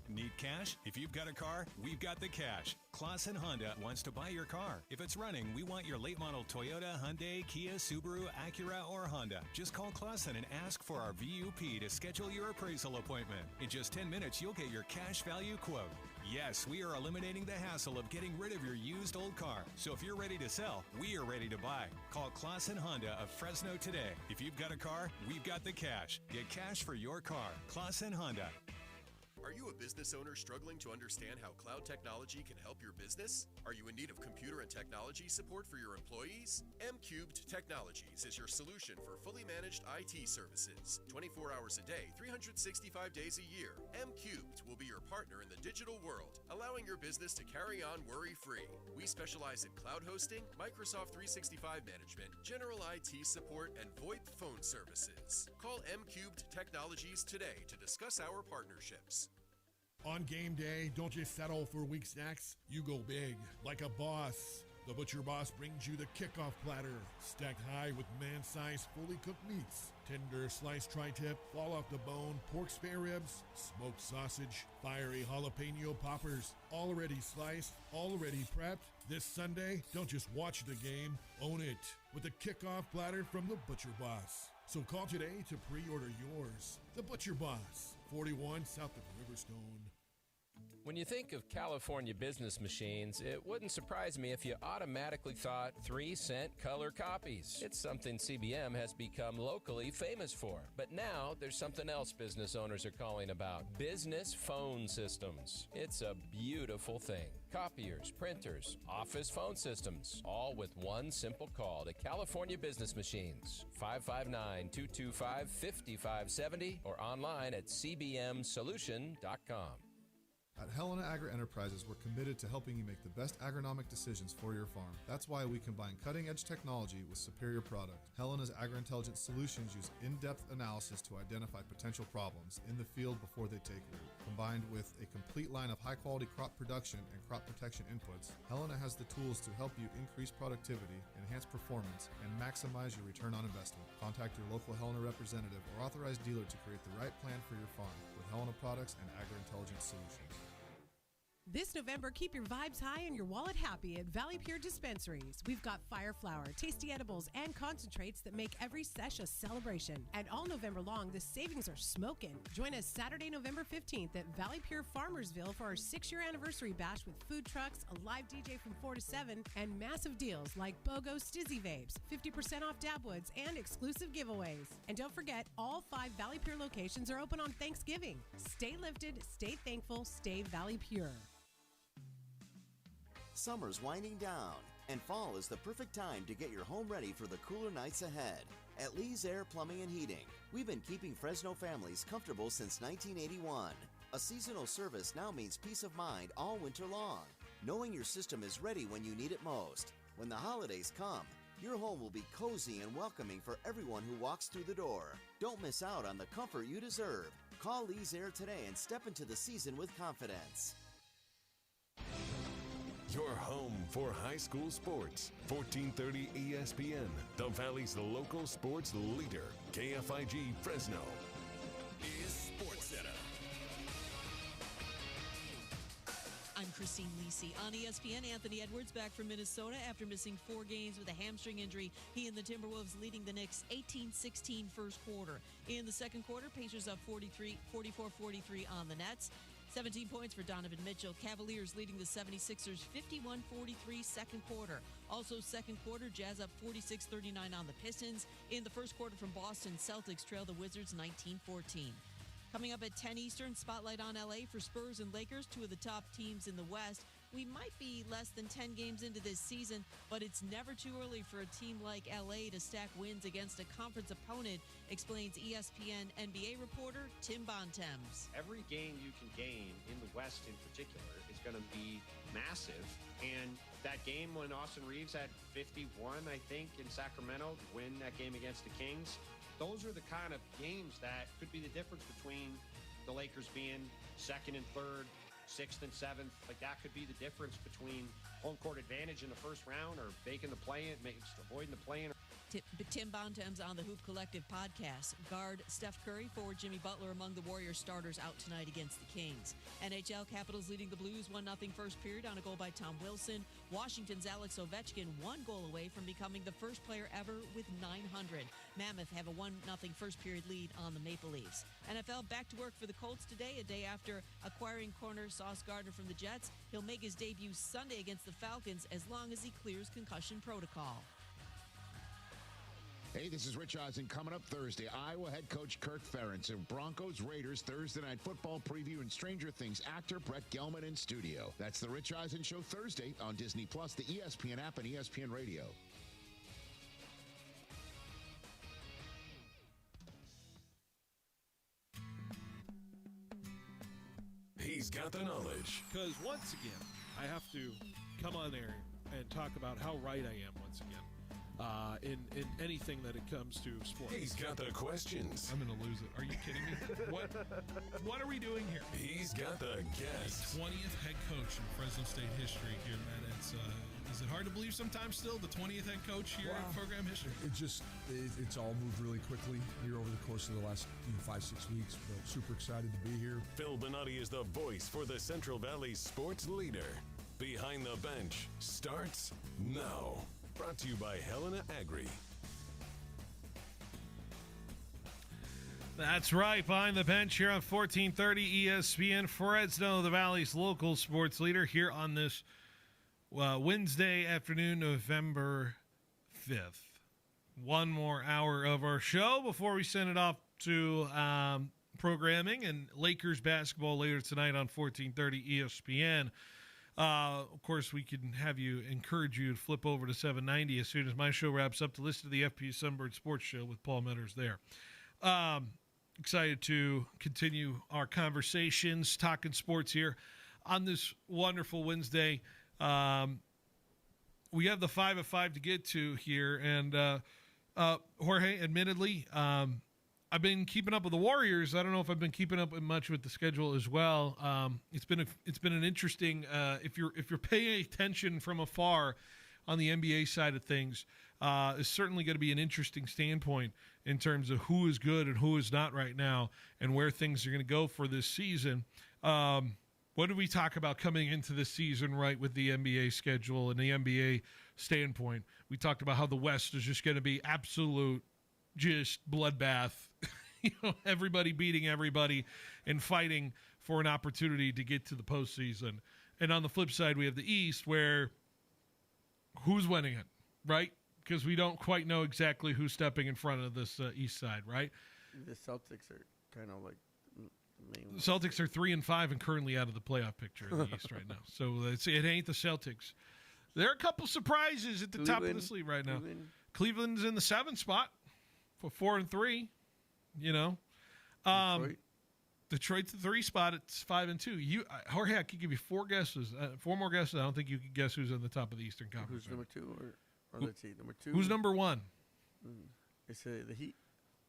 Need cash? If you've got a car, we've got the cash. Clausen Honda wants to buy your car. If it's running, we want your late model Toyota, Hyundai, Kia, Subaru, Acura, or Honda. Just call Clausen and ask for our VUP to schedule your appraisal appointment. In just 10 minutes, you'll get your cash value quote. Yes, we are eliminating the hassle of getting rid of your used old car. So if you're ready to sell, we are ready to buy. Call Clausen Honda of Fresno today. If you've got a car, we've got the cash. Get cash for your car. Clausen Honda. Are you a business owner struggling to understand how cloud technology can help your business? Are you in need of computer and technology support for your employees? M-Cubed Technologies is your solution for fully managed IT services. 24 hours a day, 365 days a year. M-Cubed will be your partner in the digital world, allowing your business to carry on worry-free. We specialize in cloud hosting, Microsoft 365 management, general IT support, and VoIP phone services. Call M-Cubed Technologies today to discuss our partnerships. On game day, don't just settle for weak snacks. You go big, like a boss. The Butcher Boss brings you the kickoff platter, stacked high with man-sized, fully cooked meats. Tender sliced tri-tip, fall off the bone, pork spare ribs, smoked sausage, fiery jalapeno poppers, already sliced, already prepped. This Sunday, don't just watch the game, own it with a kickoff platter from the Butcher Boss. So call today to pre-order yours. The Butcher Boss, 41 south of Riverstone. When you think of California business machines, it wouldn't surprise me if you automatically thought 3-cent color copies. It's something CBM has become locally famous for. But now there's something else business owners are calling about: business phone systems. It's a beautiful thing. Copiers, printers, office phone systems, all with one simple call to California Business Machines. 559-225-5570 or online at cbmsolution.com. At Helena Agri-Enterprises, we're committed to helping you make the best agronomic decisions for your farm. That's why we combine cutting-edge technology with superior product. Helena's agri-intelligence solutions use in-depth analysis to identify potential problems in the field before they take root. Combined with a complete line of high-quality crop production and crop protection inputs, Helena has the tools to help you increase productivity, enhance performance, and maximize your return on investment. Contact your local Helena representative or authorized dealer to create the right plan for your farm with Helena Products and Agri-Intelligence Solutions. This November, keep your vibes high and your wallet happy at Valley Pure Dispensaries. We've got fire flower, tasty edibles, and concentrates that make every sesh a celebration. And all November long, the savings are smoking. Join us Saturday, November 15th at Valley Pure Farmersville for our 6-year anniversary bash with food trucks, a live DJ from 4 to 7, and massive deals like BOGO Stizzy Vapes, 50% off dab woods, and exclusive giveaways. And don't forget, all 5 Valley Pure locations are open on Thanksgiving. Stay lifted, stay thankful, stay Valley Pure. Summer's winding down, and fall is the perfect time to get your home ready for the cooler nights ahead. At Lee's Air Plumbing and Heating, we've been keeping Fresno families comfortable since 1981. A seasonal service now means peace of mind all winter long, knowing your system is ready when you need it most. When the holidays come, your home will be cozy and welcoming for everyone who walks through the door. Don't miss out on the comfort you deserve. Call Lee's Air today and step into the season with confidence. Your home for high school sports. 1430 ESPN, the Valley's local sports leader. KFIG Fresno. Is Sports Center. I'm Christine Lisi. On ESPN, Anthony Edwards back from Minnesota after missing 4 games with a hamstring injury. He and the Timberwolves leading the Knicks 18-16 first quarter. In the second quarter, Pacers up 44-43 on the Nets. 17 points for Donovan Mitchell. Cavaliers leading the 76ers 51-43 second quarter. Also second quarter, Jazz up 46-39 on the Pistons. In the first quarter from Boston, Celtics trail the Wizards 19-14. Coming up at 10 Eastern, spotlight on LA for Spurs and Lakers, 2 of the top teams in the West. We might be less than 10 games into this season, but it's never too early for a team like LA to stack wins against a conference opponent, explains ESPN NBA reporter Tim Bontemps. Every game you can gain in the West in particular is going to be massive. And that game when Austin Reeves had 51, I think, in Sacramento, to win that game against the Kings, those are the kind of games that could be the difference between the Lakers being second and third, 6th and 7th. Like, that could be the difference between home court advantage in the first round or making the play-in, avoiding the play-in. Tim Bontemps on the Hoop Collective podcast. Guard Steph Curry, forward Jimmy Butler among the Warriors starters out tonight against the Kings. NHL Capitals leading the Blues 1-0 first period on a goal by Tom Wilson. Washington's Alex Ovechkin 1 goal away from becoming the first player ever with 900. Mammoth have a 1-0 first period lead on the Maple Leafs. NFL back to work for the Colts today, a day after acquiring corner Sauce Gardner from the Jets. He'll make his debut Sunday against the Falcons as long as he clears concussion protocol. Hey, this is Rich Eisen. Coming up Thursday, Iowa head coach Kirk Ferentz and Broncos-Raiders Thursday Night Football preview and Stranger Things actor Brett Gelman in studio. That's the Rich Eisen Show Thursday on Disney+, the ESPN app, and ESPN Radio. He's got the knowledge. Because once again, I have to come on there and talk about how right I am once again. in anything that it comes to sports. He's got the questions. I'm going to lose it. Are you kidding me? What are we doing here? He's got the guests. 20th head coach in Fresno State history here, man. Is it hard to believe sometimes still the 20th head coach here in program history? It's all moved really quickly here over the course of the last 5-6 weeks. But super excited to be here. Phil Benotti is the voice for the Central Valley sports leader. Behind the Bench starts now. Brought to you by Helena Agri. That's right. Behind the Bench here on 1430 ESPN Fresno, the Valley's local sports leader, here on this Wednesday afternoon, November 5th. One more hour of our show before we send it off to programming and Lakers basketball later tonight on 1430 ESPN. Of course, we can encourage you to flip over to 790 as soon as my show wraps up to listen to the FP Sunbird Sports Show with Paul Metters there. Excited to continue our conversations, talking sports here on this wonderful Wednesday. We have the 5 at 5 to get to here, and Jorge, admittedly, I've been keeping up with the Warriors. I don't know if I've been keeping up much with the schedule as well. It's been an interesting. If you're paying attention from afar on the NBA side of things, it's certainly going to be an interesting standpoint in terms of who is good and who is not right now, and where things are going to go for this season. What did we talk about coming into this season, right, with the NBA schedule and the NBA standpoint? We talked about how the West is just going to be absolute, just bloodbath. Everybody beating everybody and fighting for an opportunity to get to the postseason. And on the flip side, we have the East, where who's winning it, right? Because we don't quite know exactly who's stepping in front of this East side, right? The Celtics are kind of like the main The Celtics are 3-5 and currently out of the playoff picture in the East right now. So it ain't the Celtics. There are a couple surprises at the top of the league right now. Cleveland's in the 7th spot for 4-3. Detroit's the 3 spot. It's 5-2. Jorge, I could give you 4 guesses, 4 more guesses. I don't think you could guess who's in the top of the Eastern Conference. Who's number 2, or let's see, number 2. Who's number 1? It's the Heat.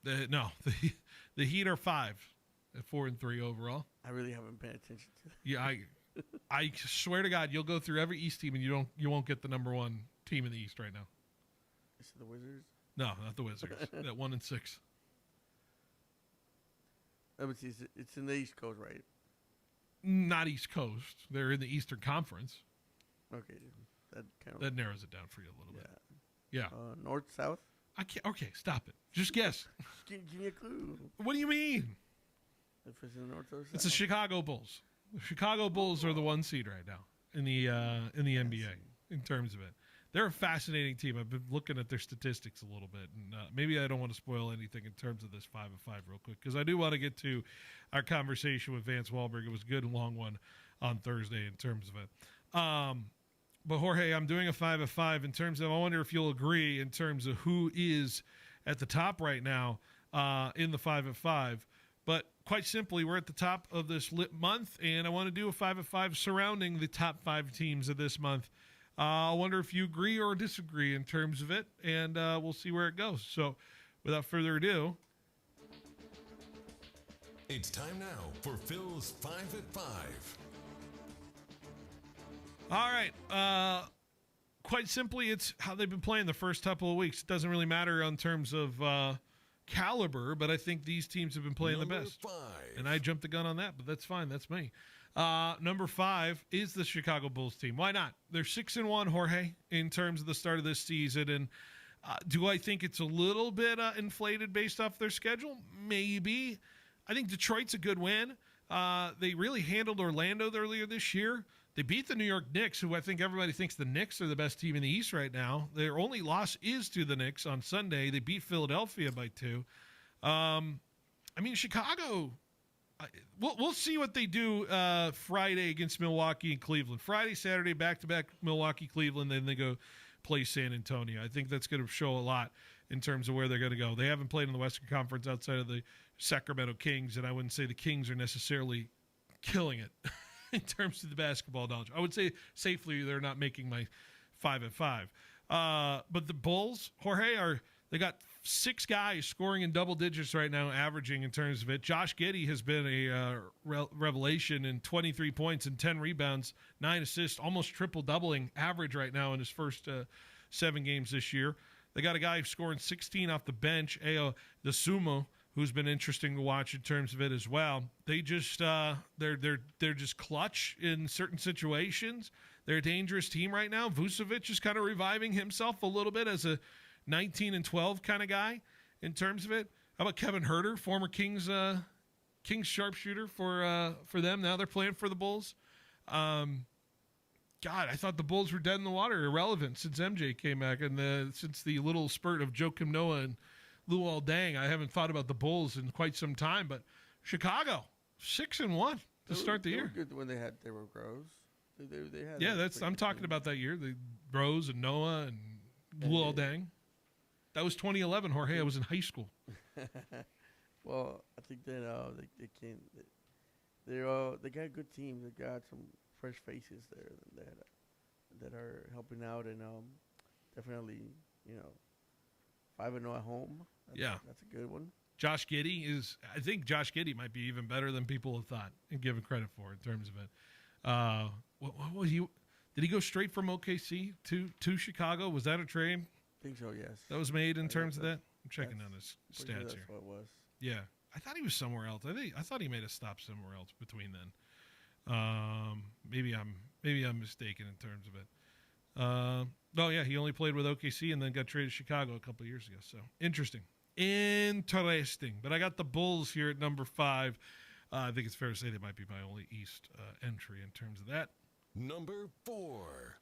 The Heat are 5 at 4-3 overall. I really haven't paid attention to that. Yeah, I swear to God, you'll go through every East team and you won't get the number 1 team in the East right now. Is it the Wizards? No, not the Wizards. At 1-6. Let me see. It's in the East Coast, right? Not East Coast. They're in the Eastern Conference. Okay, that narrows it down for you a little bit. Yeah. North, South. I can't. Okay, stop it. Just guess. Give me a clue. What do you mean? If it's in the North or South. It's the Chicago Bulls. The Chicago Bulls are the 1 seed right now in the NBA in terms of it. They're a fascinating team. I've been looking at their statistics a little bit, and maybe I don't want to spoil anything in terms of this 5 at 5 real quick, because I do want to get to our conversation with Vance Wahlberg. It was a good and long one on Thursday in terms of it. But Jorge, I'm doing a 5 at 5 in terms of, I wonder if you'll agree in terms of who is at the top right now in the 5 at 5. But quite simply, we're at the top of this month, and I want to do a 5 at 5 surrounding the top 5 teams of this month. I wonder if you agree or disagree in terms of it, and we'll see where it goes. So, without further ado, it's time now for Phil's 5 at 5. All right. Quite simply, it's how they've been playing the first couple of weeks. It doesn't really matter in terms of caliber, but I think these teams have been playing Number the best. 5. And I jumped the gun on that, but that's fine. That's me. Number 5 is the Chicago Bulls team. Why not? They're 6-1, Jorge, in terms of the start of this season. And do I think it's a little bit inflated based off their schedule? Maybe. I think Detroit's a good win. They really handled Orlando earlier this year. They beat the New York Knicks, who I think everybody thinks the Knicks are the best team in the East right now. Their only loss is to the Knicks on Sunday. They beat Philadelphia by 2. Chicago... We'll see what they do Friday against Milwaukee and Cleveland. Friday, Saturday, back-to-back Milwaukee, Cleveland, then they go play San Antonio. I think that's going to show a lot in terms of where they're going to go. They haven't played in the Western Conference outside of the Sacramento Kings, and I wouldn't say the Kings are necessarily killing it in terms of the basketball knowledge. I would say safely they're not making my 5 at 5. But the Bulls, Jorge, they got 6 guys scoring in double digits right now, averaging in terms of it. Josh Giddey has been a revelation in 23 points and 10 rebounds, 9 assists, almost triple-doubling average right now in his first 7 games this year. They got a guy scoring 16 off the bench, Ayo Dosunmu, who's been interesting to watch in terms of it as well. They just they're just clutch in certain situations. They're a dangerous team right now. Vucevic is kind of reviving himself a little bit as a 19 and 12 kind of guy in terms of it. How about Kevin Huerter, former Kings sharpshooter for them? Now they're playing for the Bulls. God, I thought the Bulls were dead in the water, irrelevant since MJ came back, and since the little spurt of Joakim Noah and Luol Deng, I haven't thought about the Bulls in quite some time. But Chicago, 6-1 to start the year. They were good when they had Rose. They had I'm talking about that year. The Rose and Noah and Luol Deng. That was 2011, Jorge. I was in high school. Well, I think that they got a good team. They got some fresh faces there that are helping out, and definitely 5-0 at home. That's a good one. Josh Giddey I think Josh Giddey might be even better than people have thought and given credit for in terms of it. What was he? Did he go straight from OKC to Chicago? Was that a trade? I think so, yes. That was made in terms of that? I'm checking on his stats here. That's what it was. Yeah. I thought he was somewhere else. I thought he made a stop somewhere else between then. Maybe I'm mistaken in terms of it. No, yeah, he only played with OKC and then got traded to Chicago a couple of years ago. So interesting. But I got the Bulls here at number 5. I think it's fair to say they might be my only East entry in terms of that. Number 4.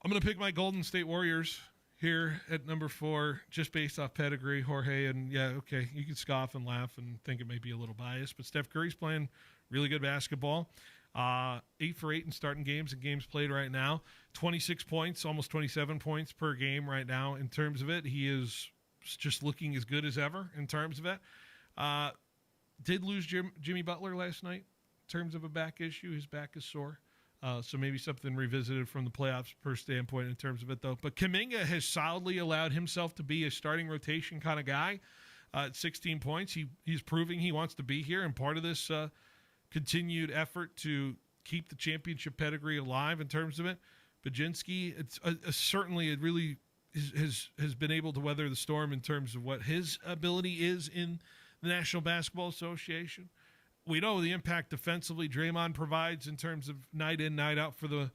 I'm going to pick my Golden State Warriors here at number 4, just based off pedigree, Jorge. And yeah, okay, you can scoff and laugh and think it may be a little biased, but Steph Curry's playing really good basketball. 8 for 8 in starting games and games played right now. 26 points, almost 27 points per game right now in terms of it. He is just looking as good as ever in terms of it. Did lose Jimmy Butler last night in terms of a back issue. His back is sore. So maybe something revisited from the playoffs per standpoint in terms of it, though. But Kuminga has solidly allowed himself to be a starting rotation kind of guy at 16 points. He's proving he wants to be here, and part of this continued effort to keep the championship pedigree alive in terms of it. Baczynski, it's certainly it really has been able to weather the storm in terms of what his ability is in the National Basketball Association. We know the impact defensively Draymond provides in terms of night in, night out for the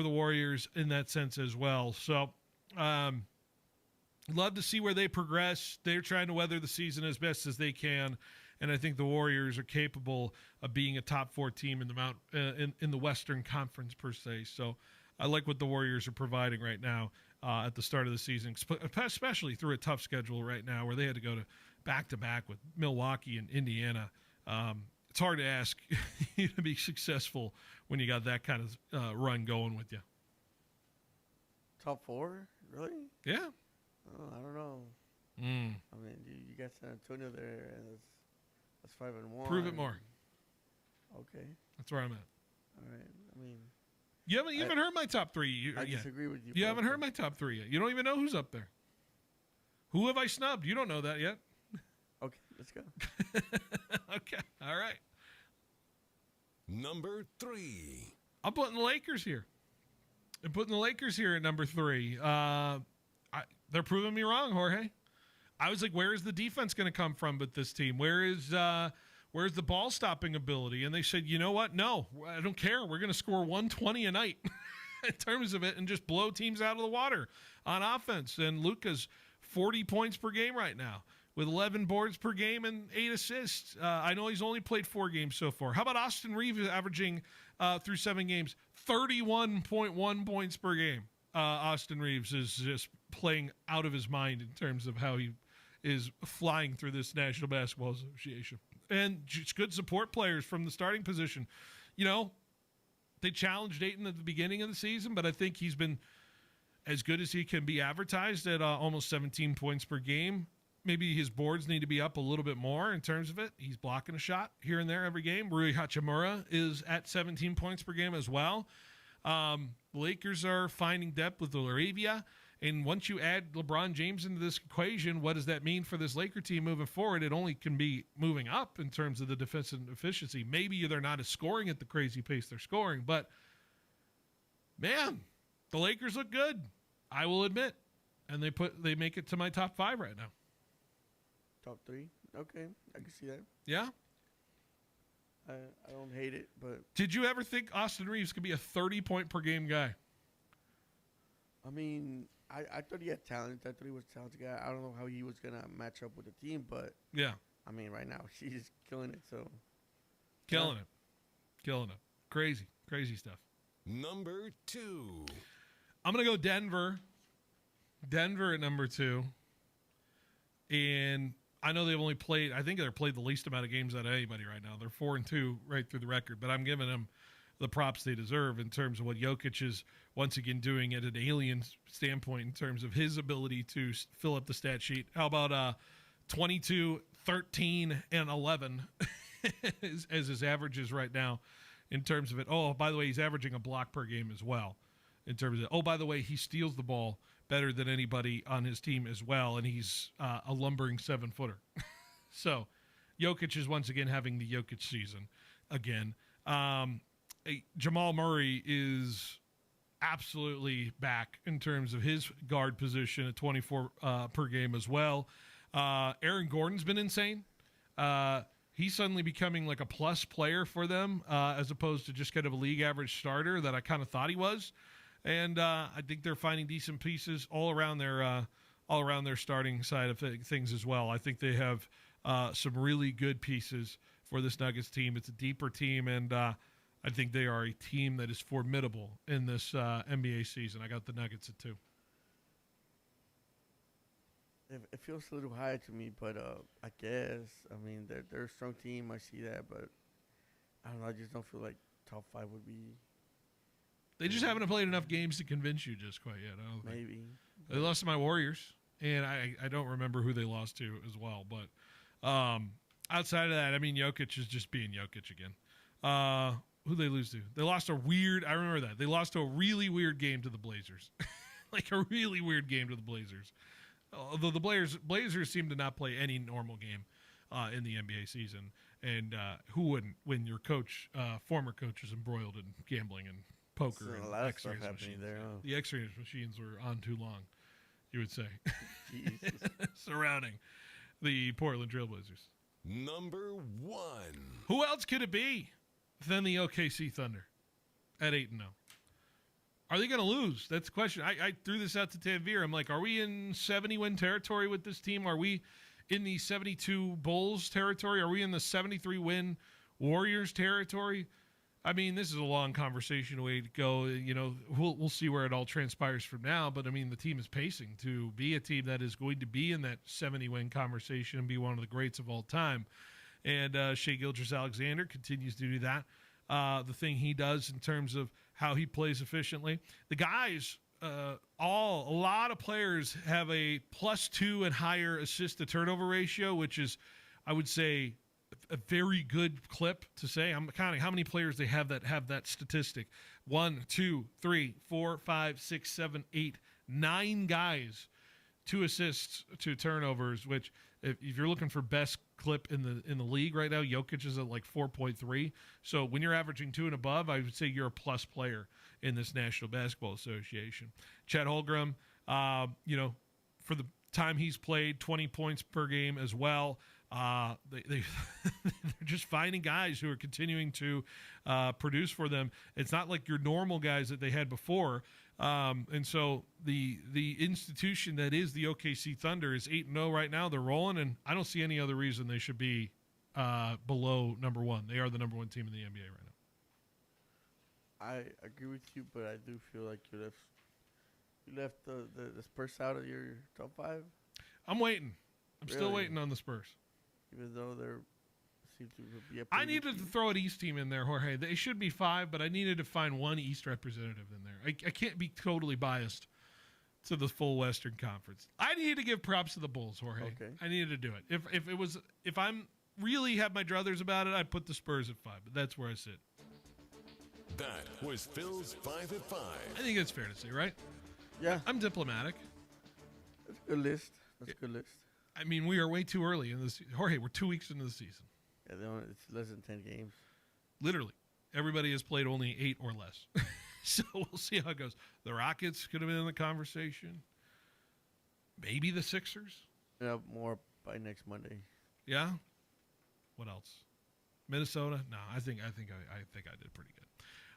Warriors in that sense as well. So, love to see where they progress. They're trying to weather the season as best as they can, and I think the Warriors are capable of being a top 4 team in the in the Western Conference per se. So, I like what the Warriors are providing right now at the start of the season, especially through a tough schedule right now where they had to go to back-to-back with Milwaukee and Indiana. It's hard to ask you to be successful when you got that kind of run going with you. Top 4? Really? Yeah. Oh, I don't know. I mean, you got San Antonio there, and that's 5-1. Prove it more. Okay. That's where I'm at. All right. I mean, you haven't heard my top 3. I disagree with you. You haven't heard my top 3 yet. You don't even know who's up there. Who have I snubbed? You don't know that yet. Okay, let's go. Okay, all right. Number 3. I'm putting the Lakers here. I'm putting the Lakers here at number 3. They're proving me wrong, Jorge. I was like, where is the defense going to come from with this team? Where's the ball stopping ability? And they said, you know what? No, I don't care. We're going to score 120 a night in terms of it and just blow teams out of the water on offense. And Luka's 40 points per game right now, with 11 boards per game and 8 assists. I know he's only played 4 games so far. How about Austin Reeves averaging through 7 games 31.1 points per game? Austin Reeves is just playing out of his mind in terms of how he is flying through this National Basketball Association. And just good support players from the starting position. You know, they challenged Ayton at the beginning of the season, but I think he's been as good as he can be advertised at almost 17 points per game. Maybe his boards need to be up a little bit more in terms of it. He's blocking a shot here and there every game. Rui Hachimura is at 17 points per game as well. The Lakers are finding depth with Laravia And once you add LeBron James into this equation, what does that mean for this Laker team moving forward? It only can be moving up in terms of the defensive efficiency. Maybe they're not as scoring at the crazy pace they're scoring, but man, the Lakers look good. I will admit. And they make it to my top 5 right now. Top 3? Okay, I can see that. Yeah? I don't hate it, but... Did you ever think Austin Reeves could be a 30-point-per-game guy? I mean, I thought he had talent. I thought he was a talented guy. I don't know how he was going to match up with the team, but... Yeah. I mean, right now, he's killing it, so... Killing it. Crazy stuff. Number 2. I'm going to go Denver. Denver at number 2. And I know they've only played, I think they've played the least amount of games out of anybody right now. They're 4-2 right through the record, but I'm giving them the props they deserve in terms of what Jokic is once again doing at an alien standpoint in terms of his ability to fill up the stat sheet. How about 22, 13, and 11 as his averages right now in terms of it. Oh, by the way, he's averaging a block per game as well in terms of, oh, by the way, he steals the ball better than anybody on his team as well, and he's a lumbering 7-footer. So Jokic is once again having the Jokic season again. Jamal Murray is absolutely back in terms of his guard position at 24 per game as well. Aaron Gordon's been insane. He's suddenly becoming like a plus player for them as opposed to just kind of a league average starter that I kind of thought he was. And I think they're finding decent pieces all around their starting side of things as well. I think they have some really good pieces for this Nuggets team. It's a deeper team, and I think they are a team that is formidable in this NBA season. I got the Nuggets at 2. It feels a little high to me, but I guess, I mean, they're a strong team. I see that, but I don't know. I just don't feel like top 5 would be. They just haven't played enough games to convince you just quite yet. I don't think. Maybe. They lost to my Warriors, and I don't remember who they lost to as well. But outside of that, I mean, Jokic is just being Jokic again. Who they lose to? They lost I remember that. They lost to a really weird game to the Blazers. Like a really weird game to the Blazers. Although the Blazers seem to not play any normal game in the NBA season. And who wouldn't when your former coach is embroiled in gambling and poker and X-ray machines. There, huh? The X-ray machines were on too long, you would say, surrounding the Portland Trailblazers. Number 1. Who else could it be than the OKC Thunder at 8-0? Are they going to lose? That's the question. I threw this out to Tanvir. I'm like, are we in 70-win territory with this team? Are we in the 72 Bulls territory? Are we in the 73-win Warriors territory? I mean, this is a long conversation way to go. You know, we'll see where it all transpires from now. But, I mean, the team is pacing to be a team that is going to be in that 70-win conversation and be one of the greats of all time. And Shai Gilgeous-Alexander continues to do that. The thing he does in terms of how he plays efficiently. The guys, a lot of players have a +2 and higher assist to turnover ratio, which is, I would say, a very good clip to say. I'm counting how many players they have that statistic. 1, 2, 3, 4, 5, 6, 7, 8, 9 guys, 2 assists to turnovers, which if you're looking for best clip in the league right now, Jokic is at like 4.3. So when you're averaging 2 and above, I would say you're a plus player in this National Basketball Association. Chet Holmgren, for the time he's played, 20 points per game as well. They're just finding guys who are continuing to produce for them. It's not like your normal guys that they had before. And so the institution that is the OKC Thunder is 8-0 right now. They're rolling, and I don't see any other reason they should be below number 1. They are the number 1 team in the NBA right now. I agree with you, but I do feel like you left the Spurs out of your top 5. I'm waiting. I'm still waiting on the Spurs. Even though they're seem to be a I needed to throw an East team in there, Jorge. They should be 5, but I needed to find one East representative in there. I can't be totally biased to the full Western Conference. I needed to give props to the Bulls, Jorge. Okay. I needed to do it. If I'm really have my druthers about it, I'd put the Spurs at 5, but that's where I sit. That was Phil's 5 at 5. I think it's fair to say, right? Yeah. I'm diplomatic. That's a good list. That's a good list. I mean, we are way too early in this. Jorge, we're 2 weeks into the season. Yeah, it's less than 10 games. Literally, everybody has played only 8 or less. So we'll see how it goes. The Rockets could have been in the conversation. Maybe the Sixers. Yeah, more by next Monday. Yeah. What else? Minnesota? No, I think I did pretty good.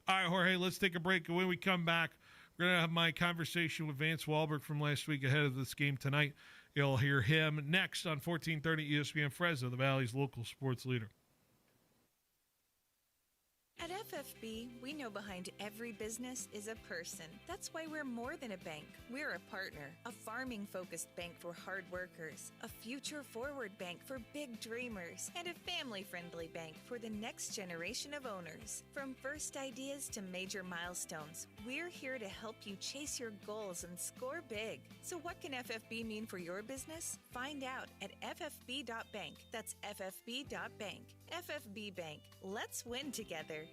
All right, Jorge, let's take a break. When we come back, we're going to have my conversation with Vance Wahlberg from last week ahead of this game tonight. You'll hear him next on 1430 ESPN Fresno, the Valley's local sports leader. At FFB, we know behind every business is a person. That's why we're more than a bank. We're a partner, a farming-focused bank for hard workers, a future-forward bank for big dreamers, and a family-friendly bank for the next generation of owners. From first ideas to major milestones, we're here to help you chase your goals and score big. So what can FFB mean for your business? Find out at ffb.bank. That's ffb.bank. FFB Bank. Let's win together.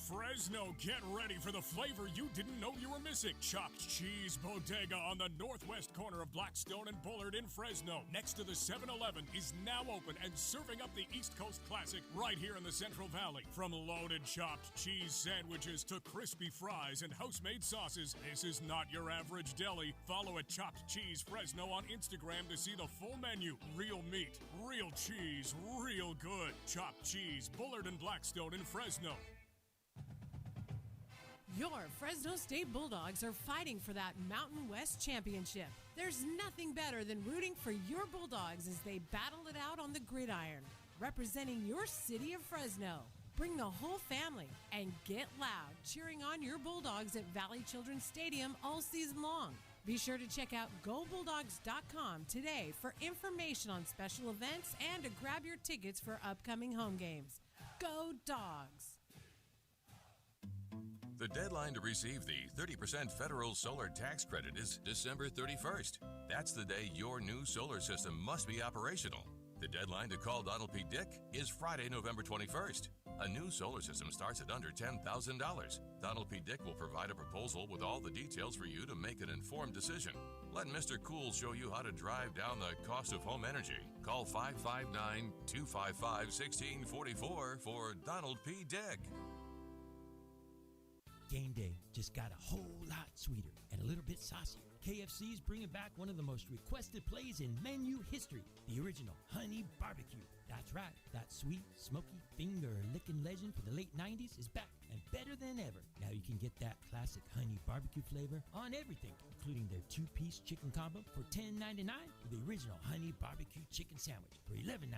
Fresno, get ready for the flavor you didn't know you were missing. Chopped Cheese Bodega on the northwest corner of Blackstone and Bullard in Fresno, next to the 7-Eleven, is now open and serving up the East Coast classic right here in the Central Valley. From loaded chopped cheese sandwiches to crispy fries and house-made sauces, this is not your average deli. Follow at Chopped Cheese Fresno on Instagram to see the full menu. Real meat, real cheese, real good. Chopped Cheese, Bullard and Blackstone in Fresno. Your Fresno State Bulldogs are fighting for that Mountain West championship. There's nothing better than rooting for your Bulldogs as they battle it out on the gridiron, representing your city of Fresno. Bring the whole family and get loud cheering on your Bulldogs at Valley Children's Stadium all season long. Be sure to check out GoBulldogs.com today for information on special events and to grab your tickets for upcoming home games. Go Dogs! The deadline to receive the 30% federal solar tax credit is December 31st. That's the day your new solar system must be operational. The deadline to call Donald P. Dick is Friday, November 21st. A new solar system starts at under $10,000. Donald P. Dick will provide a proposal with all the details for you to make an informed decision. Let Mr. Cool show you how to drive down the cost of home energy. Call 559-255-1644 for Donald P. Dick. Game day just got a whole lot sweeter and a little bit saucier. KFC's bringing back one of the most requested plays in menu history, the original Honey Barbecue. That's right, that sweet, smoky, finger-licking legend from the late 90s is back and better than ever. Now you can get that classic Honey Barbecue flavor on everything, including their 2-piece chicken combo for $10.99 or the original Honey Barbecue chicken sandwich for $11.99.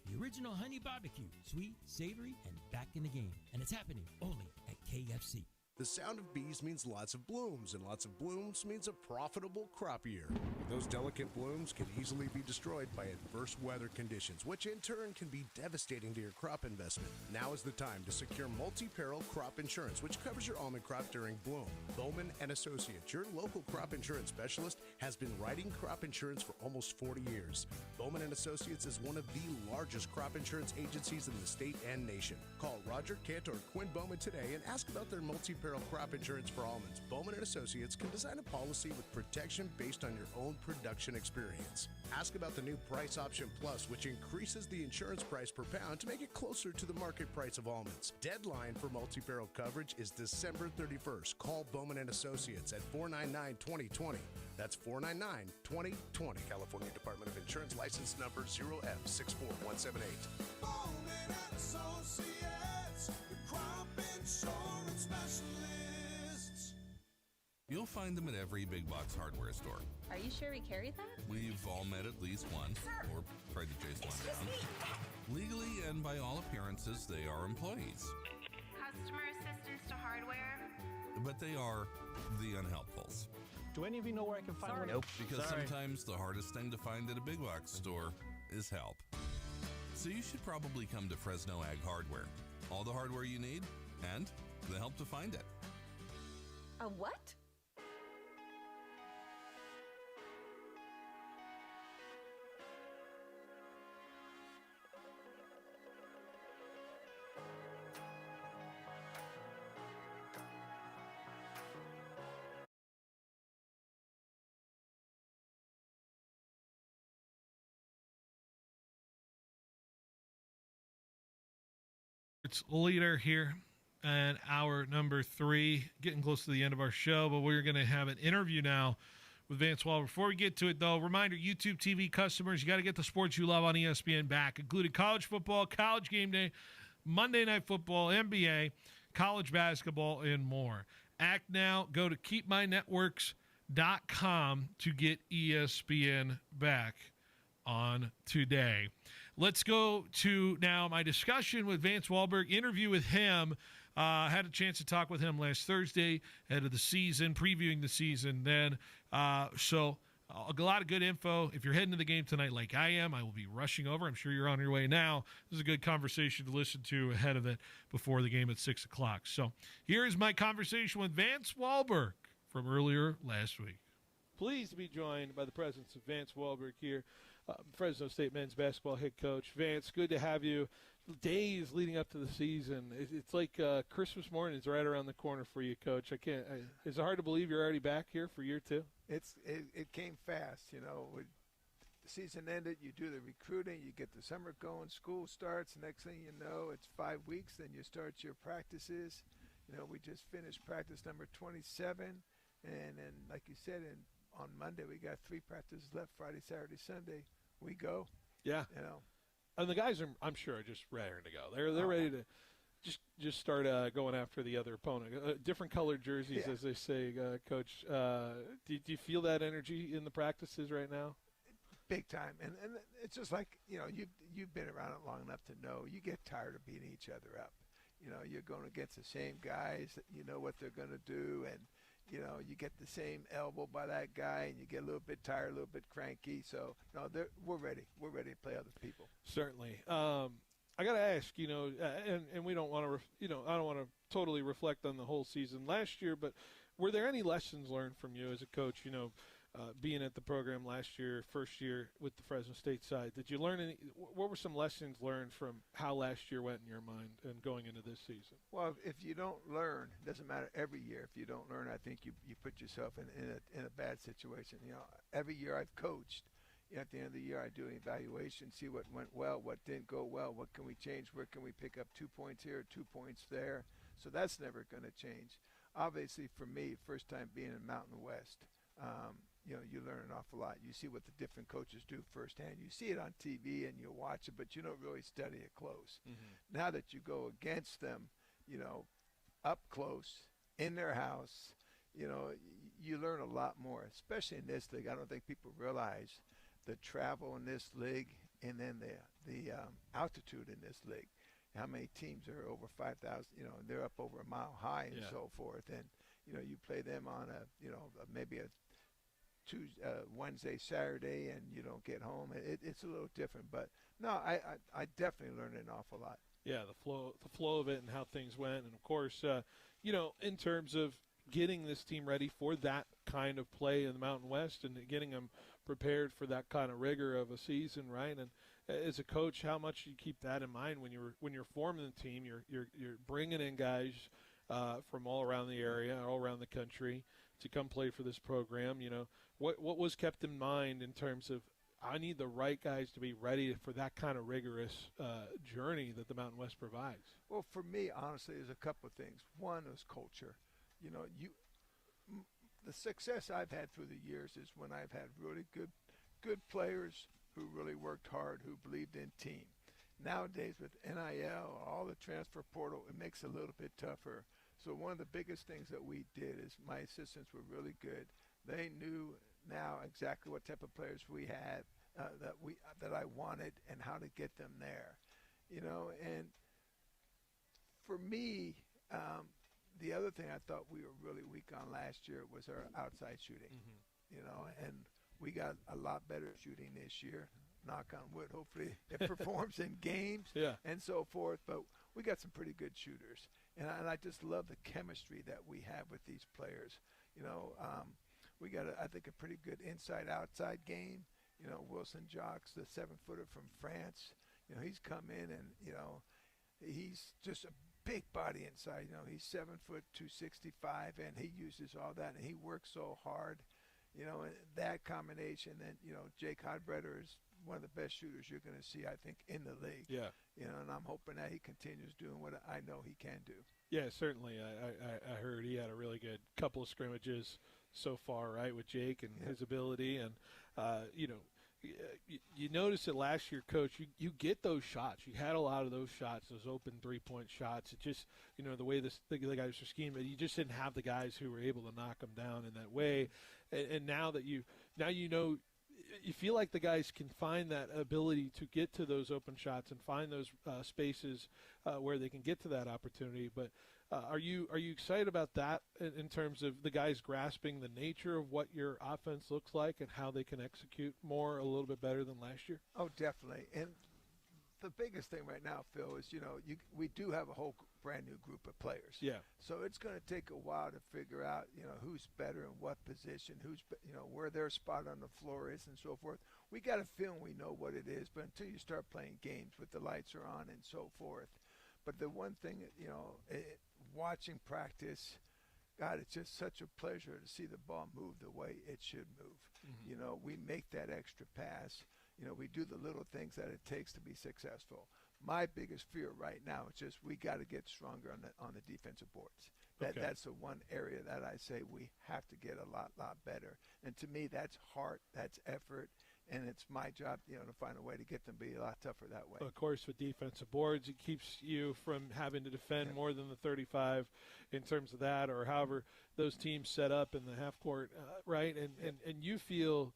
The original Honey Barbecue, sweet, savory, and back in the game. And it's happening only at KFC. The sound of bees means lots of blooms, and lots of blooms means a profitable crop year. But those delicate blooms can easily be destroyed by adverse weather conditions, which in turn can be devastating to your crop investment. Now is the time to secure multi-peril crop insurance, which covers your almond crop during bloom. Bowman & Associates, your local crop insurance specialist, has been writing crop insurance for almost 40 years. Bowman & Associates is one of the largest crop insurance agencies in the state and nation. Call Roger Kent or Quinn Bowman today and ask about their multi-peril crop insurance for almonds. Bowman & Associates can design a policy with protection based on your own production experience. Ask about the new Price Option Plus, which increases the insurance price per pound to make it closer to the market price of almonds. Deadline for multi-peril coverage is December 31st. Call Bowman & Associates at 499-2020. That's 499-2020. California Department of Insurance license number 0F64178. Bowman & Associates, the crop insurance specialists. You'll find them at every big box hardware store. Are you sure we carry that? We've all met at least one, or tried to chase one down. Legally and by all appearances, they are employees. Customer assistance to hardware? But they are the unhelpfuls. Do any of you know where I can find one? Nope. Because sometimes the hardest thing to find at a big box store is help. So you should probably come to Fresno Ag Hardware. All the hardware you need, and the help to find it. A what? leader here and hour number 3, getting close to the end of our show, but we're going to have an interview now with Vance Wahlberg. Before we get to it, though, reminder, YouTube TV customers, you got to get the sports you love on ESPN back, including college football, college game day, Monday Night Football, NBA, college basketball, and more. Act now. Go to keepmynetworks.com to get ESPN back on today. Let's go to now my discussion with Vance Wahlberg, interview with him. Had a chance to talk with him last Thursday ahead of the season, previewing the season then. So a lot of good info. If you're heading to the game tonight like I am, I will be rushing over. I'm sure you're on your way now. This is a good conversation to listen to ahead of it before the game at 6 o'clock. So here is my conversation with Vance Wahlberg from earlier last week. Pleased to be joined by the presence of Vance Wahlberg here, Fresno State men's basketball head coach. Vance, good to have you. Days leading up to the season, it's like Christmas morning is right around the corner for you, Coach. Is it hard to believe you're already back here for year 2? It came fast, you know. When the season ended, you do the recruiting, you get the summer going, school starts. Next thing you know, it's 5 weeks. Then you start your practices. You know, we just finished practice number 27, and then like you said, on Monday we got 3 practices left. Friday, Saturday, Sunday, we go. Yeah, you know. And the guys are, I'm sure, just raring to go. They're ready to just start going after the other opponent. Different colored jerseys, as they say, Coach. Do you feel that energy in the practices right now? Big time, and it's just like, you know, you've been around it long enough to know you get tired of beating each other up. You know, you're going against the same guys. You know what they're going to do, and you know, you get the same elbow by that guy, and you get a little bit tired, a little bit cranky. So, no, we're ready. We're ready to play other people. Certainly. I got to ask, you know, and we don't want to, I don't want to totally reflect on the whole season last year, but were there any lessons learned from you as a coach, you know, being at the program last year, first year with the Fresno State side? Did you learn what were some lessons learned from how last year went in your mind and going into this season? Well, if you don't learn, it doesn't matter every year. If you don't learn, I think you put yourself in a bad situation. You know, every year I've coached. You know, at the end of the year, I do an evaluation, see what went well, what didn't go well, what can we change, where can we pick up 2 points here, 2 points there. So that's never going to change. Obviously, for me, first time being in Mountain West, you know, you learn an awful lot. You see what the different coaches do firsthand. You see it on TV and you watch it, but you don't really study it close. Mm-hmm. Now that you go against them, you know, up close, in their house, you know, you learn a lot more, especially in this league. I don't think people realize the travel in this league and then the altitude in this league. How many teams are over 5,000, you know, they're up over a mile high and so forth. And, you know, you play them on maybe a Wednesday, Saturday, and you don't get home. It's a little different, but no, I definitely learned an awful lot. Yeah, the flow of it and how things went, and of course, you know, in terms of getting this team ready for that kind of play in the Mountain West and getting them prepared for that kind of rigor of a season, right? And as a coach, how much you keep that in mind when you're forming the team? You're bringing in guys from all around the area, all around the country, to come play for this program. You know, what was kept in mind in terms of, I need the right guys to be ready for that kind of rigorous journey that the Mountain West provides? Well, for me, honestly, there's a couple of things. One is culture. You know, the success I've had through the years is when I've had really good players who really worked hard, who believed in team. Nowadays, with NIL, all the transfer portal, it makes it a little bit tougher. So one of the biggest things that we did is my assistants were really good. They knew now exactly what type of players we had that I wanted and how to get them there, you know. And for me, the other thing I thought we were really weak on last year was our outside shooting, you know, and we got a lot better shooting this year. Knock on wood. Hopefully it performs in games and so forth. But we got some pretty good shooters, and I just love the chemistry that we have with these players. You know, we got I think a pretty good inside-outside game. You know, Wilson Jacques, the 7-footer from France. You know, he's come in and, you know, he's just a big body inside. You know, he's 7 foot 265, and he uses all that, and he works so hard. You know, and that combination. And you know, Jake Hodbreder is one of the best shooters you're going to see, I think, in the league. Yeah. And I'm hoping that he continues doing what I know he can do. Yeah, certainly. I heard he had a really good couple of scrimmages so far, right, with Jake and his ability. And, you notice it last year, Coach, you get those shots. You had a lot of those shots, those open three-point shots. It just, the way the guys are scheming, you just didn't have the guys who were able to knock them down in that way. And now that you feel like the guys can find that ability to get to those open shots and find those spaces where they can get to that opportunity. But are you excited about that in terms of the guys grasping the nature of what your offense looks like and how they can execute more a little bit better than last year? Oh, definitely. And the biggest thing right now, Phil, is, we do have a whole brand new group of players. Yeah. So it's going to take a while to figure out, who's better in what position, where their spot on the floor is and so forth. We got a feeling we know what it is, but until you start playing games with the lights are on and so forth. But the one thing, watching practice, God, it's just such a pleasure to see the ball move the way it should move. Mm-hmm. We make that extra pass. We do the little things that it takes to be successful. My biggest fear right now is just we got to get stronger on the defensive boards. That's the one area that I say we have to get a lot better. And to me, that's heart, that's effort, and it's my job, to find a way to get them to be a lot tougher that way. Of course, with defensive boards, it keeps you from having to defend more than the 35 in terms of that, or however those teams set up in the half court, right? And you feel,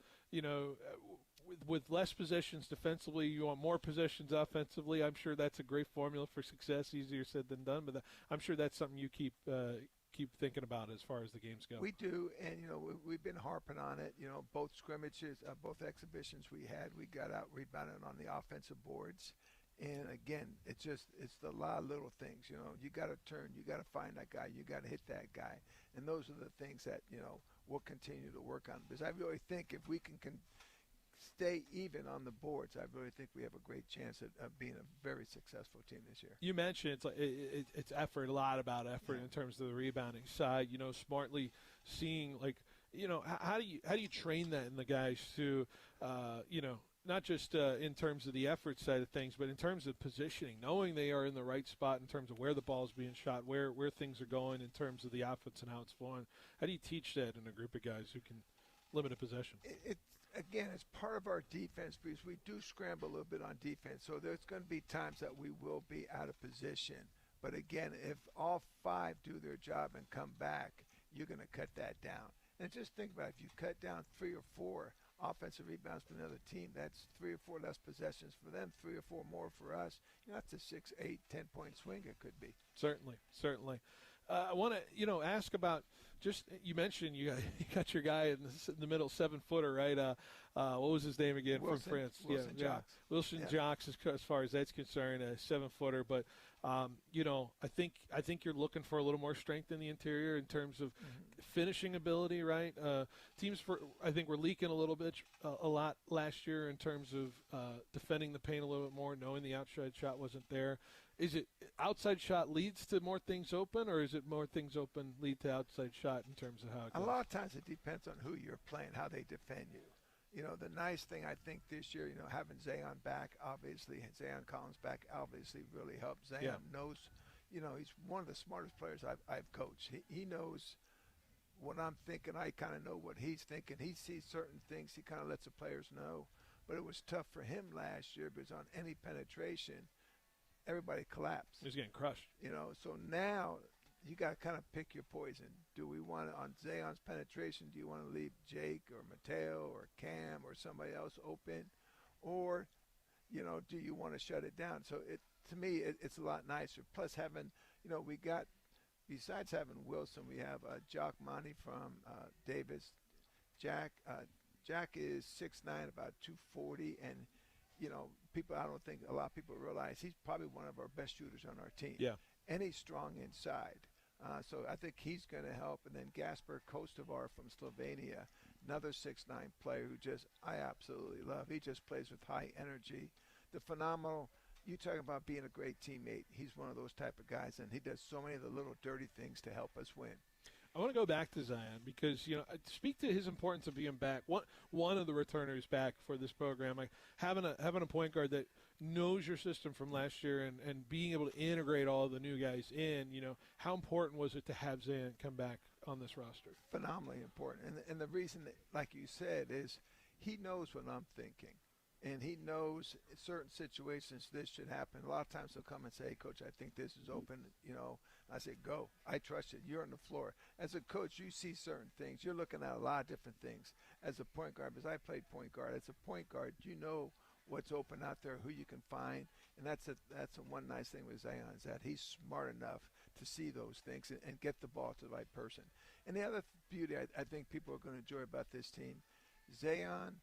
with less possessions defensively, you want more possessions offensively. I'm sure that's a great formula for success. Easier said than done, but I'm sure that's something you keep thinking about as far as the games go. We do, and we've been harping on it. Both scrimmages, both exhibitions we had, we got out rebounded on the offensive boards. And again, it's the lot of little things. You got to turn, you got to find that guy, you got to hit that guy, and those are the things that we'll continue to work on. Because I really think if we can stay even on the boards, I really think we have a great chance of being a very successful team this year. You mentioned it's effort, a lot about effort in terms of the rebounding side. Smartly seeing how do you train that in the guys to not just in terms of the effort side of things, but in terms of positioning, knowing they are in the right spot in terms of where the ball is being shot, where things are going in terms of the offense and how it's flowing. How do you teach that in a group of guys who can limit a possession? Again, it's part of our defense because we do scramble a little bit on defense. So there's going to be times that we will be out of position. But again, if all five do their job and come back, you're going to cut that down. And just think about it. If you cut down 3 or 4 offensive rebounds for another team, that's 3 or 4 less possessions for them, 3 or 4 more for us. That's a 6, 8, 10-point swing it could be. Certainly. I want to, ask about just you mentioned you got your guy in the middle 7-footer, right? What was his name again from France? Wilson Jacques. Wilson Jacques, as far as that's concerned, a 7-footer. But I think you're looking for a little more strength in the interior in terms of finishing ability, right? Teams I think were leaking a little bit, a lot last year in terms of defending the paint a little bit more, knowing the outside shot wasn't there. Is it outside shot leads to more things open, or is it more things open lead to outside shot in terms of how it goes? A lot of times it depends on who you're playing, how they defend you. The nice thing I think this year, having Zion back, obviously, Zion Collins back, obviously really helped. Zion knows, he's one of the smartest players I've coached. He knows what I'm thinking. I kind of know what he's thinking. He sees certain things. He kind of lets the players know. But it was tough for him last year because on any penetration, everybody collapsed. He was getting crushed. So now you got to kind of pick your poison. Do we want to, on Zion's penetration, do you want to leave Jake or Mateo or Cam or somebody else open? Or, do you want to shut it down? So to me, it's a lot nicer. Plus having, we got, besides having Wilson, we have Jock Monty from Davis. Jack is 6'9", about 240, and I don't think a lot of people realize he's probably one of our best shooters on our team. Yeah. And he's strong inside. So I think he's going to help. And then Gasper Kostovar from Slovenia, another 6'9" player who I absolutely love. He just plays with high energy. The phenomenal, you talking about being a great teammate. He's one of those type of guys, and he does so many of the little dirty things to help us win. I want to go back to Zion because, speak to his importance of being back. One of the returners back for this program, like having a point guard that knows your system from last year and being able to integrate all the new guys in. How important was it to have Zion come back on this roster? Phenomenally important, and the reason, that, like you said, is he knows what I'm thinking. And he knows in certain situations this should happen. A lot of times he'll come and say, hey, Coach, I think this is open. I say, go. I trust you. You're on the floor. As a coach, you see certain things. You're looking at a lot of different things. As a point guard, because I played point guard, as a point guard, you know what's open out there, who you can find. And that's one nice thing with Zion is that he's smart enough to see those things and get the ball to the right person. And the other beauty I think people are going to enjoy about this team, Zion,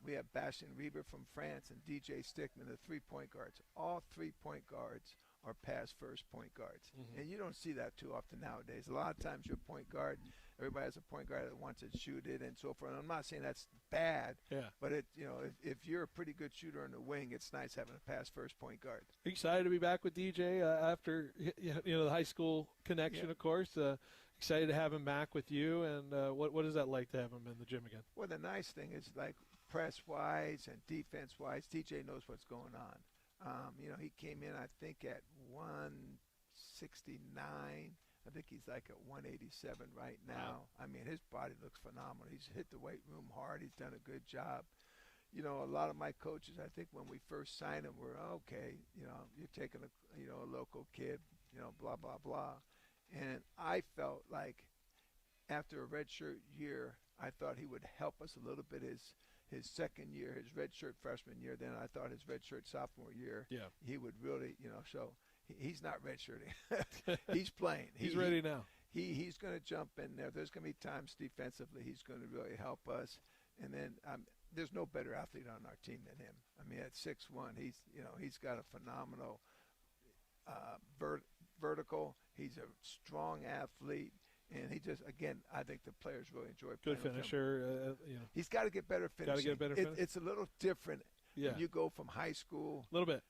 we have Bastien Reber from France and DJ Stickman, the 3-point guards. All 3-point guards are pass first point guards. Mm-hmm. And you don't see that too often nowadays. A lot of times you're a point guard, everybody has a point guard that wants to shoot it and so forth. And I'm not saying that's bad, but if you're a pretty good shooter in the wing, it's nice having a pass first point guard. Excited to be back with DJ after the high school connection, of course. Excited to have him back with you, and what is that like to have him in the gym again? Well, the nice thing is, like, press-wise and defense-wise, DJ knows what's going on. He came in, I think, at 169. I think he's like at 187 right now. Wow. I mean, his body looks phenomenal. He's hit the weight room hard. He's done a good job. A lot of my coaches, I think when we first signed him, were, okay, you're taking a local kid, blah, blah, blah. And I felt like after a redshirt year, I thought he would help us a little bit his second year, his redshirt freshman year. Then I thought his redshirt sophomore year, he would really, so he's not redshirting. He's playing. He's ready now. He's going to jump in there. There's going to be times defensively he's going to really help us. And then there's no better athlete on our team than him. I mean, at 6'1", he's got a phenomenal vertical. He's a strong athlete, and he just, again, I think the players really enjoy playing good finisher. with him. He's got to get better finishing. Got to get better finishing. It's a little different. Yeah. You go from high school a little bit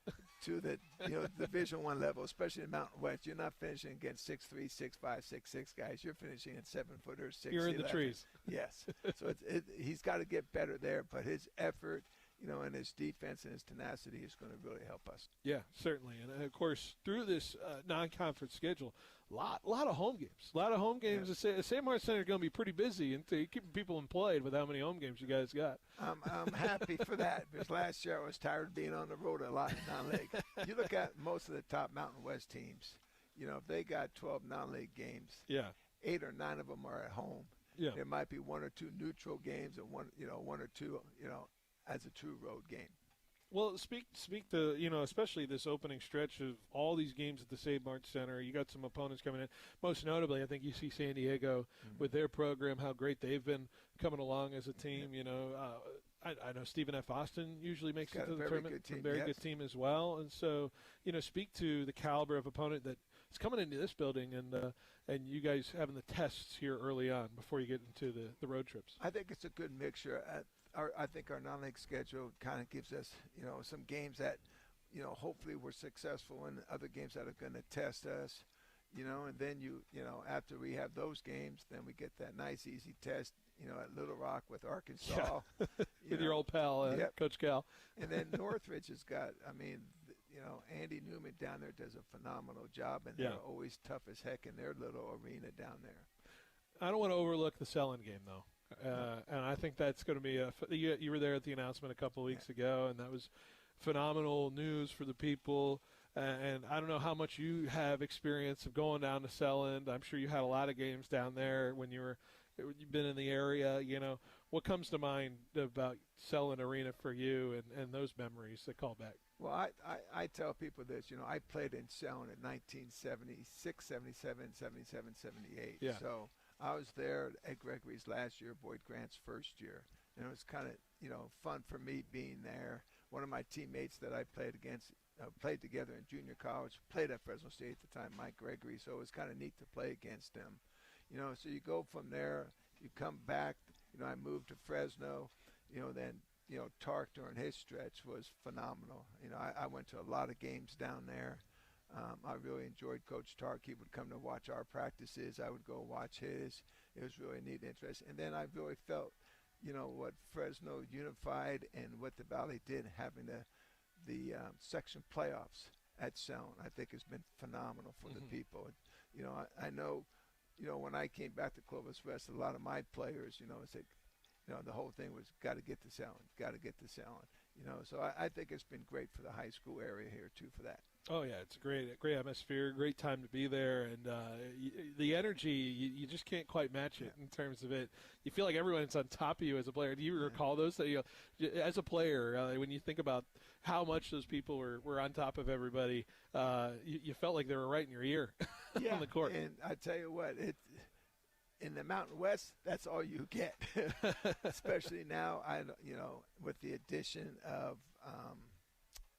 to the Division I level, especially in Mountain West. You're not finishing against 6'3", 6'5", 6'6" guys. You're finishing at 7-footers, 6'11". You're in the trees. Yes. So he's got to get better there, but his effort, and his defense and his tenacity is going to really help us. Yeah, certainly. And, of course, through this non-conference schedule, a lot of home games. A lot of home games. Yeah. The St. Martin Center is going to be pretty busy and keeping people employed with how many home games you guys got. I'm happy for that because last year I was tired of being on the road a lot in non-league. You look at most of the top Mountain West teams, if they got 12 non-league games, 8 or 9 of them are at home. Yeah. There might be 1 or 2 neutral games and one or two, as a true road game. Well, speak to, especially this opening stretch of all these games at the St. Martin Center. You got some opponents coming in. Most notably, I think you see San Diego with their program, how great they've been coming along as a team. I know Stephen F. Austin usually makes it to the tournament. Good team, very good team as well. And so, speak to the caliber of opponent that is coming into this building and you guys having the tests here early on before you get into the road trips. I think it's a good mixture. I think our non-league schedule kind of gives us, some games that, hopefully we're successful in, other games that are going to test us, and then after we have those games, then we get that nice easy test, at Little Rock with Arkansas. With your old pal, Coach Cal. And then Northridge has got, Andy Newman down there does a phenomenal job, and they're always tough as heck in their little arena down there. I don't want to overlook the Selland game, though. And I think that's going to be you were there at the announcement a couple of weeks ago, and that was phenomenal news for the people. And I don't know how much you have experience of going down to Selland. I'm sure you had a lot of games down there when you've been in the area. What comes to mind about Selland Arena for you and those memories that call back? Well, I tell people this. I played in Selland in 1976, 77, 77, 78. Yeah. So I was there at Gregory's last year, Boyd Grant's first year. And it was kind of, fun for me being there. One of my teammates that I played together in junior college, played at Fresno State at the time, Mike Gregory. So it was kind of neat to play against him. So you go from there, you come back. I moved to Fresno. Then, Tark during his stretch was phenomenal. I went to a lot of games down there. I really enjoyed Coach Tark. He would come to watch our practices. I would go watch his. It was really neat and interesting. And then I really felt, what Fresno Unified and what the Valley did, having the section playoffs at Sound, I think has been phenomenal for the people. I know, when I came back to Clovis West, a lot of my players, said, the whole thing was got to get to Sound, got to get to Sound. So I think it's been great for the high school area here too for that. Oh yeah, it's a great atmosphere, great time to be there, and the energy you just can't quite match it in terms of it. You feel like everyone's on top of you as a player. Do you recall those? That as a player, when you think about how much those people were on top of everybody, you felt like they were right in your ear on the court. And I tell you what, in the Mountain West, that's all you get. Especially now, with the addition of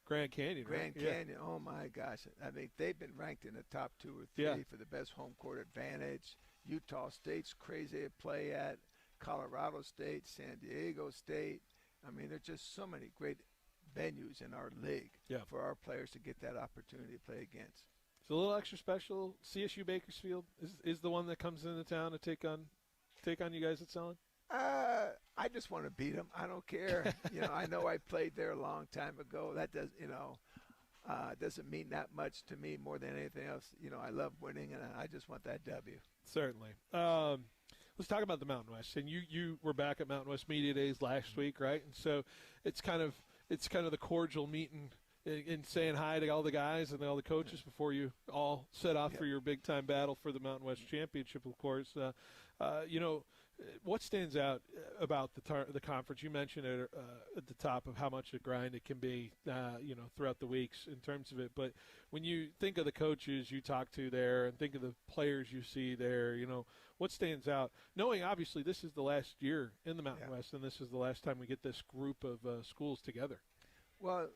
Grand Canyon. Grand Canyon. Oh my gosh! I mean, they've been ranked in the top 2 or 3 for the best home court advantage. Utah State's crazy to play at. Colorado State, San Diego State. I mean, there's just so many great venues in our league for our players to get that opportunity to play against. It's a little extra special. CSU Bakersfield is the one that comes into town to take on you guys at Selland? I just want to beat them. I don't care. I know I played there a long time ago. That doesn't mean that much to me more than anything else. I love winning, and I just want that W. Certainly. Let's talk about the Mountain West. And you were back at Mountain West Media Days last week, right? And so it's kind of the cordial meeting and saying hi to all the guys and all the coaches before you all set off for your big-time battle for the Mountain West Championship, of course. What stands out about the conference? You mentioned it at the top of how much a grind it can be, throughout the weeks in terms of it. But when you think of the coaches you talk to there and think of the players you see there, what stands out? Knowing, obviously, this is the last year in the Mountain West, and this is the last time we get this group of schools together. Well,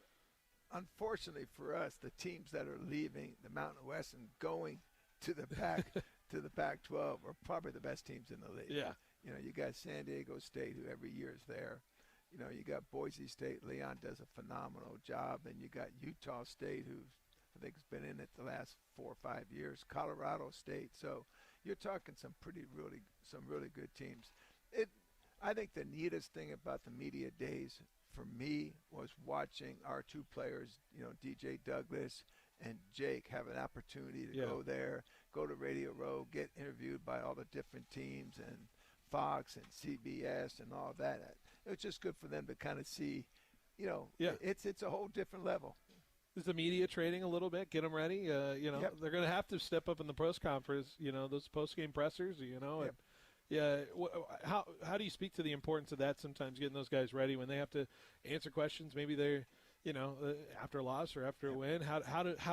unfortunately for us, the teams that are leaving the Mountain West and going to the Pac-12 are probably the best teams in the league. Yeah. You got San Diego State, who every year is there. You got Boise State. Leon does a phenomenal job. And you got Utah State, who I think has been in it the last 4 or 5 years. Colorado State. So you're talking some really good teams. I think the neatest thing about the media days for me was watching our 2 players, DJ Douglas and Jake, have an opportunity to go there, go to Radio Row, get interviewed by all the different teams and Fox and CBS and all that. It was just good for them to kind of see, it's a whole different level. Is the media trading a little bit? Get them ready. They're going to have to step up in the press conference. Those post-game pressers. How do you speak to the importance of that? Sometimes getting those guys ready when they have to answer questions. Maybe they're, after a loss or after a win. How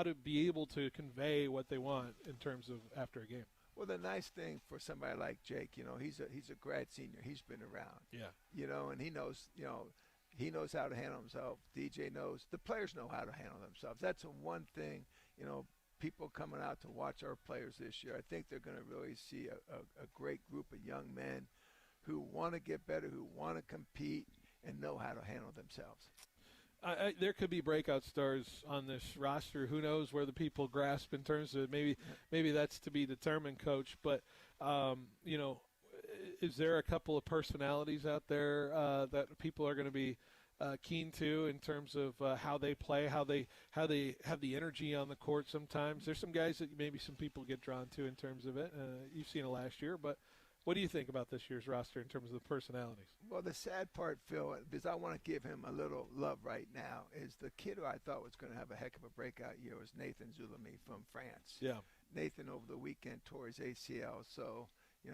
to be able to convey what they want in terms of after a game. Well, the nice thing for somebody like Jake, he's a grad senior. He's been around. Yeah. And he knows how to handle himself. DJ knows. The players know how to handle themselves. That's the one thing, people coming out to watch our players this year. I think they're going to really see a great group of young men who want to get better, who want to compete, and know how to handle themselves. There could be breakout stars on this roster. Who knows where the people grasp in terms of maybe that's to be determined, Coach. But is there a couple of personalities out there that people are going to be keen to in terms of how they play, how they have the energy on the court? Sometimes there's some guys that maybe some people get drawn to in terms of it. You've seen it last year, but what do you think about this year's roster in terms of the personalities? Well, the sad part, Phil, because I want to give him a little love right now, is the kid who I thought was going to have a heck of a breakout year was Nathan Zulemi from France. Yeah. Nathan over the weekend tore his ACL, so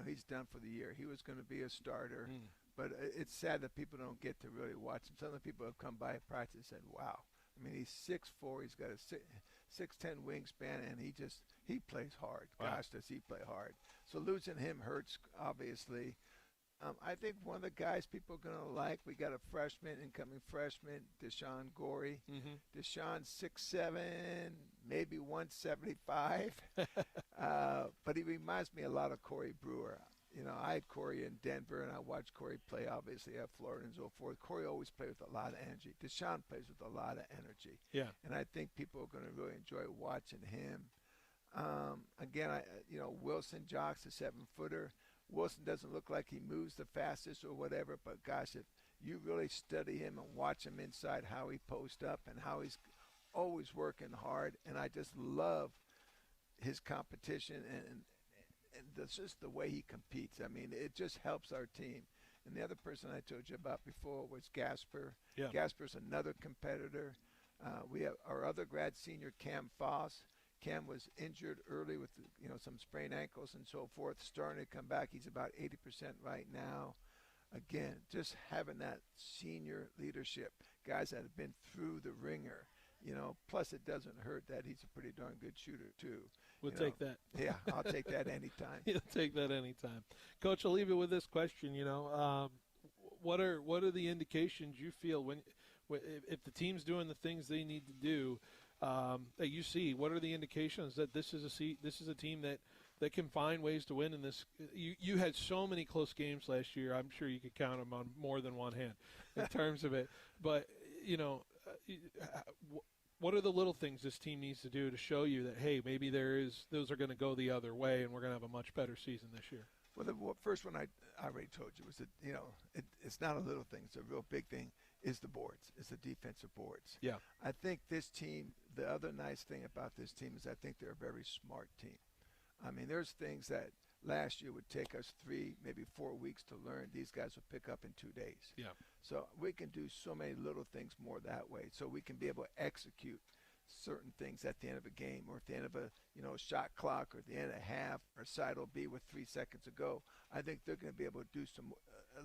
he's done for the year. He was going to be a starter, but it's sad that people don't get to really watch him. Some of the people have come by at practice and said, wow. I mean, he's 6'4", he's got a 6'10" wingspan, and he plays hard. Wow. Gosh, does he play hard. So losing him hurts, obviously. I think one of the guys people are going to like, we got a incoming freshman, Deshaun Gorey. Mm-hmm. Deshaun's 6'7", maybe 175. But he reminds me a lot of Corey Brewer. I had Corey in Denver, and I watched Corey play, obviously, at Florida and so forth. Corey always played with a lot of energy. Deshaun plays with a lot of energy. Yeah. And I think people are going to really enjoy watching him. Again, Wilson Jocks, a 7-footer. Wilson doesn't look like he moves the fastest or whatever, but gosh, if you really study him and watch him inside, how he posts up and how he's always working hard, and I just love his competition and that's just the way he competes. I mean, it just helps our team. And the other person I told you about before was Gasper. Yeah. Gasper's another competitor. We have our other grad senior, Cam Foss. Cam was injured early with some sprained ankles and so forth, starting to come back. He's about 80% right now. Again, just having that senior leadership, guys that have been through the ringer. Plus it doesn't hurt that he's a pretty darn good shooter too. We'll take that. Yeah, I'll take that anytime. You'll take that anytime. Coach, I'll leave it with this question. What are the indications you feel if the team's doing the things they need to do that you see? What are the indications that this is a team that can find ways to win in this? You had so many close games last year. I'm sure you could count them on more than one hand in terms of it. But what are the little things this team needs to do to show you that, hey, maybe those are going to go the other way and we're going to have a much better season this year? Well, the first one I already told you was that, it's not a little thing. It's a real big thing is the boards. It's the defensive boards. Yeah. I think this team, the other nice thing about this team is I think they're a very smart team. I mean, there's things that last year would take us 3, maybe 4 weeks to learn. These guys will pick up in 2 days. Yeah. So we can do so many little things more that way. So we can be able to execute certain things at the end of a game or at the end of a shot clock or at the end of a half or side will be with 3 seconds to go. I think they're going to be able to do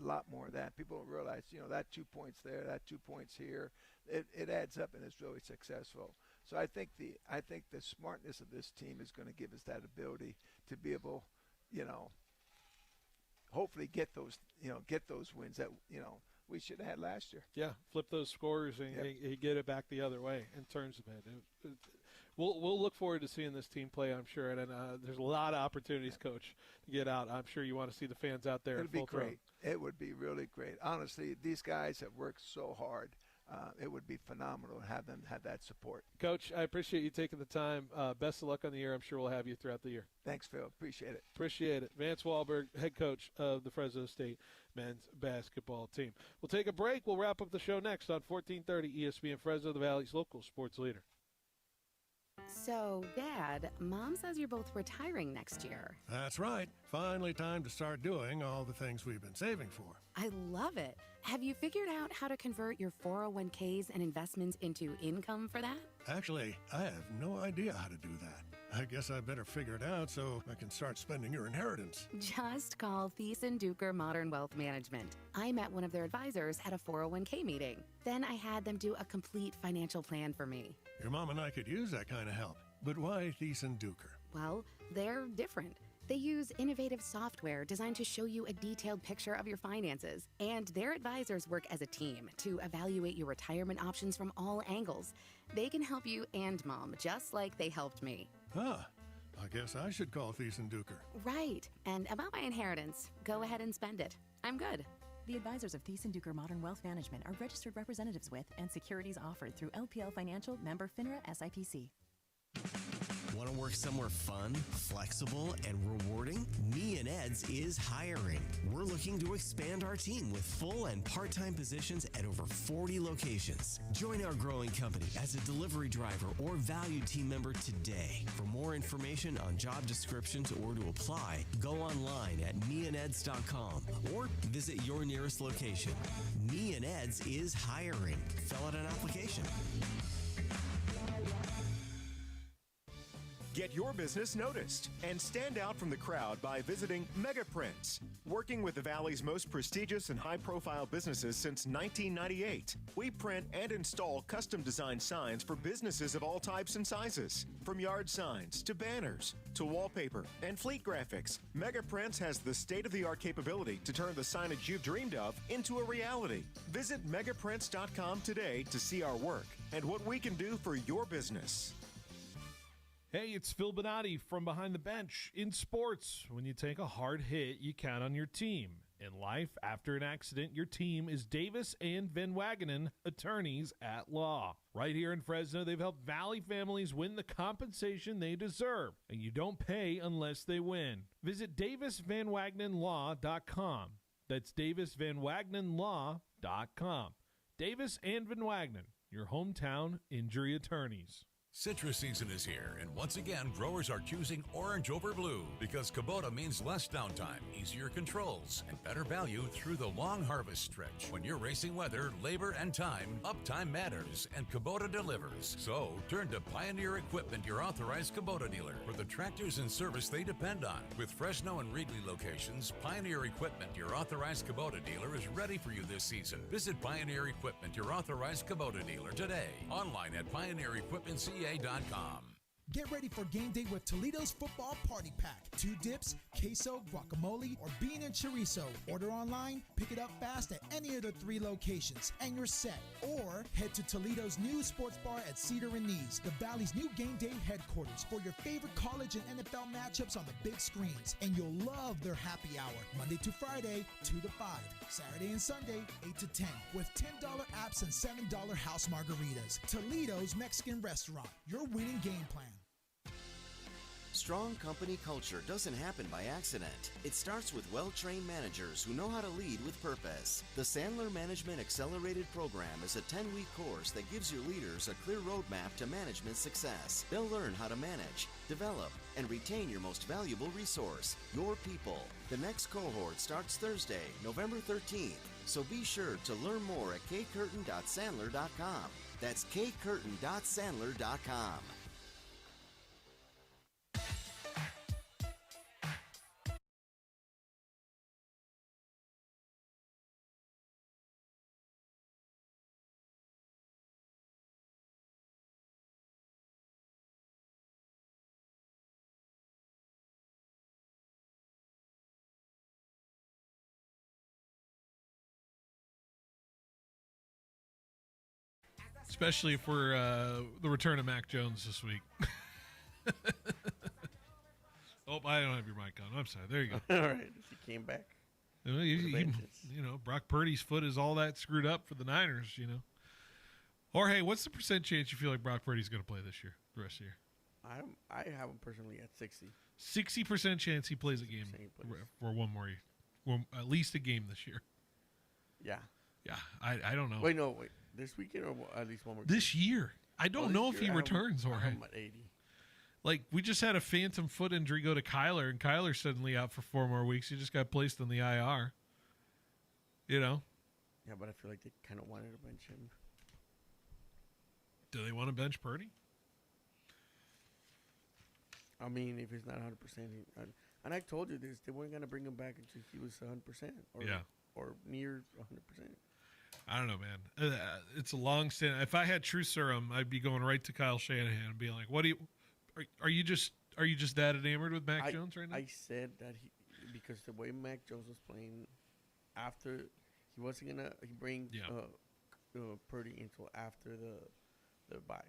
a lot more of that. People don't realize, that 2 points there, that 2 points here, it adds up and it's really successful. So I think the smartness of this team is going to give us that ability to be able, hopefully get those wins that we should have had last year. Yeah, flip those scores and get it back the other way in terms of it. We'll look forward to seeing this team play, I'm sure. And there's a lot of opportunities, Coach, to get out. I'm sure you want to see the fans out there. It would be great. It would be really great. Honestly, these guys have worked so hard. It would be phenomenal to have them have that support. Coach, I appreciate you taking the time. Best of luck on the year. I'm sure we'll have you throughout the year. Thanks, Phil. Appreciate it. Appreciate it. Vance Wahlberg, head coach of the Fresno State men's basketball team. We'll take a break. We'll wrap up the show next on 1430 ESPN Fresno, the Valley's local sports leader. So, Dad, Mom says you're both retiring next year. That's right. Finally time to start doing all the things we've been saving for. I love it. Have you figured out how to convert your 401ks and investments into income for that? Actually, I have no idea how to do that. I guess I better figure it out so I can start spending your inheritance. Just call Thiessen Duker Modern Wealth Management. I met one of their advisors at a 401k meeting. Then I had them do a complete financial plan for me. Your mom and I could use that kind of help. But why Thiessen Duker? Well, they're different. They use innovative software designed to show you a detailed picture of your finances. And their advisors work as a team to evaluate your retirement options from all angles. They can help you and Mom, just like they helped me. Ah, I guess I should call Thiessen Duker. Right. And about my inheritance, go ahead and spend it. I'm good. The advisors of Thiessen Duker Modern Wealth Management are registered representatives with and securities offered through LPL Financial, member FINRA SIPC. Want to work somewhere fun, flexible, and rewarding? Me and Ed's is hiring. We're looking to expand our team with full and part-time positions at over 40 locations. Join our growing company as a delivery driver or valued team member today. For more information on job descriptions or to apply, go online at meandeds.com or visit your nearest location. Me and Ed's is hiring. Fill out an application. Get your business noticed and stand out from the crowd by visiting MegaPrints. Working with the Valley's most prestigious and high-profile businesses since 1998, we print and install custom-designed signs for businesses of all types and sizes. From yard signs to banners to wallpaper and fleet graphics, MegaPrints has the state-of-the-art capability to turn the signage you've dreamed of into a reality. Visit megaprints.com today to see our work and what we can do for your business. Hey, it's Phil Benotti from Behind the Bench. In sports, when you take a hard hit, you count on your team. In life, after an accident, your team is Davis and Van Wagenen, attorneys at law. Right here in Fresno, they've helped Valley families win the compensation they deserve, and you don't pay unless they win. Visit DavisVanWagenenLaw.com. That's DavisVanWagenenLaw.com. Davis and Van Wagenen, your hometown injury attorneys. Citrus season is here, and once again, growers are choosing orange over blue because Kubota means less downtime, easier controls, and better value through the long harvest stretch. When you're racing weather, labor, and time, uptime matters, and Kubota delivers. So, turn to Pioneer Equipment, your authorized Kubota dealer, for the tractors and service they depend on. With Fresno and Reedley locations, Pioneer Equipment, your authorized Kubota dealer, is ready for you this season. Visit Pioneer Equipment, your authorized Kubota dealer, today. Online at pioneerequipmentca.com. Get ready for game day with Toledo's Football Party Pack. 2 dips, queso, guacamole, or bean and chorizo. Order online, pick it up fast at any of the 3 locations, and you're set. Or head to Toledo's new sports bar at Cedar and Knees, the Valley's new game day headquarters, for your favorite college and NFL matchups on the big screens. And you'll love their happy hour, Monday to Friday, 2 to 5. Saturday and Sunday, 8 to 10, with $10 apps and $7 house margaritas. Toledo's Mexican restaurant, your winning game plan. Strong company culture doesn't happen by accident. It starts with well-trained managers who know how to lead with purpose. The Sandler Management Accelerated Program is a 10-week course that gives your leaders a clear roadmap to management success. They'll learn how to manage, develop, and retain your most valuable resource, your people. The next cohort starts Thursday, November 13th. So be sure to learn more at kcurtin.sandler.com. That's kcurtin.sandler.com. Especially for the return of Mac Jones this week. Oh, I don't have your mic on. I'm sorry. There you go. All right. He came back. Brock Purdy's foot is all that screwed up for the Niners, Jorge, what's the % chance you feel like Brock Purdy's going to play this year, the rest of the year? I have him personally at 60. 60% chance he plays a game for one more year. Well, at least a game this year. Yeah. Yeah. I don't know. Wait. This weekend or at least one more? This year. I don't know if he returns, Jorge. I'm at 80. Like, we just had a phantom foot injury go to Kyler, and Kyler's suddenly out for 4 more weeks. He just got placed on the IR. Yeah, but I feel like they kind of wanted to bench him. Do they want to bench Purdy? I mean, if he's not 100%. And I told you this. They weren't going to bring him back until he was 100%. Or near 100%. I don't know, man. It's a long stand. If I had true serum, I'd be going right to Kyle Shanahan and being like, "What do you? Are you just that enamored with Mac Jones right now?" I said that because the way Mac Jones was playing, after he wasn't gonna bring Purdy until after the bye.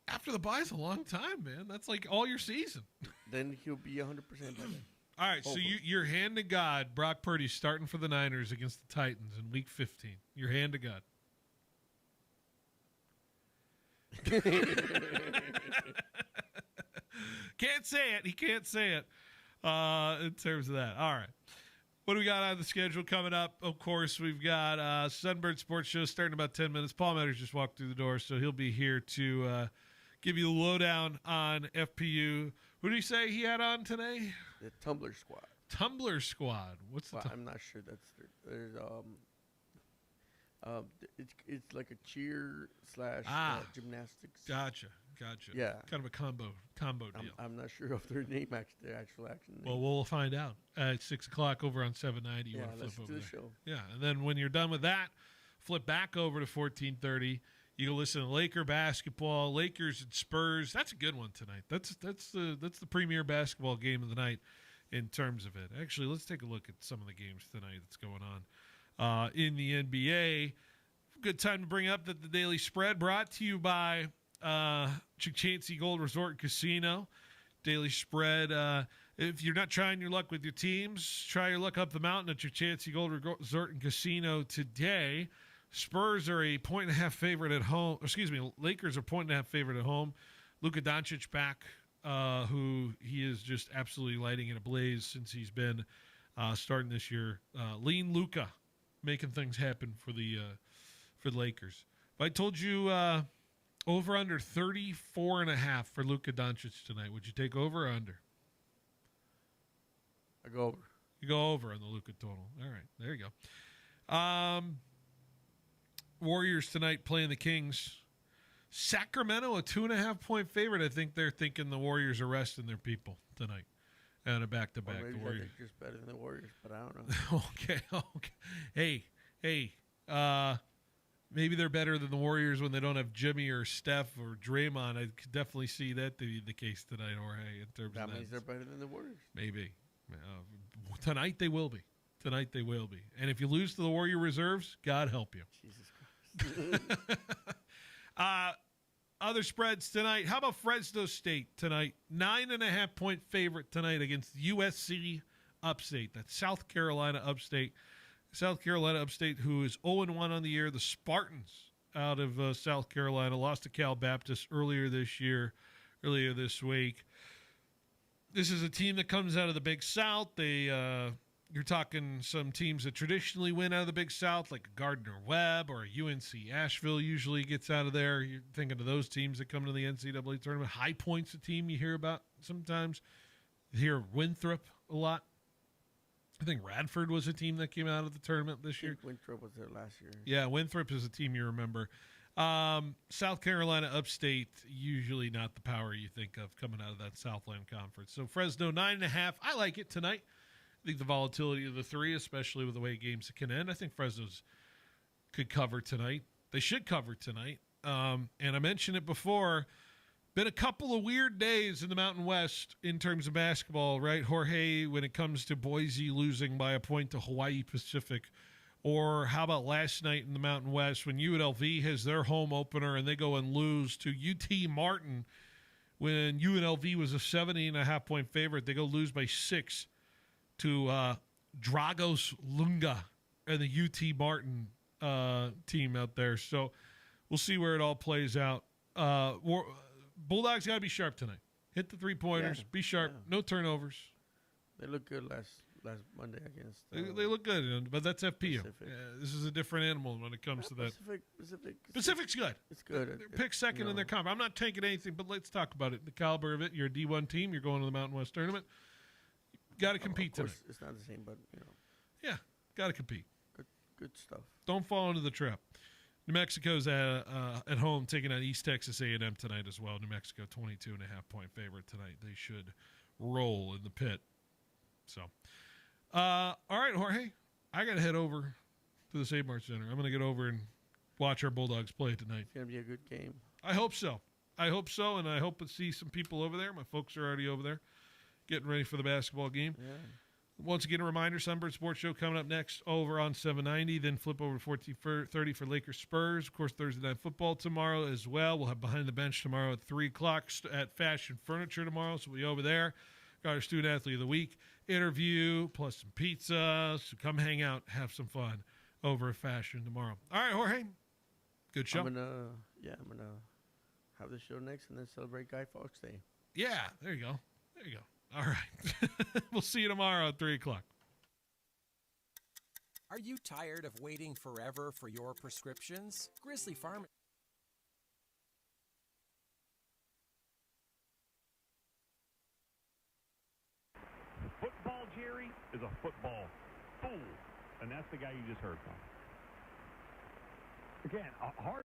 After the bye is a long time, man. That's like all your season. Then he'll be 100% by then. All right, so you're hand to God. Brock Purdy's starting for the Niners against the Titans in Week 15. Your hand to God. Can't say it. He can't say it in terms of that. All right. What do we got on the schedule coming up? Of course, we've got Sunbird Sports Show starting in about 10 minutes. Paul Metters just walked through the door, so he'll be here to give you the lowdown on FPU. Who did he say he had on today? The Tumbler Squad. Tumbler Squad. What's the? I'm not sure. There's it's like a cheer / gymnastics. Gotcha. Yeah, kind of a combo deal. I'm not sure of their name their actual action name. Well, we'll find out at 6:00 over on 790. You want to flip over there? Show. Yeah, and then when you're done with that, flip back over to 1430. You can listen to Laker basketball, Lakers and Spurs. That's a good one tonight. That's the premier basketball game of the night in terms of it. Actually, let's take a look at some of the games tonight that's going on in the NBA. Good time to bring up that the Daily Spread brought to you by Chancey Gold Resort and Casino. Daily spread. If you're not trying your luck with your teams, try your luck up the mountain at your Chancey Gold Resort and Casino today. Spurs are a 1.5 favorite at home. Excuse me, Lakers are 1.5 favorite at home. Luka Doncic back, who he is just absolutely lighting it ablaze since he's been starting this year. Lean Luka making things happen for the Lakers. If I told you over under 34.5 for Luka Doncic tonight, would you take over or under? I go over. You go over on the Luka total. All right, there you go. Warriors tonight playing the Kings. Sacramento, a 2.5-point favorite. I think they're thinking the Warriors are resting their people tonight. And a back-to-back. Or maybe the Warriors. they're just better than the Warriors, but I don't know. Okay. Hey. Maybe they're better than the Warriors when they don't have Jimmy or Steph or Draymond. I could definitely see that to be the case tonight, Jorge, in terms That of that. means they're better than the Warriors. Maybe. Tonight they will be. And if you lose to the Warrior reserves, God help you. Jesus Christ. Other spreads tonight. How about Fresno State tonight? 9.5-point favorite tonight against USC Upstate. That's South Carolina Upstate. South Carolina Upstate, who is 0-1 on the year. The Spartans out of South Carolina lost to Cal Baptist earlier this week. This is a team that comes out of the Big South. You're talking some teams that traditionally win out of the Big South, like Gardner Webb or UNC Asheville usually gets out of there. You're thinking of those teams that come to the NCAA tournament. High Point's a team you hear about sometimes. You hear Winthrop a lot. I think Radford was a team that came out of the tournament this year. Winthrop was there last year. Yeah, Winthrop is a team you remember. South Carolina Upstate, usually not the power you think of coming out of that Southland Conference. So Fresno, 9.5. I like it tonight. I think the volatility of the three, especially with the way games can end, I think Fresno's could cover tonight. They should cover tonight. And I mentioned it before. Been a couple of weird days in the Mountain West in terms of basketball, right, Jorge, when it comes to Boise losing by a point to Hawaii Pacific. Or how about last night in the Mountain West when UNLV has their home opener and they go and lose to UT Martin when UNLV was a 70.5-point favorite. They go lose by 6 to Dragos Lunga and the UT Martin team out there. So we'll see where it all plays out. Bulldogs got to be sharp tonight. Hit the three-pointers. Be sharp. Yeah. No turnovers. They look good last Monday against. They look good, but that's FPU. This is a different animal when it comes to that. Pacific's good. It's good. Pick second in their conference. I'm not taking anything, but let's talk about it. The caliber of it. You're a D1 team. You're going to the Mountain West tournament. Got to compete tonight. It's not the same, but Yeah, got to compete. Good stuff. Don't fall into the trap. New Mexico's at home taking on East Texas A&M tonight as well. New Mexico, 22.5-point favorite tonight. They should roll in the pit. So, all right, Jorge, I got to head over to the Save Mart Center. I'm going to get over and watch our Bulldogs play tonight. It's going to be a good game. I hope so. And I hope to see some people over there. My folks are already over there getting ready for the basketball game. Yeah. Once again, a reminder, Sunbird Sports Show coming up next over on 790. Then flip over to 1430 for Lakers Spurs. Of course, Thursday Night Football tomorrow as well. We'll have Behind the Bench tomorrow at 3 o'clock at Fashion Furniture tomorrow. So we'll be over there. Got our Student Athlete of the Week interview, plus some pizza. So come hang out, have some fun over at Fashion tomorrow. All right, Jorge. Good show. I'm gonna have the show next and then celebrate Guy Fawkes Day. Yeah, there you go. All right. We'll see you tomorrow at 3 o'clock. Are you tired of waiting forever for your prescriptions? Grizzly Farm. Football Jerry is a football fool, and that's the guy you just heard from. Again, a hard